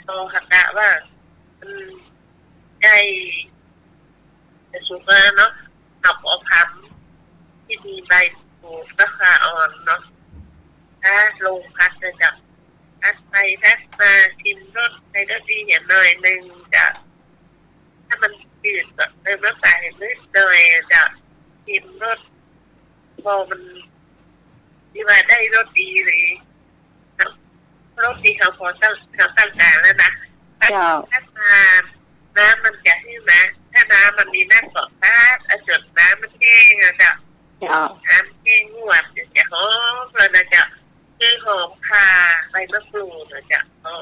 โตหักกะว่าได้จะสุกแล้วเนาะเอาผักที่มีใบมะกรูดราคาอ่อนเนาะถ้าลงพักเลยจ้ะพักไปพักมาชิมรสในรสดีเห็นหน่อยนึงจะถ้ามันจืดก็เติมน้ำใส่นิดหน่อยจะชิมรสพอมันที่ว่าได้รสดีหรือรสดีเขาพอตั้งกลางแล้วนะถ้ามาน้ำมันจะให้นะถ้าน้ำมันมีน้ำเกาะถ้าจดน้ำมันแห้งอะจ้ะน้ำแห้งงวดจะหอมเลยนะจ๊ะคือหอมคาใบมะกรูดนะจ๊ะหอ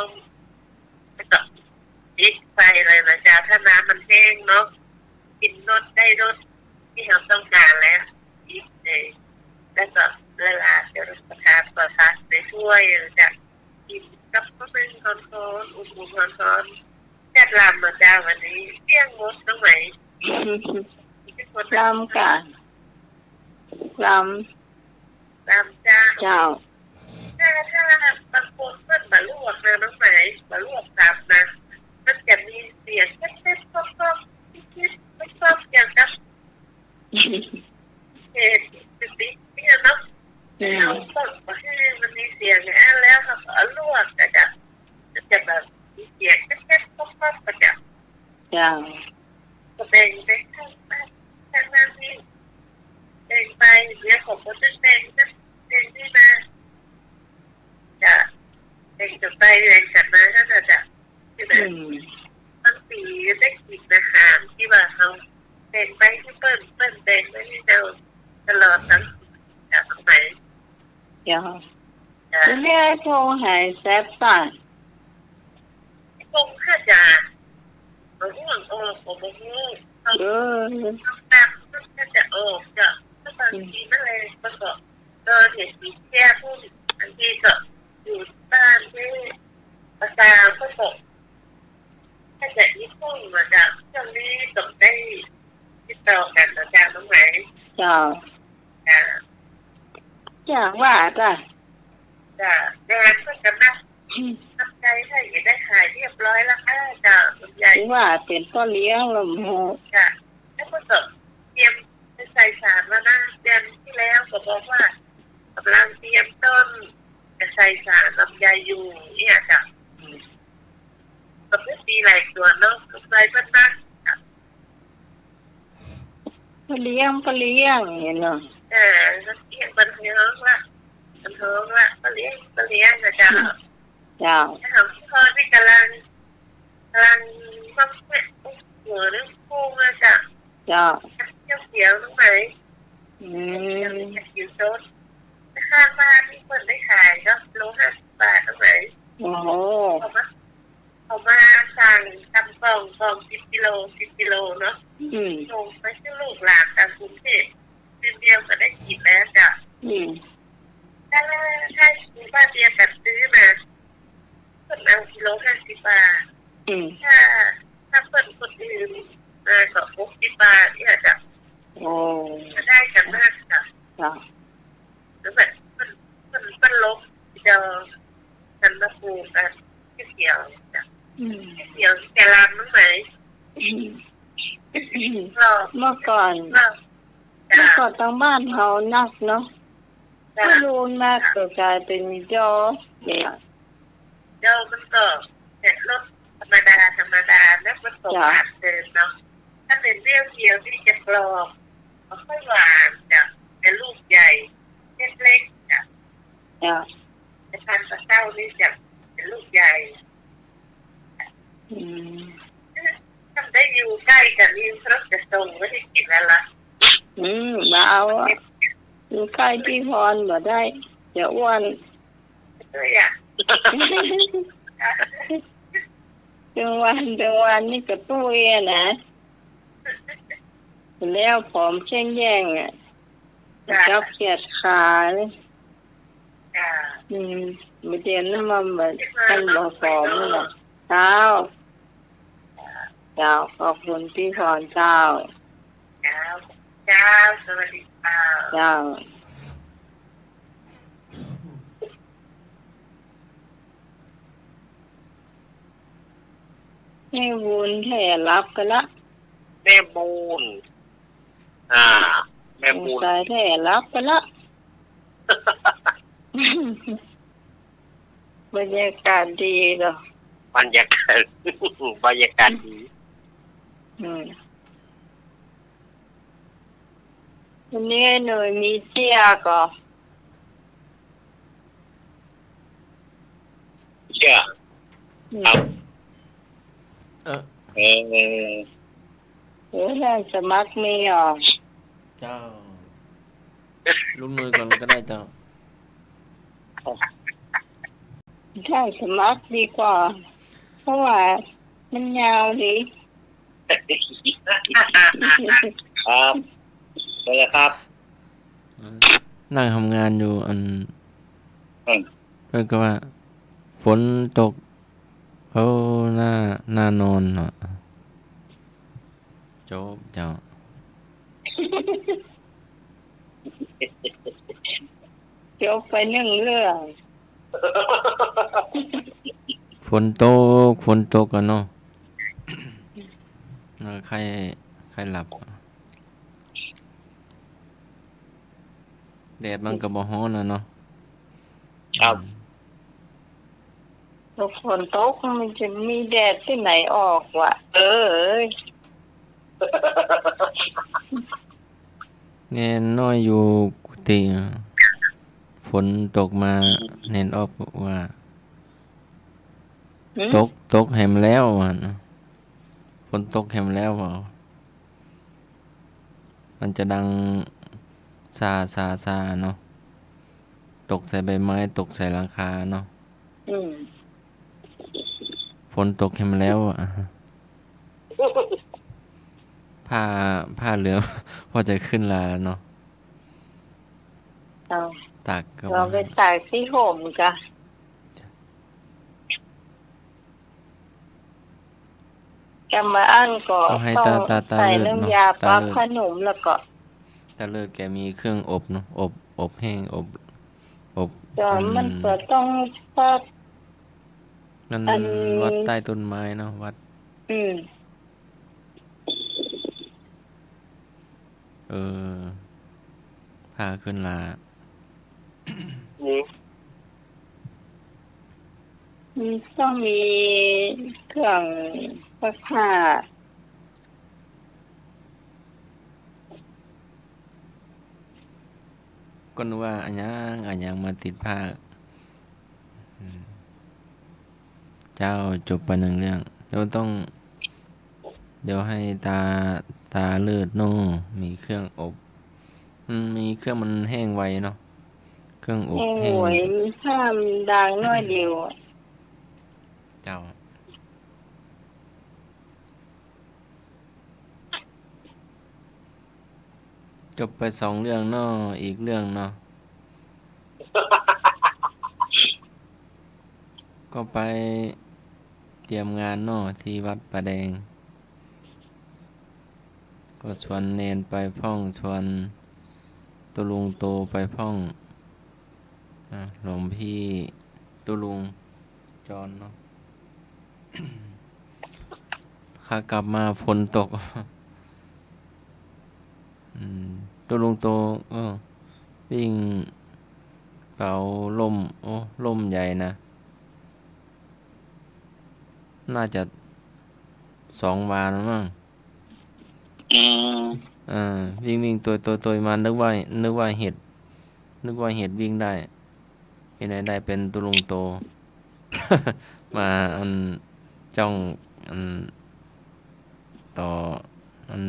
มแล้วก็พริกใส่เลยนะจ๊ะถ้าน้ำมันแห้งเนาะกินรสได้รสที่เราต้องการแล้วพริกเลยแล้วก็เวลาจะรับประทานก็ซักในถ้วยนะจ๊ะกินกับก็เป็นร้อนๆอุ่นๆร้อนๆแซ่บลำมาจ้าวันนี้เที่ยงมดตรงไหนลำกันลำจ้าเจ้าถ้าบางคนเพิ่นมาลวกนะน้องไหมมาลวกตับนะมันจะมีเสียงเท็ดๆป๊อกๆคิดๆป๊อกๆอย่างกับติดๆเนี่ยเนาะเอาต้นมาให้มันมีเสียงแล้วเขาก็ลวกจะแบบมีเสียงเท็ดๆป๊อกๆประจับจ้าก็แบ่งไปข้างหน้านี่แบ่งไปเดี๋ยวผมก็จะแบ่งที่มาจะแบ่งจากไปแบ่งจากมาก็จะที่แบบบางปีได้กินอาหารที่ว่าเขาแบ่งไปที่เปิ้ลแบ่งไปที่เราตลอดทั้งจากสมัยจ้าจะเรียกโทรหายแซ่บตายคงข้าจะมาห่วงออกของมาห่วงเขาตามก็จะออกจะถ้าบางทีนั่นเลยก็เห็นสีแก้พูดบางทีก็อยู่บ้านที่ประจาก็ตกถ้าจะญี่ปุ่นมาจากช่วงนี้ตกได้ติดต่อกันอาจารย์ตรงไหนจ้าว่าจ้งานก็จะน่าทำใจให้ได้ขายเรียบร้อยแล้วค่ะจ้าคุณยายว่าเป็นต้นเลี้ยงลมหกจ้าแล้วก็เตรียมใส่สารแล้วนะเดือนที่แล้วก็บอกว่ากำลังเตรียมต้นจะใส่สารลำไยอยู่เนี่ยจ้ะก็เพื่อตีหลายส่วนเนาะก็ใส่เพิ่มมาก ก็เลี้ยงเห็นเนาะก็เลี้ยงบันเทิงละก็เลี้ยงนะจ๊ะเจ้าทำพ่อที่กำลังมาหัวเรื่องคู่นะจ๊ะเจ้าเสียวตรงไหนอยู่โต๊ะข้างบ้านที่คนได้ขายก็โล50 บาทตรงไหนโอ้โหเอามาสั่งทำกล่อง10 กิโลเนาะส่งไปที่ลูกหลานจากกรุงเทพเดียวก็ได้กินแล้วจ้ะถ้าคุณป้าเบียร์แบบซื้อมาเพิ่นเอากิโล50 บาทถ้าเพิ่นคนอื่นก็60 บาทเนี่ยจ้ะโอ้จะได้กันมากจ้ะหรือแบบเพิ่นลบจะกันมาปลูกกันเขียวจ้ะเขียวแกลามมั้งไหมเมื่อก่อนทางบ้านเขานักเนาะถ้ารูนมากก็กลายเป็นจอเนี่ยจอมันก็เนี่ยรถธรรมดาแล้วมันตกอัดเดินเนาะถ้าเป็นเรี่ยวเดียวที่จะกรอบมันค่อยหวานจ้ะแต่ลูกใหญ่เล็กๆจ้ะจะทานปลาเต้านี่จะเป็นลูกใหญ่ทำได้อยู่ใกล้กันนี่รถจะส่งไม่ได้กินแล้วล่ะมาเอาอยู่ใกล้พี่พรบ่ได้จะอ้วนเลยอ่ะจังวันนี่ก็ตู้เองนะแล้วผอมเช่นแย่งอ่ะจับเขียดขาเลยไม่เดียนน้ำมันแบบกันบ่ผอมเลยเจ้าขอบคุณพี่พรเจ้าสวัสดีค่ะเจ้าแม่บุญแท่รับกันละแม่บุญแม่บุญสายแท่รับกันละบรรยากาศดีเหรอบรรยากาศดีวันนี้หน่อยมีเสียก็เชื่อครับได้สมัครมีอ่ะเจ้าลุ้นมือก่อนก็ได้เจ้าได้สมัครดีกว่าเพราะว่ามันยาวดีครับเลยครับนั่งทำงานอยู่เพื่อนก็ว่าฝนตกหน้านอนเนาะจบเจ้าจบไป1 เรื่องฝนตกกันเนาะใครหลับแดดมันก็บ่ฮ้อนเนาะครับฝนตกมันจะมีแดดที่ไหนออกวะเนี่ยน้อยอยู่กุฏิฝนตกมาเน้นออกว่าตกแหมแล้วฝนตกแหมแล้วมันจะดังซาเนาะตกใส่ใบไม้ตกใส่หลังคาเนาะฝนตกแหมแล้วผ้าเหลืองพอจะขึ้นลาแล้วเนาะตากก็เราไปตากที่ห่มจ้ะจะมาอั้นก็ต้องใส่น้ำยาปรับขนมแล้วก็ตาเลิศแกมีเครื่องอบเนาะอบแห้งอบแต่มันก็ต้องพักนั่นวัดใต้ต้นไม้เนาะวัดพาขึ้นลาต้องมีเครื่องซักผ้า ก็นึกว่าอันยังมาติดภาคเจ้าจบไปหนึ่งเรื่องเดี๋ยวให้ตาเลือดโน่มีเครื่องอบมีเครื่องมันแห้งไวเนาะเครื่องอบแห้ง โอ้ยข้ามดังน้อยเดียวอะ เจ้าจบไป2เรื่องเนาะอีกเรื่องเนาะ ก็ไปเตรียมงานเนาะที่วัดประแดงก็ชวนเนนไปพ่องชวนตุลุงโตไปพ่องหลวงพี่ตุลุงจอนเนาะ ขากลับมาฝนตก ตุลุงโตวิ่งเป่าลมใหญ่นะน่าจะ2 วันมั้งวิ่งตัวมานึกว่าเห็ดวิ่งได้ที่ไหนได้เป็นตุลุงโต มาจ้องต่อ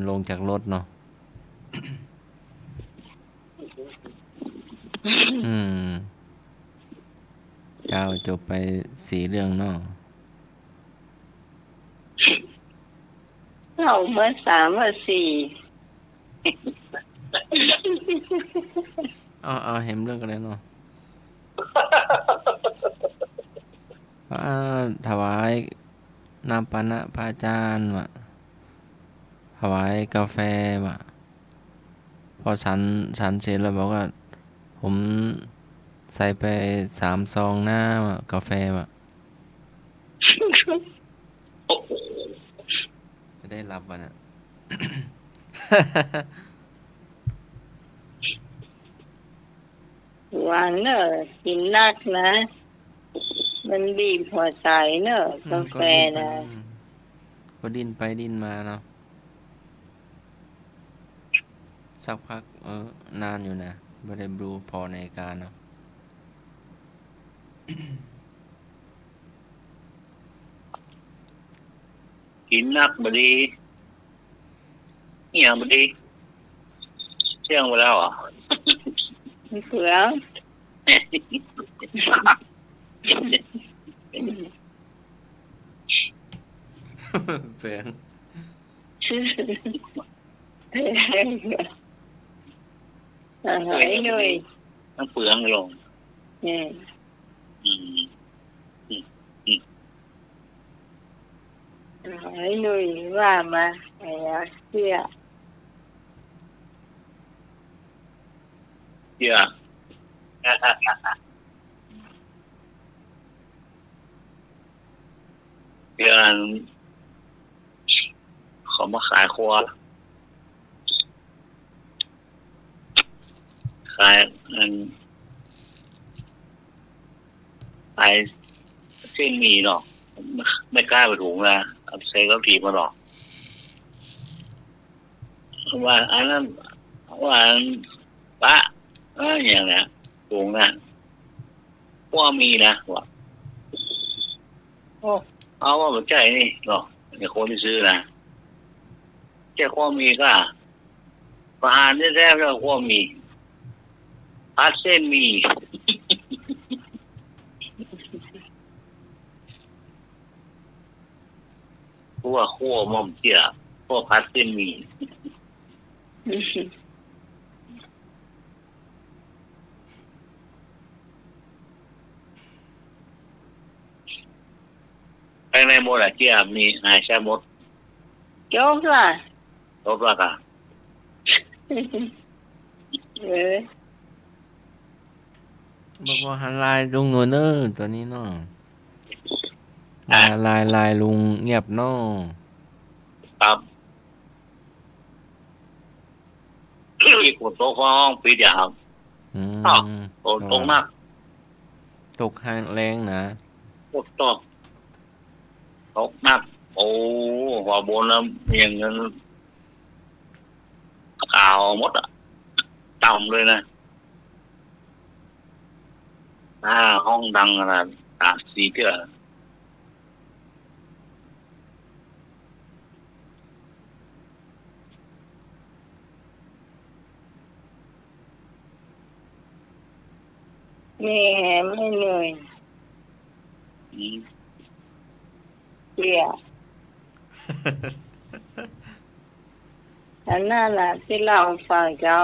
ลงจากรถเนาะ เจ้าจบไป4 เรื่องเนาะ เราเมื่อ3เมื่อ4 เอาเห็นเรื่องกันแล้วเนาะ ถวายน้ำปานะพระอาจารย์ถวายกาแฟพอฉันเสร็จแล้วบอกว่าผมใส่ไป3 ซองหน้ากาแฟจะได้รับน่ะ หวานเนอะกินนักนะ มันบีบหัวใจเนอะกาแฟนะ ก็ดิ้นไปดิ้นมาเนาะสักพักนานอยู่นะไม่ได้ดูพอในการเนาะ กินนักบดีเนี่ยบดีเที่ยงไปแล้วอ่ะ เผื่อ เฟือง หายหน่อย น้ำเปลืองลง หายหน่อยว่ามาไอ้เสีย เยอะเดือนเขามาขายครัวขายขายเส้นหมี่เนาะไม่กล้าไปถุงนะเอาใส่ก็ถีบมาหรอกว่าอันนั้นว่าปะอย่างเนี้ยถุงนะว่ามีนะว่าเอาว่ามันใจนี่เนาะในคนที่ซื้อนะแค่ข้อมีก็ประหารได้แท้แล้วข้อมีพัดเส้นมีขั้วม่อมเจียขั้วพัดเส้นมีภายในหมดอะเจียมีหายแช่หมด โจ๊กล่ะ รบละกัน บอกว่าหันลายลุงหนวลตัวนี้เนาะลายลุงเงียบเนาะ ครับอีกคนโตฟ้องปีเดียวครับตรงมาก ตกหางแรงนะ โคตรตกมากโอ้หัวบนแล้วอย่างนั้นขาวหมดอ่ะต่ำเลยนะ ห้องดังอะไร3-4เทื่อไม่แหมไม่เหนื่อยเสียอันนั้นแหละที่เราฟังก็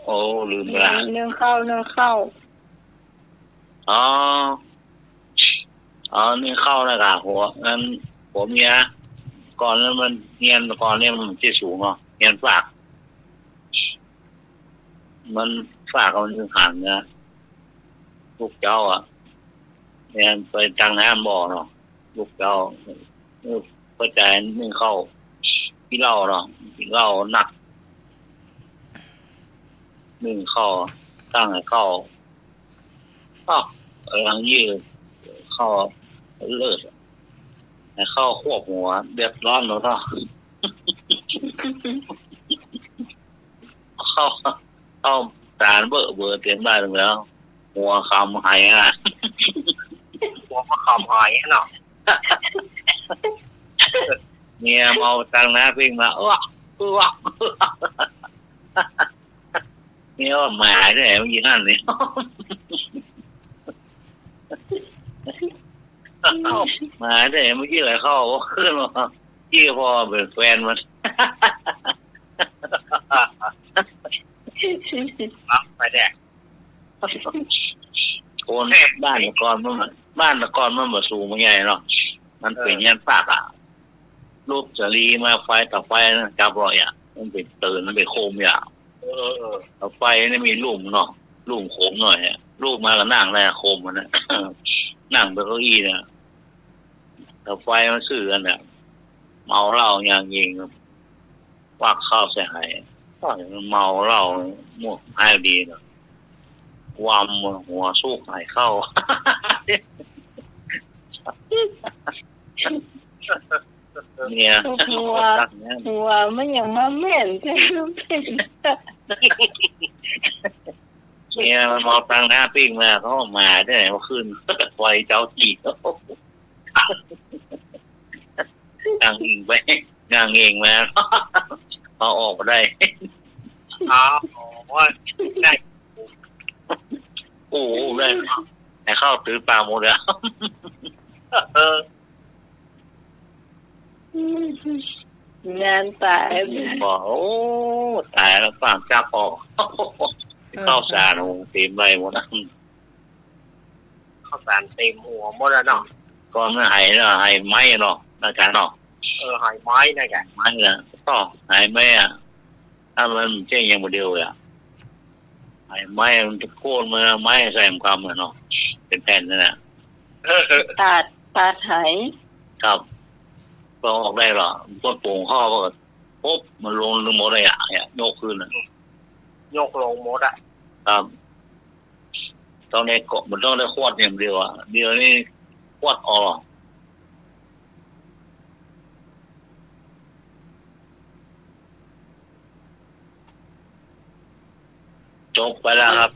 โอ้ลืมไปละ เรื่องเข้าอ๋อนี่เข้าแล้วกะหัวงั้นผมเมียก่อนนั้นมันเงียนก่อนเนี่ยมันที่สูงเนาะเงียนฝากมันมันถึงหันนะลูกเจ้าเนี่ยไปจังน้ำบ่อเนาะลูกเจ้าเข้าใจนึ่งเข้าพี่เล่าเนาะพี่เล่าหนักนึ่งเข้าตั้งให้เข้าหลังยืดเข้าเลิศให้เข้าควบหัวเดือดร้อนเนาะเข้าสารเบอร์เตรียมได้แล้วหัวคำหายหัวก็คำหายเนาะ เมียเมาตังน้าปิ้งมาเนี่ยว่าหมายได้มันอยู่นั่นนี่หมายได้เมื่อกี้อะไรเข้าขึ้นมาที่พอเป็นแฟนมันรับไปแดกโคนบ้านตะกอนมันมาสูงมันใหญ่เนาะมันเป็นยันปากรูปจรีมาไฟต่อไฟจับรอยมันเป็นตื่นมันเป็นโคมต่อไฟนี่มีลุ่มเนาะลุ่มโคมหน่อยลูกมาก็นั่งแล้วโคมมันนะนั่งบนเก้าอี้เนี่ยต่อไฟมันสื่อกันเนี่ยเมาเหล้าอย่างยิงวักเข้าเสียหายเมาเหล้าหมดให้ดีเนาะวามหัวสู้หายเข้าเนี่ยหัวไม่อย่างมาแม่นใช่ไหมเนี่ยมันมองตังหน้าปิ้งมาเขามาได้ไหนมาขึ้นไฟเจ้าจีนางอิงไปนางเองมาเขาออกได้ว่าได้โอ้ได้แต่เข้าตื้อปลาหมดแล้วงานตายบอกโอ้ตายแล้วฟังจับออกเข้าสารหูเต็มใบหมดนะข้าวสารเต็มหัวหมดแล้วเนาะก่อนมันหายเนาะหายไม้เนาะนะจ๊ะเนาะหายไม้นะแกไม้เนี่ยก็หายไม้ถ้ามันเจ๊ยังโมเดลหายไม้มันจะโค่นมาไม้ใส่กำเนาะเป็นแผ่นนั่นแหละตัดหายครับก็ออกได้หรอต้นโป่งข้อก็ปุ๊บมันลงหมดเลยโยกขึ้นยกลงหมดครับต้องได้เกาะมันต้องได้ขวดอย่างเดียวเดียวนี่ขวดออกจบไปแล้วครับ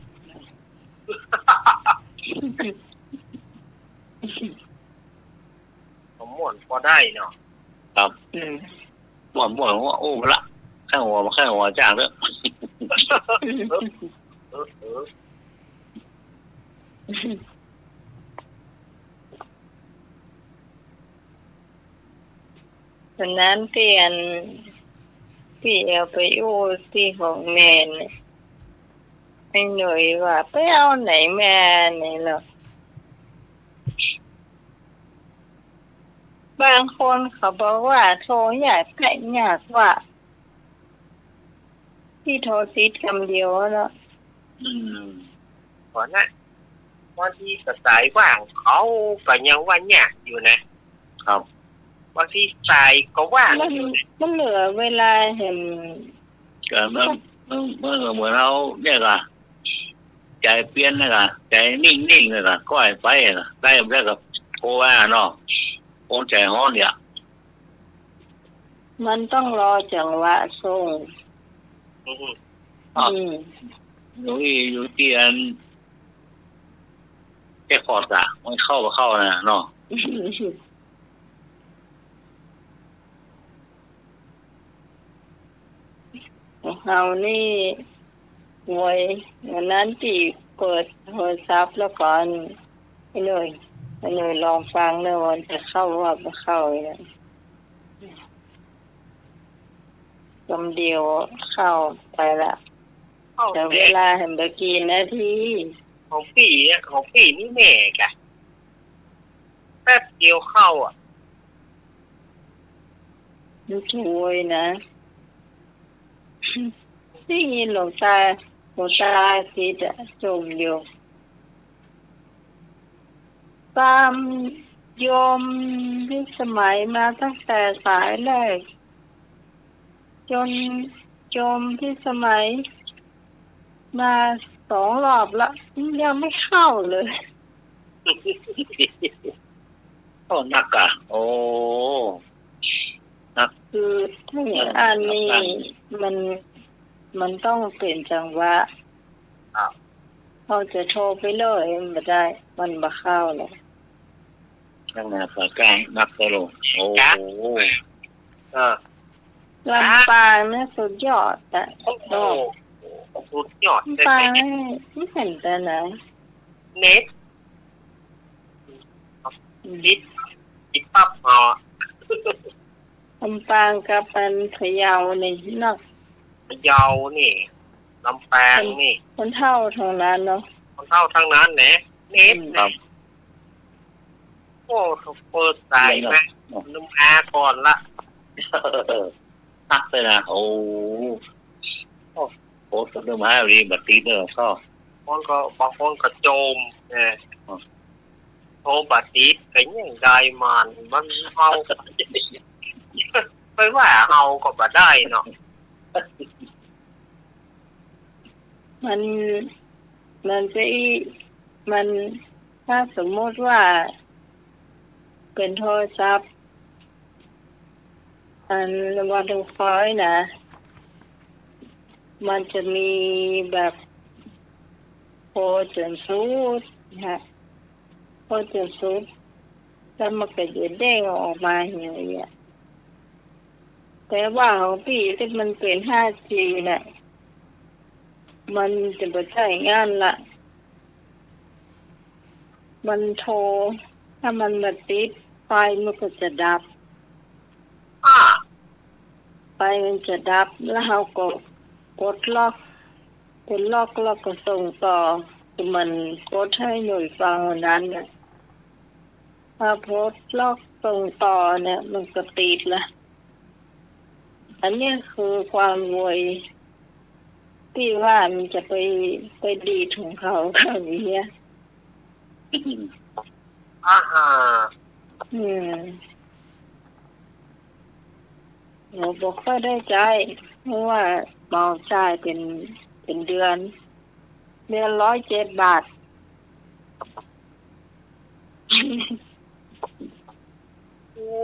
ผมม่วนพอได้เนาะครับม่วนว่าโอ้ละแค่หัวจ้างเด้อฉะนั้นที่เอาไปอู้ที่ของแม่เนี่ยไม่หน่อยว่าไปเอาไหนแม่เนี่ยหรอบางคนเขาบอกว่าโทรอยากแต่อยากว่าที่โทรติดคำเดียวแล้วก่อนนะวันที่สายว่างเขาก็ยังว่าเนี่ยอยู่นะครับบางทีสายก็ว่างมันเหลือเวลาเห็นก็มันเหมือนเราเนี่ยก็ใจเปลี่ยนนะก็ใจนิ่งๆเลยก็ก้อยไปได้แล้วก็โทรว่าเนาะโอนใจฮ้อนเนี่ยมันต้องรอจังหวะส่งอยู่ที่ แค่คอร์ดอะไม่เข้าก็เข้านะเนาะ เรานี่หวยวันนั้นที่เปิดโทรศัพท์แล้วก่อนไปเลยลองฟังเลยวันจะเข้าว่าไม่เข้าเลยคำเดียวเข้าไปละแต่เวลาเห็นเมื่อกี้นาที ของปีนี่แม่กะแป๊บเดียวเข้าอ่ะ มันช่วยนะที่ยินหลวงตาคิดอะจมอยู่ตามโยมที่สมัยมาตั้งแต่สายแรกจนโยมที่สมัยมา2 รอบละยังไม่เข้าเลย โอ้นักอะโอ้ คือถ้าอย่างอันนี้มันต้องเปลี่ยนจังหวะเขาจะโทรไปเลยมันไม่ได้ มันมาเข้าเลย นักนาสายกลางนักตลกโอ้โห ลำปางเนี่ยสุดยอดแต่ โอ้โหสุดยอด ลำปางไม่เห็นแต่ไหน เน็ตติดปั๊บเหรอ ลำปางกับเป็นพะเยาในนอก พะเยานี่ลำปางนี่ คนเท่าทางนั้นเนาะ คนเท่าทั้งนั้นเนี่ยเน็ตนะโอ้เปิดสายนะลืมอาก่อนละ นักเลยนะโอ้โหเริ่มมาแล้วดีบัดตีเนอร์ก็ บางคนก็โจมเนี่ยโทรบัดติดก็ยังได้มันเฮาไปว่าเฮาก็บ่ได้เนาะ มันจะมันถ้าสมมติว่าเป็นโทรศัพท์อันวันดูฟอยนะมันจะมีแบบโพจนสูดนะโพจนสูดแล้วมันก็จะเด้งออกมาอย่างเงี้ยแต่ว่าของพี่ที่มันเป็น 5G น่ะมันจะไม่ใช่งานละมันโทรถ้ามันมาติดไฟมันก็จะดับไฟมันจะดับแล้วเราก็กดล็อกแล้วก็ส่งต่อคือมันกดให้หน่วยฟังวันนั้นเนี่ยพอโพสล็อกส่งต่อเนี่ยมันก็ติดละอันนี้คือความรวยที่ว่ามันจะไปดีถึงเขาอย่างเงี้ย ฮะ หนูบอกก็ได้ใจเพราะว่าเมาจ่ายเป็นเดือน107 บาท โอ้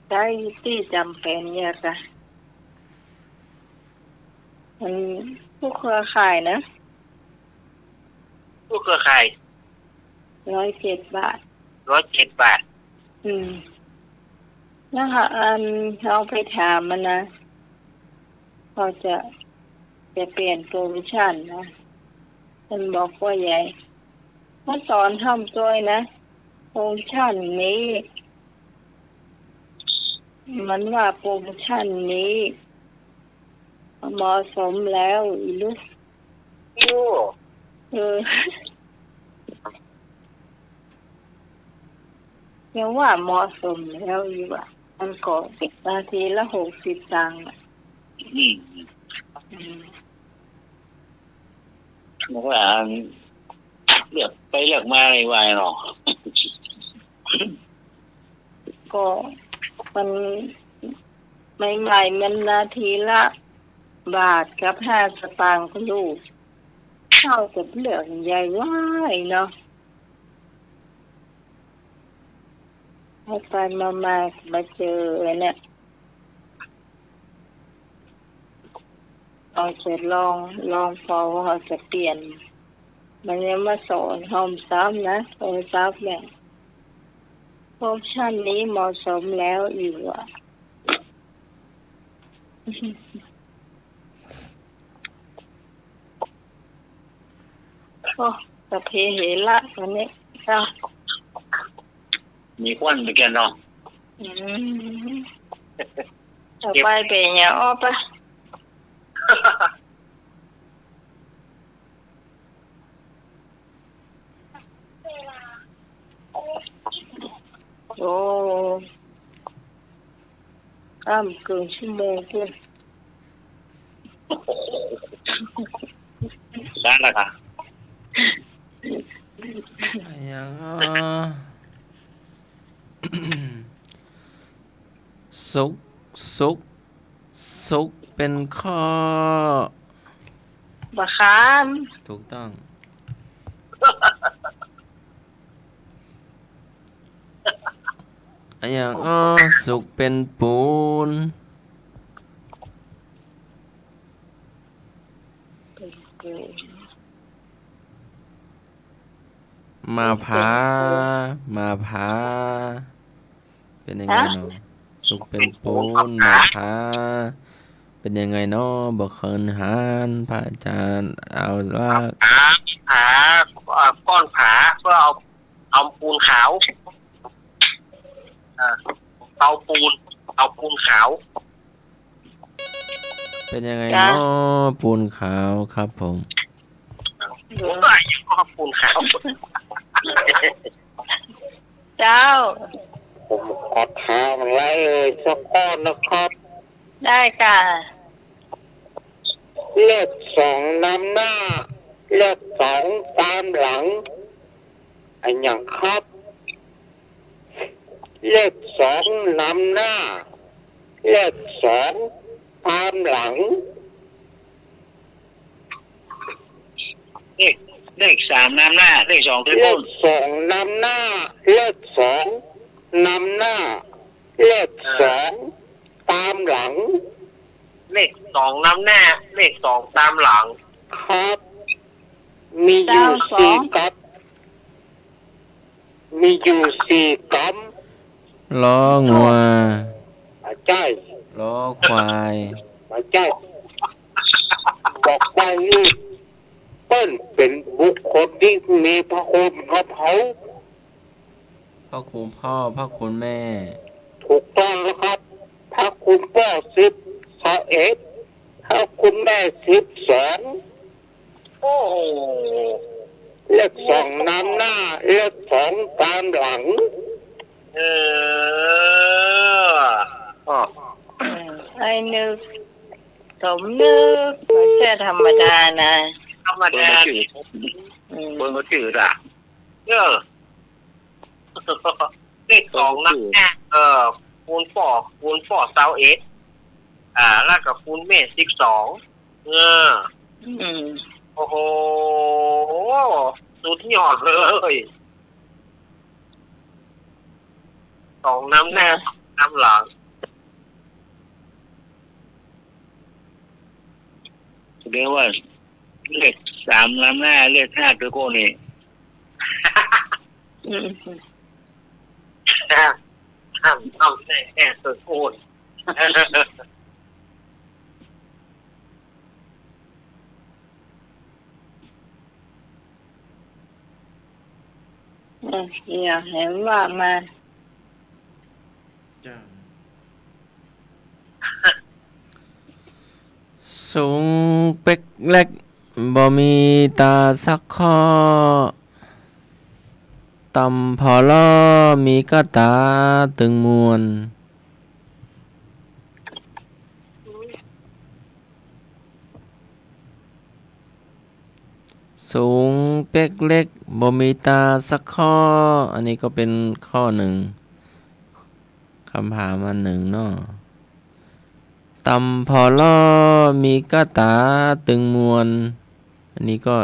ใช้ที่จำเป็นเนี่ยค่ะมันผู้เครือข่ายนะ ผู้เครือข่าย 107 บาท 107 บาท แล้วค่ะเราไปถามมันนะเขาจะเปลี่ยนโปรโมชั่นนะมันบอกว่าใหญ่มาสอนทำตัวนะโปรโมชั่นนี้มันว่าโปรโมชั่นนี้เหมาะสมแล้วอีลูก โอ้ ยังว่าเหมาะสมแล้วอยู่อ่ะมันก็นาทีละ60 ตังค์อ่ะ มันก็เลือกไปเลือกมาไม่ไหวหรอก ก็มันใหม่ๆมันนาทีละบาทกับ5 สตางค์ก็ลูกเข้ากับเหลืองใหญ่ว่ายเนาะให้ไปมาเจอเนี่ย เขาจะลองพอว่าเขาจะเปลี่ยน มันยังมาสอนห้องซ้ำนะโทรศัพท์เนี่ยออปชั่นนี้เหมาะสมแล้วอยู่อ่ะ โอ้สพเพเหระวันนี้จ้า มีควันไปแก่เนาะ อืมต่อไปเป็นอย่างอ้อปะโอ้ข้ามเกินชั่วโมงเกิน ได้แล้วค่ะ อย่างสุขสุขเป็นข้อ บะขาม ถูกต้องอย่างสุขเป็นปูนมาผาเป็นยังไงเนาะสุขเป็นปูนมาผาเป็นยังไงเนาะบอกเคินหานพระอาจารย์เอาลาก ผาก้อนผาเพื่อเอาปูนขาวเอาปูนขาว เป็นยังไงเนาะปูนขาวครับผม ก็ปูนขาว เจ้า ผมขอถามอะไรสักข้อนะครับ ได้ค่ะ เลขสองนำหน้า เลขสองตามหลังอันอย่างครับ เลขสองนำหน้า เลขสองตามหลัง เลขสามนำหน้าเลขสองขึ้น เล ต้ ข น สองนำหน้า เลขสองนำหน้า เลขสองตามหลัง เลขสองนำหน้า เลขสองตามหลัง ครับ มีอยู่สี่กับ มีอยู่สี่กัม ล้องัว ใช่ ล้อควาย ใช่บอกว่านี่เปิ้ลเป็นบุคคลที่มีพระคุณกับเขา พ่อคุณพ่อพ่อคุณแม่ ถูกต้องแล้วครับ ถ้าคุณพ่อ11ถ้าคุณแม่12 โอ้โห เลขสองนำหน้า เลขสองตามหลัง ไอ้นึกสมนึกไม่ใช่ธรรมดานะ ธรรม เบอ ดา ร์ชื่อเบอร์ชื่อด่ะ เลขสองนำหน้าคูณพ่อเซาเอสแล้วกับคูณแม่12โอ้โหสุดยอดเลยสองน้ำหน้าน้ำหลัง แสดงว่าเลขสามนำหน้าเลขห้าตัวโก้นี่ ทำแน่สุดโคตร อยากเห็นว่ามา สูงเป็กเล็กบ่มีตาสักข้อต่ำพอล้อมีกระตาตึงมวน สูงเป็กเล็กบ่มีตาสักข้ออันนี้ก็เป็นข้อหนึ่งคำถามอันหนึ่งเนาะต่ำพอล้อมีกระตาตึงมวนอันนี้ก็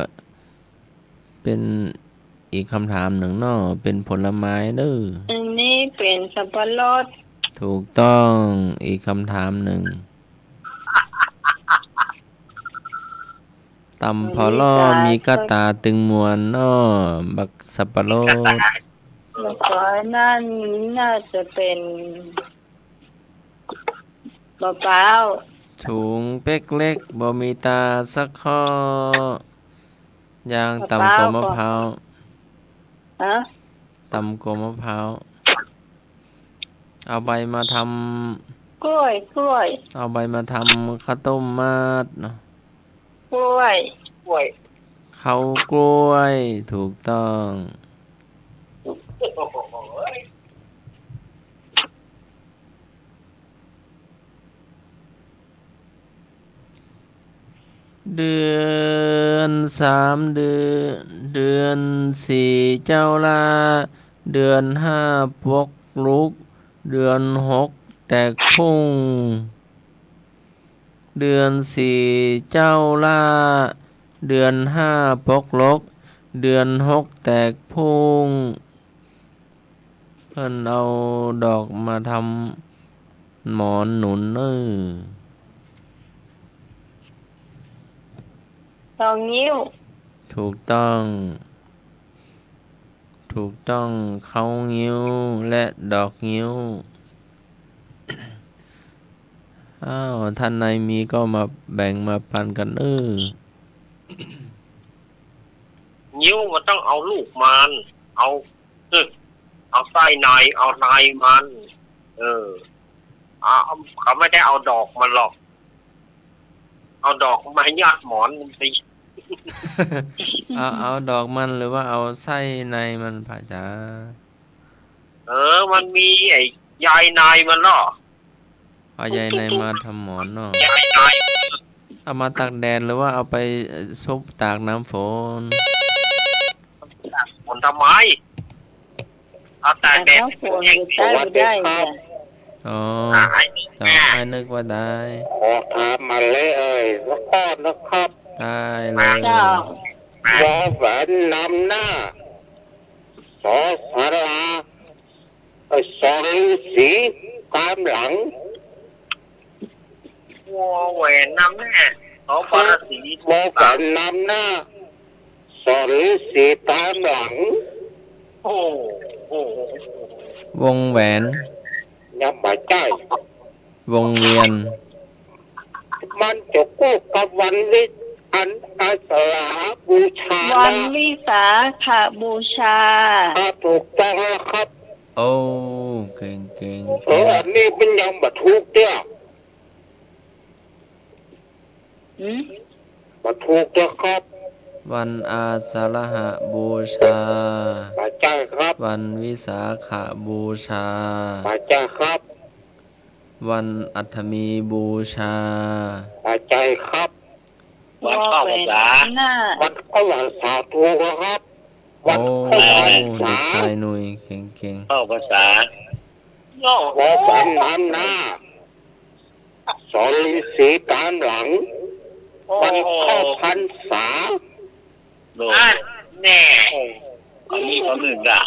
เป็นอีกคำถามหนึ่งเนาะเป็นผลไม้เด้อ อันนี้เป็นสับปะรด ถูกต้องอีกคำถามหนึ่ง ตำพอล่อมีกะตาตึงมวนน้อบักสับปะรด แล้วก็นั่นน่าจะเป็นมะพร้าว ถุงเป๊กเล็กบ่มีตาสักข้อยางตำกมะพร้าว ฮะ ตำกมะพร้าวเอาใบมาท กล้วยกล้วย ำเอาใบมาทำข้าวต้มมัดเนาะ กล้วย กล้วย ข้าวกล้วยถูกต้อง เดือนสามเดือนสี่เจ้าลาเดือนห้าปกลุกเดือนหกแตกพุ่งเดือนสี่เจ้าลาเดือนห้าปกลกเดือนหกแตกพุ่งเพิ่นเอาดอกมาทำหมอนหนุนสองนิ้ว ถูกต้องเขางิ้วและดอกงิ้ว อ้าวท่านในมีก็มาแบ่งมาปันกันนิ้วมันต้องเอาลูกมันเอาไส้ในเอาในมันเขาไม่ได้เอาดอกมันหรอกเอาดอกมาให้ญาติหมอนมันสิ เอาดอกมันหรือว่าเอาไส้ในมันผ่าจ๋า มันมีไอ้ใยในมันเนาะ เอาใยในมาทำหมอนเนาะ ใยใน เอามาตากแดดหรือว่าเอาไปซุปตากน้ำฝน ผลทำไมเอาแต่แดด แล้วฝนจะได้เนี่ย อ๋อ หาย จะให้นึกว่าได้ ขอถามมาเลยแล้วก็นะครับ ได้เลย เจ้าว อแหวนนำหน้าสอสาราสอฤาษีตามหลัง วัวแหวนน้ำแน่เขาปรสี วอแหวนนำหน้าสอฤาษีตามหลัง โอ้โห วงแหวน ยังไม่ใช่ วงเวียน มันจะกู้กับวันวิอันอาสาบูชา วันวิสาขบูชา ถูกต้องแล้วครับ โอ้เก่ง อันนี้มันยังไม่ถูกเนี่ย มาถูกแล้วครับ วันอาสาฬหบูชา มาจ้าครับ วันวิสาขบูชา มาจ้าครับ วันอัฐมีบูชา มาจ้าครับ วันเข้าพรรษา หน้า วันเข้าพรรษาถูกแล้วครับ วั โอ้ นเข้าพรร เด็ ษาก ชายหนุ่ยเก่ง เข้าภาษาโอ้ วอแหวนน้ำหน้าสอนฤาษีตามหลัง วันเข้าพรรษา โดแน่เขามีเขาหนึ่งอ่ะ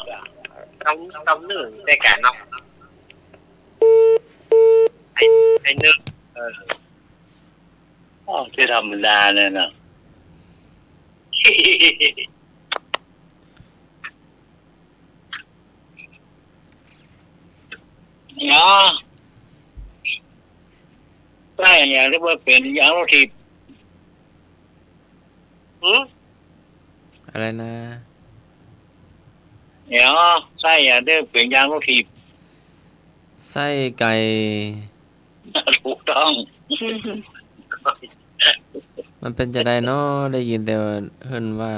ต้องหนึ่งได้แก่เนาะไอ้หนึ่งที่ธรรมดาเนี่ยนะเนาะใช่อย่างที่ว่าเป็นอย่างรถทิพย์ อะไรนะ เนาะใช่อย่างที่เป็นอย่างรถทิพย์ ไส้ไก่ ถูกต้อง มันเป็นจะได้เนาะได้ยินแต่ว่าเพิ่นว่า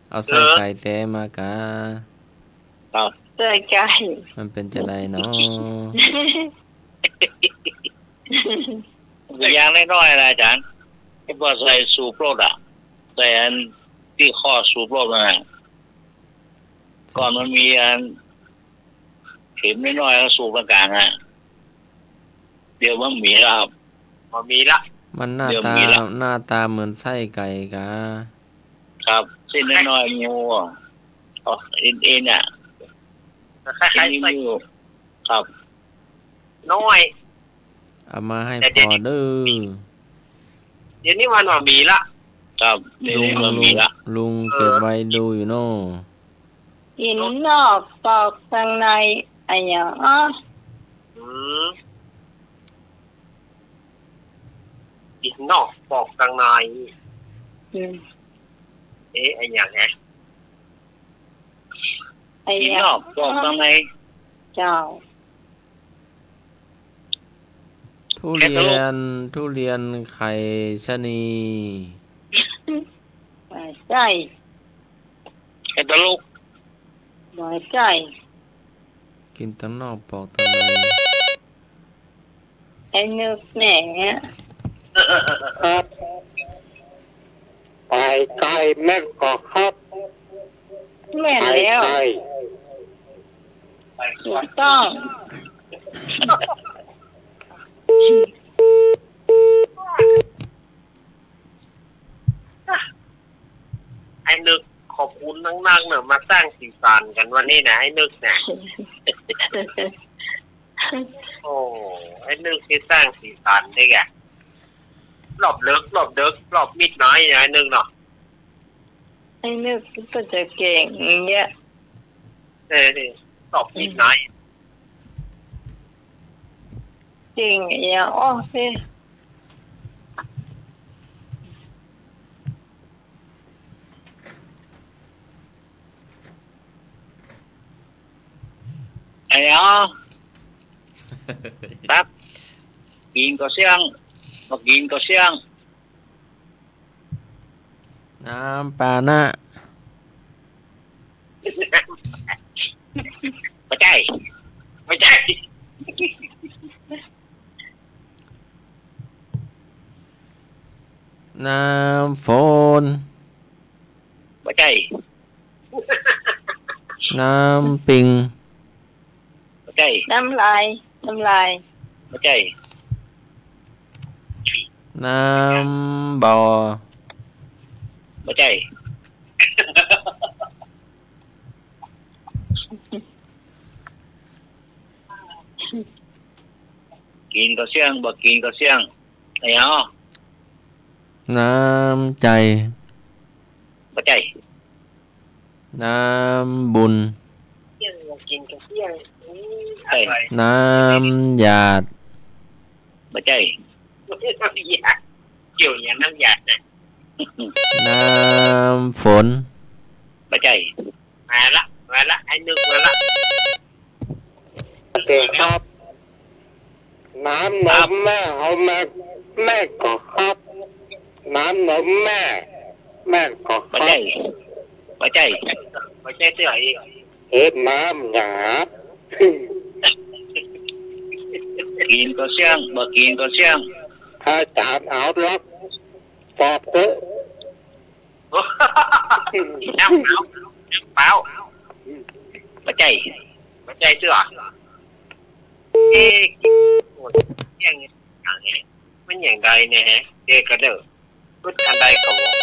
เอาไส้ไก่แต้มากะ เสื้อใจ มันเป็นจะได้เนาะ อย่างน้อยๆนะอาจารย์ที่ว่าใส่สูบรถอ่ะใส่อันที่ข้อสูบรถนะก่อนมันมีอันเข็มน้อยๆแล้วสูบกลางอ่ะเดี๋ยวมันมีแล้วครับ พอมีละ มันหน้า เดี๋ยว ตา มีละ หน้าตาเหมือนไส้ไก่กะ ครับเส้นน้อยๆงูอ๋อเอ็นอ่ะ คล้าย เส้น ๆใส่ งูครับ น้อย เอามาให้ แต่ พ เดี๋ยว อ นี้ เด้อ เดี๋ยวนี้มันว่ามีละ ครับนี่ ลุง มัน ลุ มี ง ละ ลุงเก็บไว้ดูอยู่เนาะ อินนอกปอกทางในอะไรอย่างอ๋อ อืมอินนอกปอกกลางใน อืม ไอ้อย่างไง อะไร กิน อย่าง นอกบอกข้างใน เจ้า ทุเรียนไข่ชะนี ไม่ใช่ แค่ตลก ไม่ใช่ กินทั้งนอกปอกทั้งใน ไอ้นึกแหน่ ครับไก่แม่ก็ครับ แม่นแล้ว ไก่ ถูกต้อง ไอ้นึกขอบคุณนั่งๆเนอะมาสร้างสีสันกันวันนี้นะไอ้นึกเนี่ยโอ้ไอ้นึกที่สร้างสีสันได้แกรอบเลิกรอบเดิกรอบมิดน้อยนะไอ้นึกเนาะ ไอ้นึกก็จะเก่งอย่างเงี้ย นี่รอบมิดน้อย จริงอย่างเงี้ยโอ้สิ ไอ้เนาะครับกินก็เสี่ยงมากินก็เสี่ยง น้ำปานะ ไม่ใช่ ไม่ใช่ น้ำฝน ไม่ใช่ น้ำปิง ไม่ใช่ น้ำลาย ไม่ใช่ น้ำบ่อ ไม่ใช่กินก็เสี่ยงบ่กินก็เสี่ยงไอ้เนาะ น้ำใจ ไม่ใช่ น้ำบุญ เที่ยงกินกับเที่ยง ใช่ น้ำหยาด ไม่ใช่ น้ำยาเกี่ยวอย่างน้ำยานะ น้ำฝน ไม่ใช่ มาละไอ้นึกมาละ โอเคครับ น้ำนมแม่เอามาแม่ก็ครับ น้ำนมแม่ก็ค ไม่ รั ใช่ บ ไม่ใช่ ไม่ใช่เสื้ออีก เฮ็ดน้ำหยาบ กินก็เสี่ยงบ่กินก็เสี่ยง ถ้าจานเอาล็อกตอบเถอะ น้ำเปล่า ไม่ใช่ ไม่ใช่เสื้อเอ๊ะอย่างเงี้ยมันอย่างใดเนี่ยฮะเด็กกระเด้อพูดกันใดก็บอก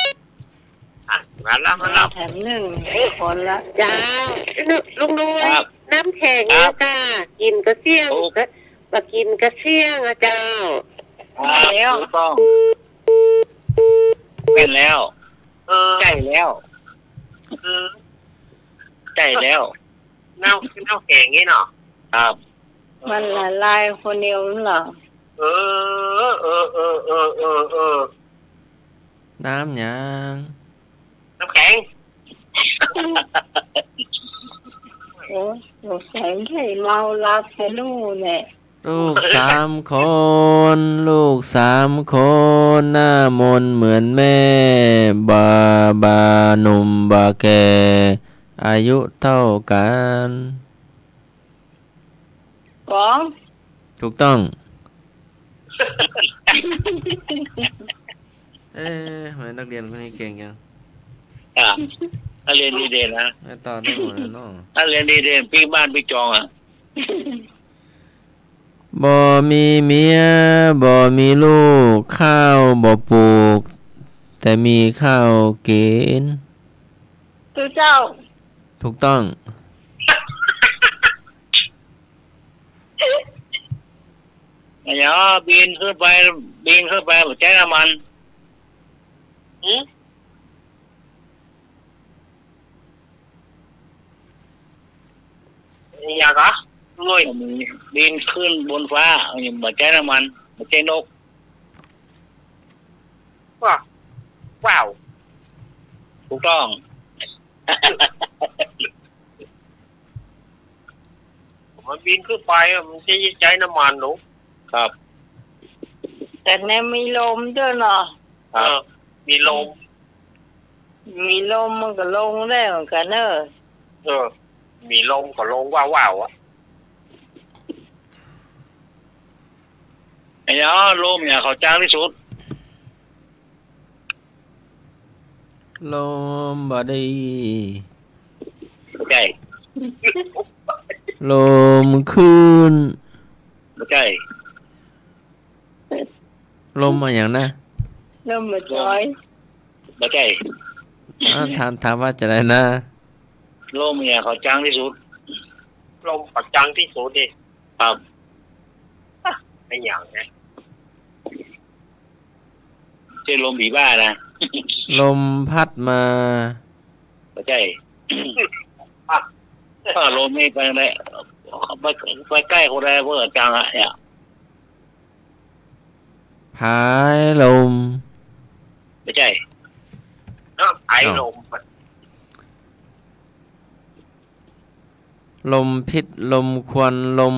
มาละ แถมหนึ่งคนละ จ้าลุงนุ้ย ครับ น้ำแข็ง ครั นะ บ จ้ากินก็เสี่ยง โอ้ ก็กินก็เสี่ยงอะเจ้า ถูกต้องเป็นแล้ว ใช่แล้ว ใช่แล้ว เน่าแข็งงี้เนาะ ครับ มันละลายคนเดียวเหรอ เออ น้ำหยาง น้ำแข็ง โอ้สงสัยใช่เมาลับไปนู่นเนี่ย ลูกสามคน หน้ามนต์เหมือนแม่ บาหนุ่มบาแก่ อายุเท่ากัน กอง ถูกต้อง ทำไมนักเรียนคนนี้เก่งจัง ครับถ้าเรียนดีเด่นนะ ไม่ตอบได้หมดเลยเนาะ ถ้าเรียนดีเด่นปีบ้านปีจองอ่ะ บ่มีเมียบ่มีลูกข้าวบ่ปลูก แต่มีข้าวกิน ตัวเจ้า ถูกต้อง ไอ้เนาะบินขึ้นไปใช้น้ำมัน อย่างก็เงย มีบินขึ้นบนฟ้าอันนี้มาใช้น้ำมันมาใช้นก ว้าว ถูกต้อง มันบินขึ้นไปมันจะใช้น้ำมันหนู ครับ แต่แนวมีลมด้วยเนาะ ครับ มีลม มีลมมันก็ลงได้เหมือนกันเนอะ มีลมก็ลงว้าวอ่ะ ไอ้เนาะลมเนี่ยเขาจ้างที่สุด ลมบดี ไม่ใช่ ลมขึ้น ไม่ใช่ ลมมาอย่างนะ ลมมาจอย ไม่ใช่ ถามว่าจะได้นะ ลมเนี่ยเขาจ้างที่สุด ลมปักจังที่สุดดิ ครับ ไอ้อย่างไง ใช่ลมผีบ้านะ ลมพัดมา ไม่ใช่ถ้าลมนี่ไปไหนไปใกล้คนใดเพื่อจังอะเนี่ย พายลม ไม่ใช่ ไอ้ลม ลมพิษลมควันลม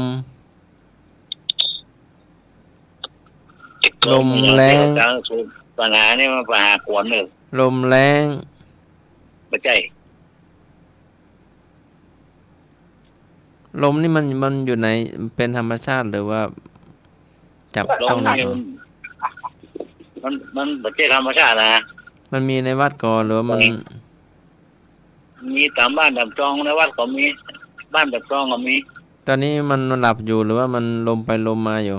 ลมแรง จ้างที่สุดปัญหานี่มันปัญหาขวนเลย ลมแรง ไม่ใช่ ลมนี่มันอยู่ในเป็นธรรมชาติหรือว่า จับ ล ต้อง ม ได้ นี่มันไม่ใช่ธรรมชาตินะ มันมีในวัดก่อนหรือว่ามัน มีตามบ้านตามจองในวัดก็มีบ้านตามจองก็มี ตอนนี้มันหลับอยู่หรือว่ามันลมไปลมมาอยู่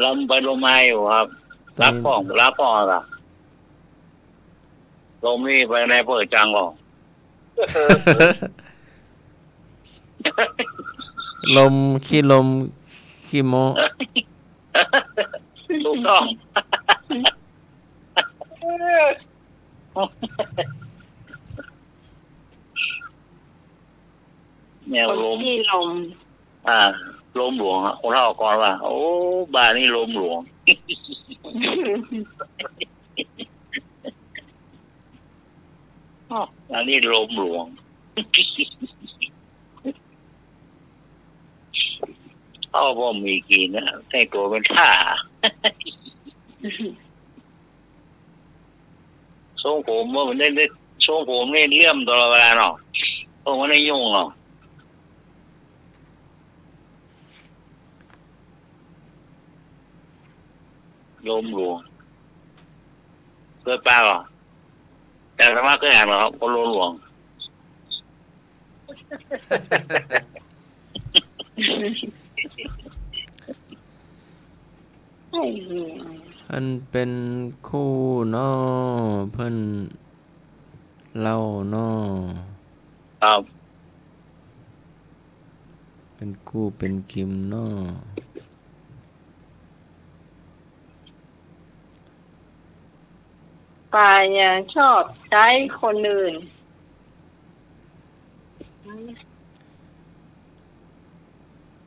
ลมไปลมมาอยู่ครับรับป้องอะลมนี่ไปในเปิดจังก่อน ลมขี้ลมขี้โม ถูกต้องแนวลม ที่ลม ลมหลวงอะคนเท่าก่อนว่าโอ้บ้านนี่ลมหลวงอันนี้ลมหลวงเขาบอกมีกินนะแต่งตัวเป็นท่าทรงผมว่ามันได้ทรงผมนี่เลี่ยมตลอดเวลาเนาะทรงมันไม่ยุ่งเนาะลมหลวงเคยป้าหรอแต่สามารถเคยอ่านหรอครับคนลมหลวง เพิ่นเป็นคู่น้อเพิ่นเล่าน้อ ครับ เป็นคู่เป็นคิมน้อ ปลายังชอบใช้คนอื่น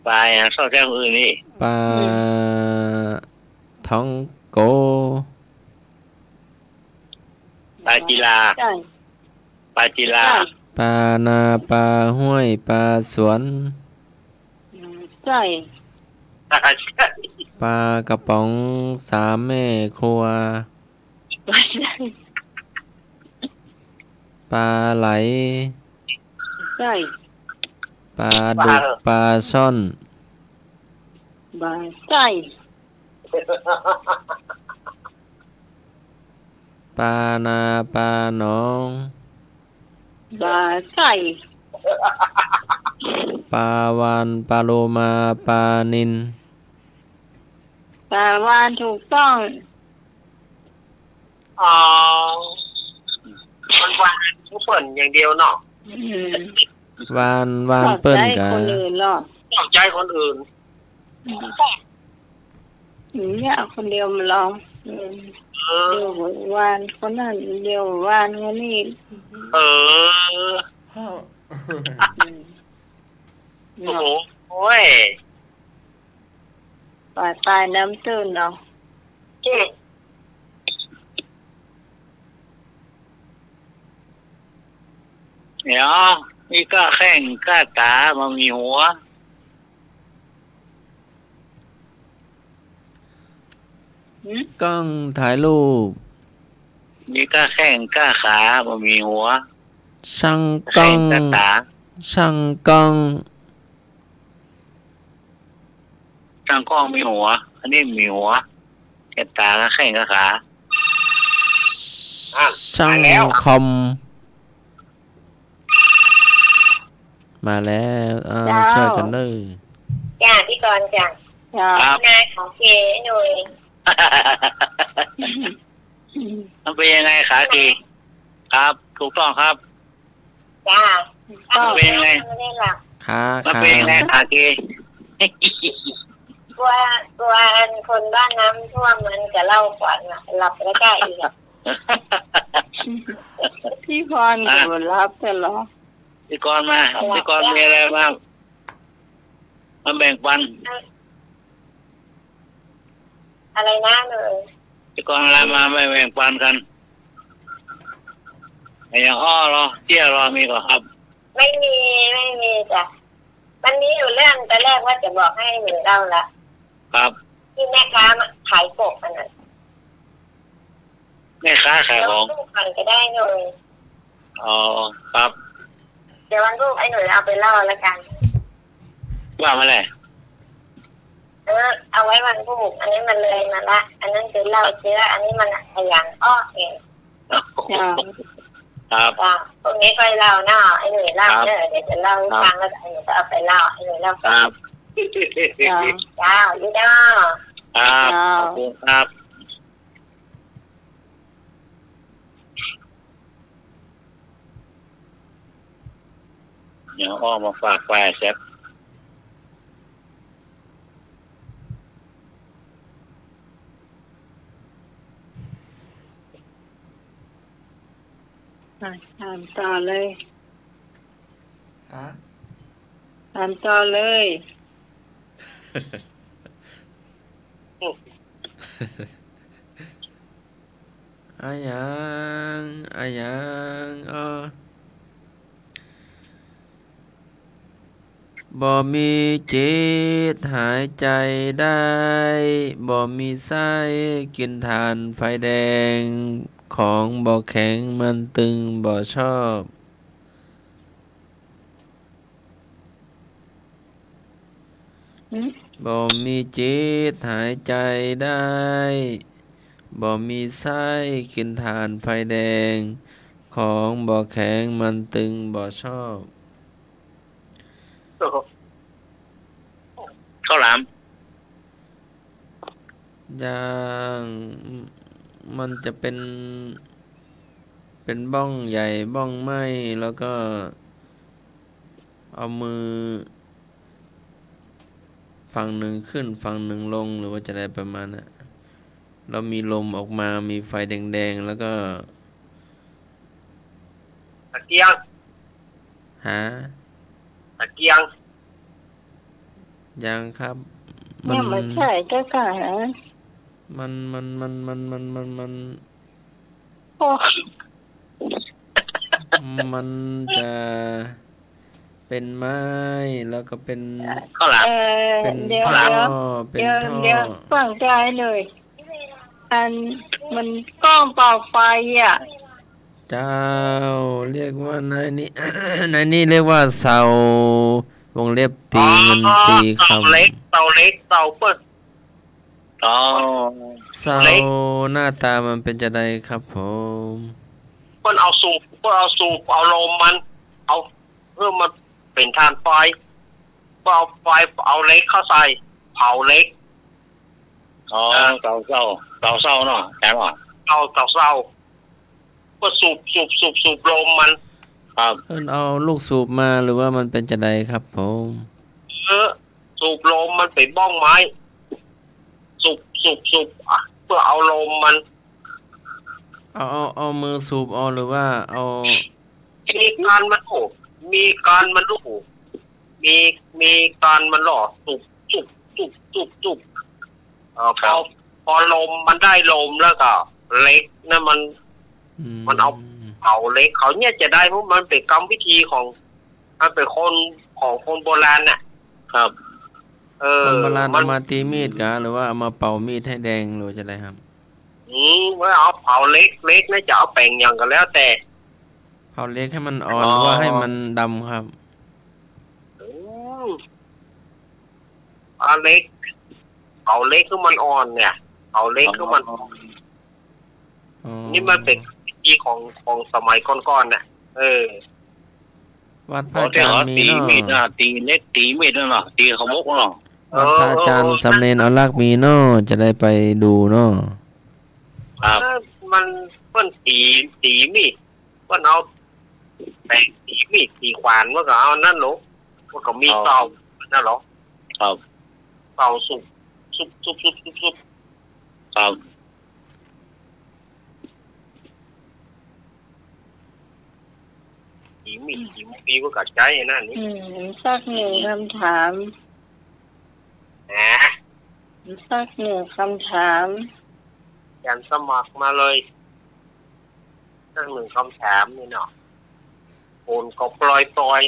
ปลาอย่างชอบแจ้งอื่นนี่ ปลาท้องโก ปลาจีลา ใช่ ปลาจีลา ปลานาปลาห้วยปลาสวน ใช่ ปลากระป๋องสามแม่ครัว ไม่ใช่ ปลาไหล ใช่ ปลาดุกปลาช่อน บาใช่ ปลานาปลาหนอง บาใช่ ปลาวานปลาโลมาปลานิน ปลาวานถูกต้อง อ๋อมันวางทุกเปิ่นอย่างเดียวเนาะ อืม วานเปิ้น ชอบ กะ ใจคนอื่นหรอก ต้องใจคนอื่น เนี่ยคนเดียวมาลองอืม เออ เดียววานคนนั้นเดียววานคนนี้ เออ โอ้โหโอ้ย ปลายปลายน้ำตื้นเนาะ เดี๋ยวมีก้าแข้งก้าตามามีหัว กล้องถ่ายรูป มีก้าแข้งก้าขามามีหัว ช่างกล้ แข้ อง ง ก้าตา ช่างกล้อง ทางกล้องมีหัว อันนี้มีหัวแค่ตาก้าแข้งก้าขา ช่างคอมมาแล้วช่วยกันเลย จ้าพี่กรณ์จ้ะ ครับ นายของเจหน่อย มันเป็นยังไงขาทีครับถูกต้องครับ จ้า มันเป็นยังไง ไม่ได้หลับ ขา มัน ขา เป็นยังไงขาที กลัวอันคนบ้านน้ำท่วมมันจะเล่าก่อนนะหลับแล้วก็อีก พี่พรอยู่รับแต่หรอ พี่กรณ์มาพี่กรณ์มีอะไรบ้างมาแบ่งปัน อะไรนะเลย พี่กรณ์อะไรมาไม่แบ่งปันกันไอ้อย่างอ้อรอเจี้ยรอมีก่อนครับ ไม่มีจ้ะวันนี้อยู่เรื่องแต่แรกว่าจะบอกให้หนูเล่าละ ครับ ที่แม่ค้าขายกบมันน่ะ แม่ค้าขายของ ตู้ผ่านก็ได้หน่อย อ๋อครับ เดี๋ยววันรุ่งไอ้หนูเอาไปเล่าแล้วกัน ว่ามาเลย เอาไว้วันพรุ่งอันนี้มันเลยมาละอันนั้นคือเล่าเชื้ออันนี้มันขยันอ้อเอง ครับ จ้าพวกนี้ค่อยเล่าเนาะไอ้หนูเล่าเดี๋ยวจะเล่าให้ฟังแล้วไอ้หนูก็เอาไปเล่าไอ้หนูเล่า ครับ จ้าอยู่เนาะ ครับขอบคุณครับเดี๋ยวอ้อมาฝากไฟแซ่บ ถามต่อเลยถามต่อเลย อายังบ่มีจิตหายใจได้บ่มีไส้กินทานไฟแดงของบ่แข็งมันตึงบ่ชอบบ่มีจิตหายใจได้บ่มีไส้กินทานไฟแดงของบ่แข็งมันตึงบ่ชอบ ข้าวหลาม อย่างมันจะเป็นบ้องใหญ่บ้องไหมแล้วก็เอามือฝั่งหนึ่งขึ้นฝั่งหนึ่งลงหรือว่าจะได้ประมาณนั้นเรามีลมออกมามีไฟแดงๆแล้วก็ ตะเกียง หา ตะเกียง ยังครับ เนี่ยมันใช่เจ้าค่ะนะ มัน โอ้ มันจะเป็นไม้แล้วก็เป็น ข้าวหลาม เป็น เดี๋ยว ท่อ เดี๋ยว เป็นท่อ เดี๋ยวฟังใจเลย อันมันกล้องเป่าไฟอ่ะ เจ้าเรียกว่านายนี่ นายนี่เรียกว่าเสาวงเล็บตีเงินตีค เตาเล็กเตาเปิ้ล อ๋อ ำเสาหน้าตามันเป็นจะไดครับผม เปิ้ลเอาสูบเอาลมมัน เอาเพื่อมันเป็นทานไฟเพื่อเอาไฟเอาเล็กเข้าใส่เผาเล็ก อ๋อเตาเศร้าเนาะแจ่มอ่ะ เอาเตาเศร้าเพื่อสูบลมมัน ครับ เพิ่นเอาลูกสูบมาหรือว่ามันเป็นจะไดครับผม สูบลมมันเป็นบ้องไม้สูบเพื่อเอาลมมัน เอามือสูบเอาหรือว่าเอา มีการมัน มีการมันลูกมีการมันหล่อจุบพอลมมันได้ลมแล้วก็เล็กนั่นมันเอาเผาเล็กเขาเนี่ยจะได้เพราะมันเป็นกรรมวิธีของมันเป็นคนโบราณน่ะครับคนโบราณเอามาตีมีดกะหรือว่าเอามาเป่ามีดให้แดงหรือจะอะไรครับว่าเอาเผาเล็กน่าจะเอาแป้งอย่างกันแล้วแต่เผาเล็กให้มันอ่อนหรือว่าให้มันดำครับเอาเล็กเผาเล็กคือมันอ่อนเนี่ยเผาเล็กคือมันนี่มันเป็นวิธีของสมัยก่อนๆน่ะวัดพระอาจารย์มีเนาะตีเล็กตีมีดเนาะตีขมุกเนาะวัดพระอาจารย์สำเร็จเอาลักมีเนาะจะได้ไปดูเนาะครับมันเพิ่นตีมีดเพิ่นเอาแป้งตีมีดตีขวานมันก็เอานั่นหรอมันก็มีเตานั่นหรอครับเตาสุกครับตีมีก็กระจายนั่นนี่สักหนึ่งคำถามสักหนึ่งคำถามการสมัครมาเลยสักหนึ่งคำถามนี่เนาะโอนก็ปล่อย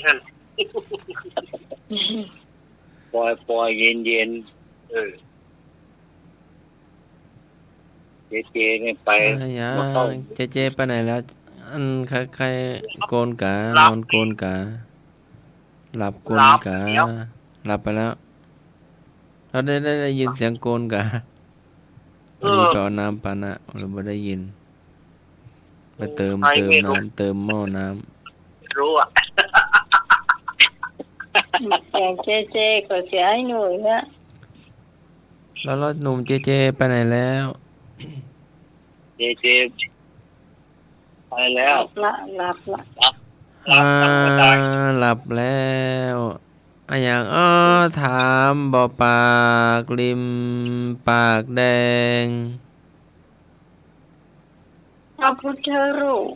ฮะปล่อยเย็นเจเนี่ยไปเจไปไหนแล้วอันใครโกนกานอนโกนกาหลับโกนกาหลับไปแล้วเราได้ยินเสียงโกนกาวันนี้ไปเอาน้ำปานะเราไม่ได้ยินไปเติมน้ำเติมหม้อน้ำรู้อ่ะอย่างเจก็เสียให้หน่อยนะแล้วรถหนุ่มเจไปไหนแล้วเจไปแล้วหลับหลับแล้วอย่างถามบ่ปากริมปากแดงพระพุทธรูป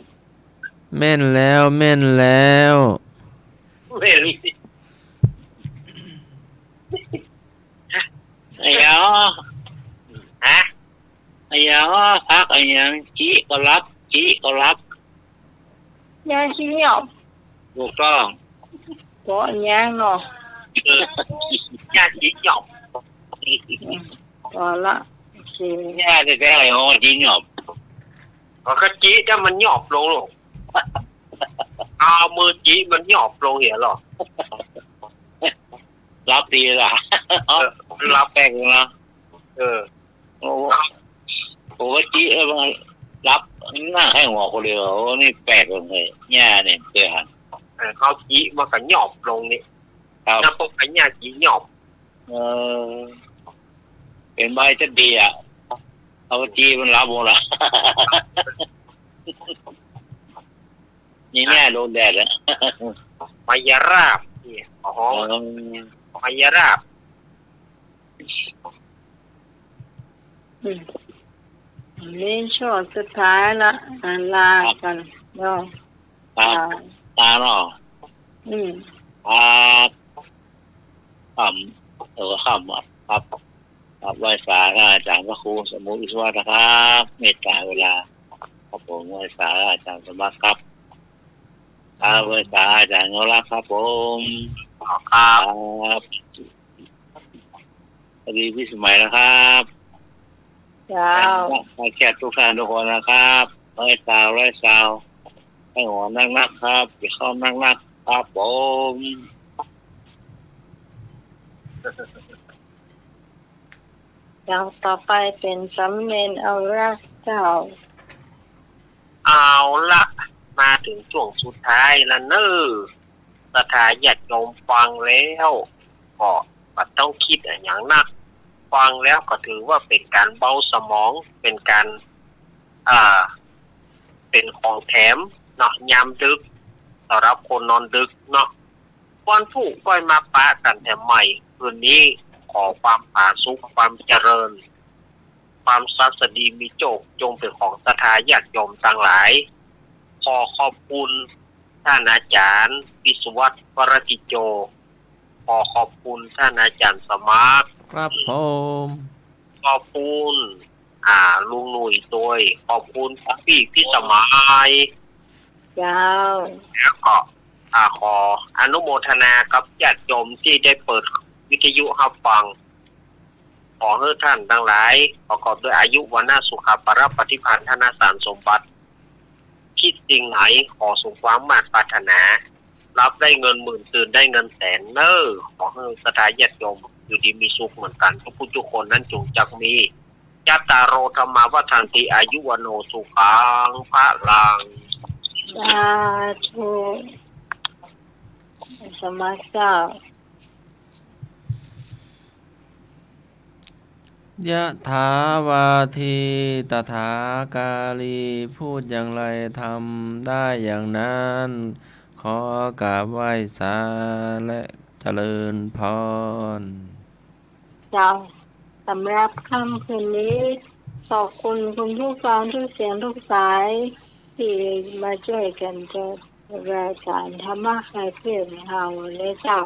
แม่นแล้วเม่นไอ้ยาพักไอ้ยังจี้ก็รับยาขี้เหนียวถูกต้องก็ยางเนาะยาขี้เหนียวก็ละยาจะได้อะไรอ๋อขี้เหนียวก็จี้ถ้ามันหยอบลงเอามือจี้มันหยอบลงเหี้ยหรอรับดีล่ะรับแป้งนะโอ้จี้มันรับหน้าให้หัวคนเดียวนี่แปลกเลยหญ้าเนี่ยเจอหันเขาจี้มันก็หยอบลงนี่ถ้าพวกไอ้หญ้าจี้หยอบเป็นใบจะดีอ่ะเอาจี้มันรับหมดละนี่แน่โดนแดดแล้วมายาราบนี่มายาราบนี่ช่วงสุดท้ายละลากันเนาะตาเนาะข้ามครับไหว้สาอาจารย์พระครูสมุทรวิศวะนะครับเมตตาเวลาครับผมไหว้สาอาจารย์สมัครครับไหว้สาอาจารย์งรักครับผมครับสวัสดีพี่สมัยนะครับแขกทุกท่านทุกคนนะครับไหว้สาให้หัวนักครับไปเข้านักครับผมเราต่อไปเป็นสำเร็จเอารักเจ้าเอาละมาถึงช่วงสุดท้ายแล้วเนอะสถาญาติโยมฟังแล้วก็ต้องคิดอย่างนักฟังแล้วก็ถือว่าเป็นการเบาสมองเป็นการเป็นของแถมเนาะยามดึกสำหรับคนนอนดึกเนาะวันผู้ก้อยมาปะกันแต่ใหม่คืนนี้ขอความผาสุกความเจริญความสัสดีมีโจกจงเป็นของสถาญาติโยมทั้งหลายขอขอบคุณ ท่านอาจารย์วิศวัตรวรกิจโจขอขอบคุณท่านอาจารย์สมาร์ท ครับผม ขอบคุณลุงหนุ่ยตัวขอบคุณพี่สมัย เจ้า แล้วก็ขออนุโมทนากับญาติโยมที่ได้เปิดวิทยุรับฟังขอให้ท่านทั้งหลายประกอบด้วยอายุวันนาสุขภาพปฏิภาณธนสารสมบัติคิดสิ่งไหนขอสมความมาตรปรารถนารับได้เงินหมื่นตื่นได้เงินแสนขอให้สถาญาติโยมอยู่ดีมีสุขเหมือนกันทุกผู้ทุกคนนั้นจงจักมีจัตตารโอธรรมาวัฏันติอายุวโนสุขังพระลัง สาธุสมัครเจ้าย ะถาวาทีตถาการีพูดอย่างไรทำได้อย่างนั้นขอกราบไหว้สาและเจริญพร เจ้าสำหรับค่ำคืนนี้ขอบคุณคุณผู้ฟังทุกเสียงทุกสายที่มาช่วยกันจัดรายการธรรมะคลายเครียดของเราเลยเจ้า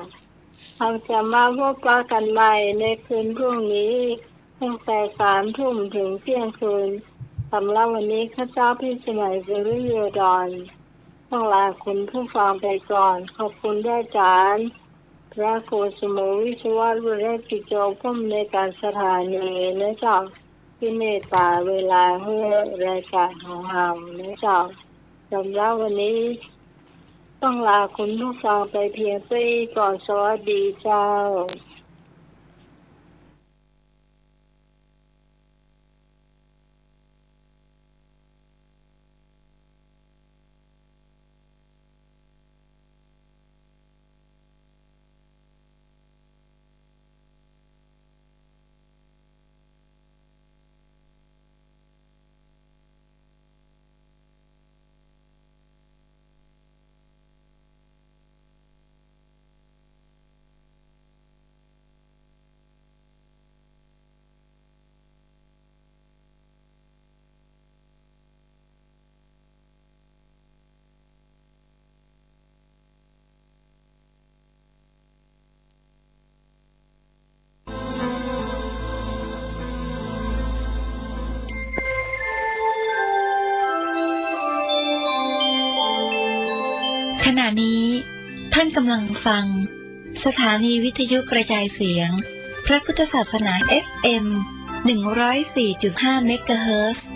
เราจะมาพบกันใหม่ในคืนพรุ่งนี้ตั้งแต่3 ทุ่มถึงเที่ยงคืนสำหรับวันนี้ข้าเจ้าพี่สมัยสุริโยดรต้องลาคุณผู้ฟังไปก่อนขอบคุณด้วยอาจารย์พระครูสมุวิศวะวรกิจโจผู้อำนวยการสถานีนะเจ้าที่เมตตาเวลาให้รายการของเรานะเจ้าสำหรับวันนี้ต้องลาคุณผู้ฟังไปเพียงเท่านี้ก่อนสวัสดีเจ้าขณะนี้ท่านกำลังฟังสถานีวิทยุกระจายเสียงพระพุทธศาสนา FM 104.5 เมกะเฮิรตซ์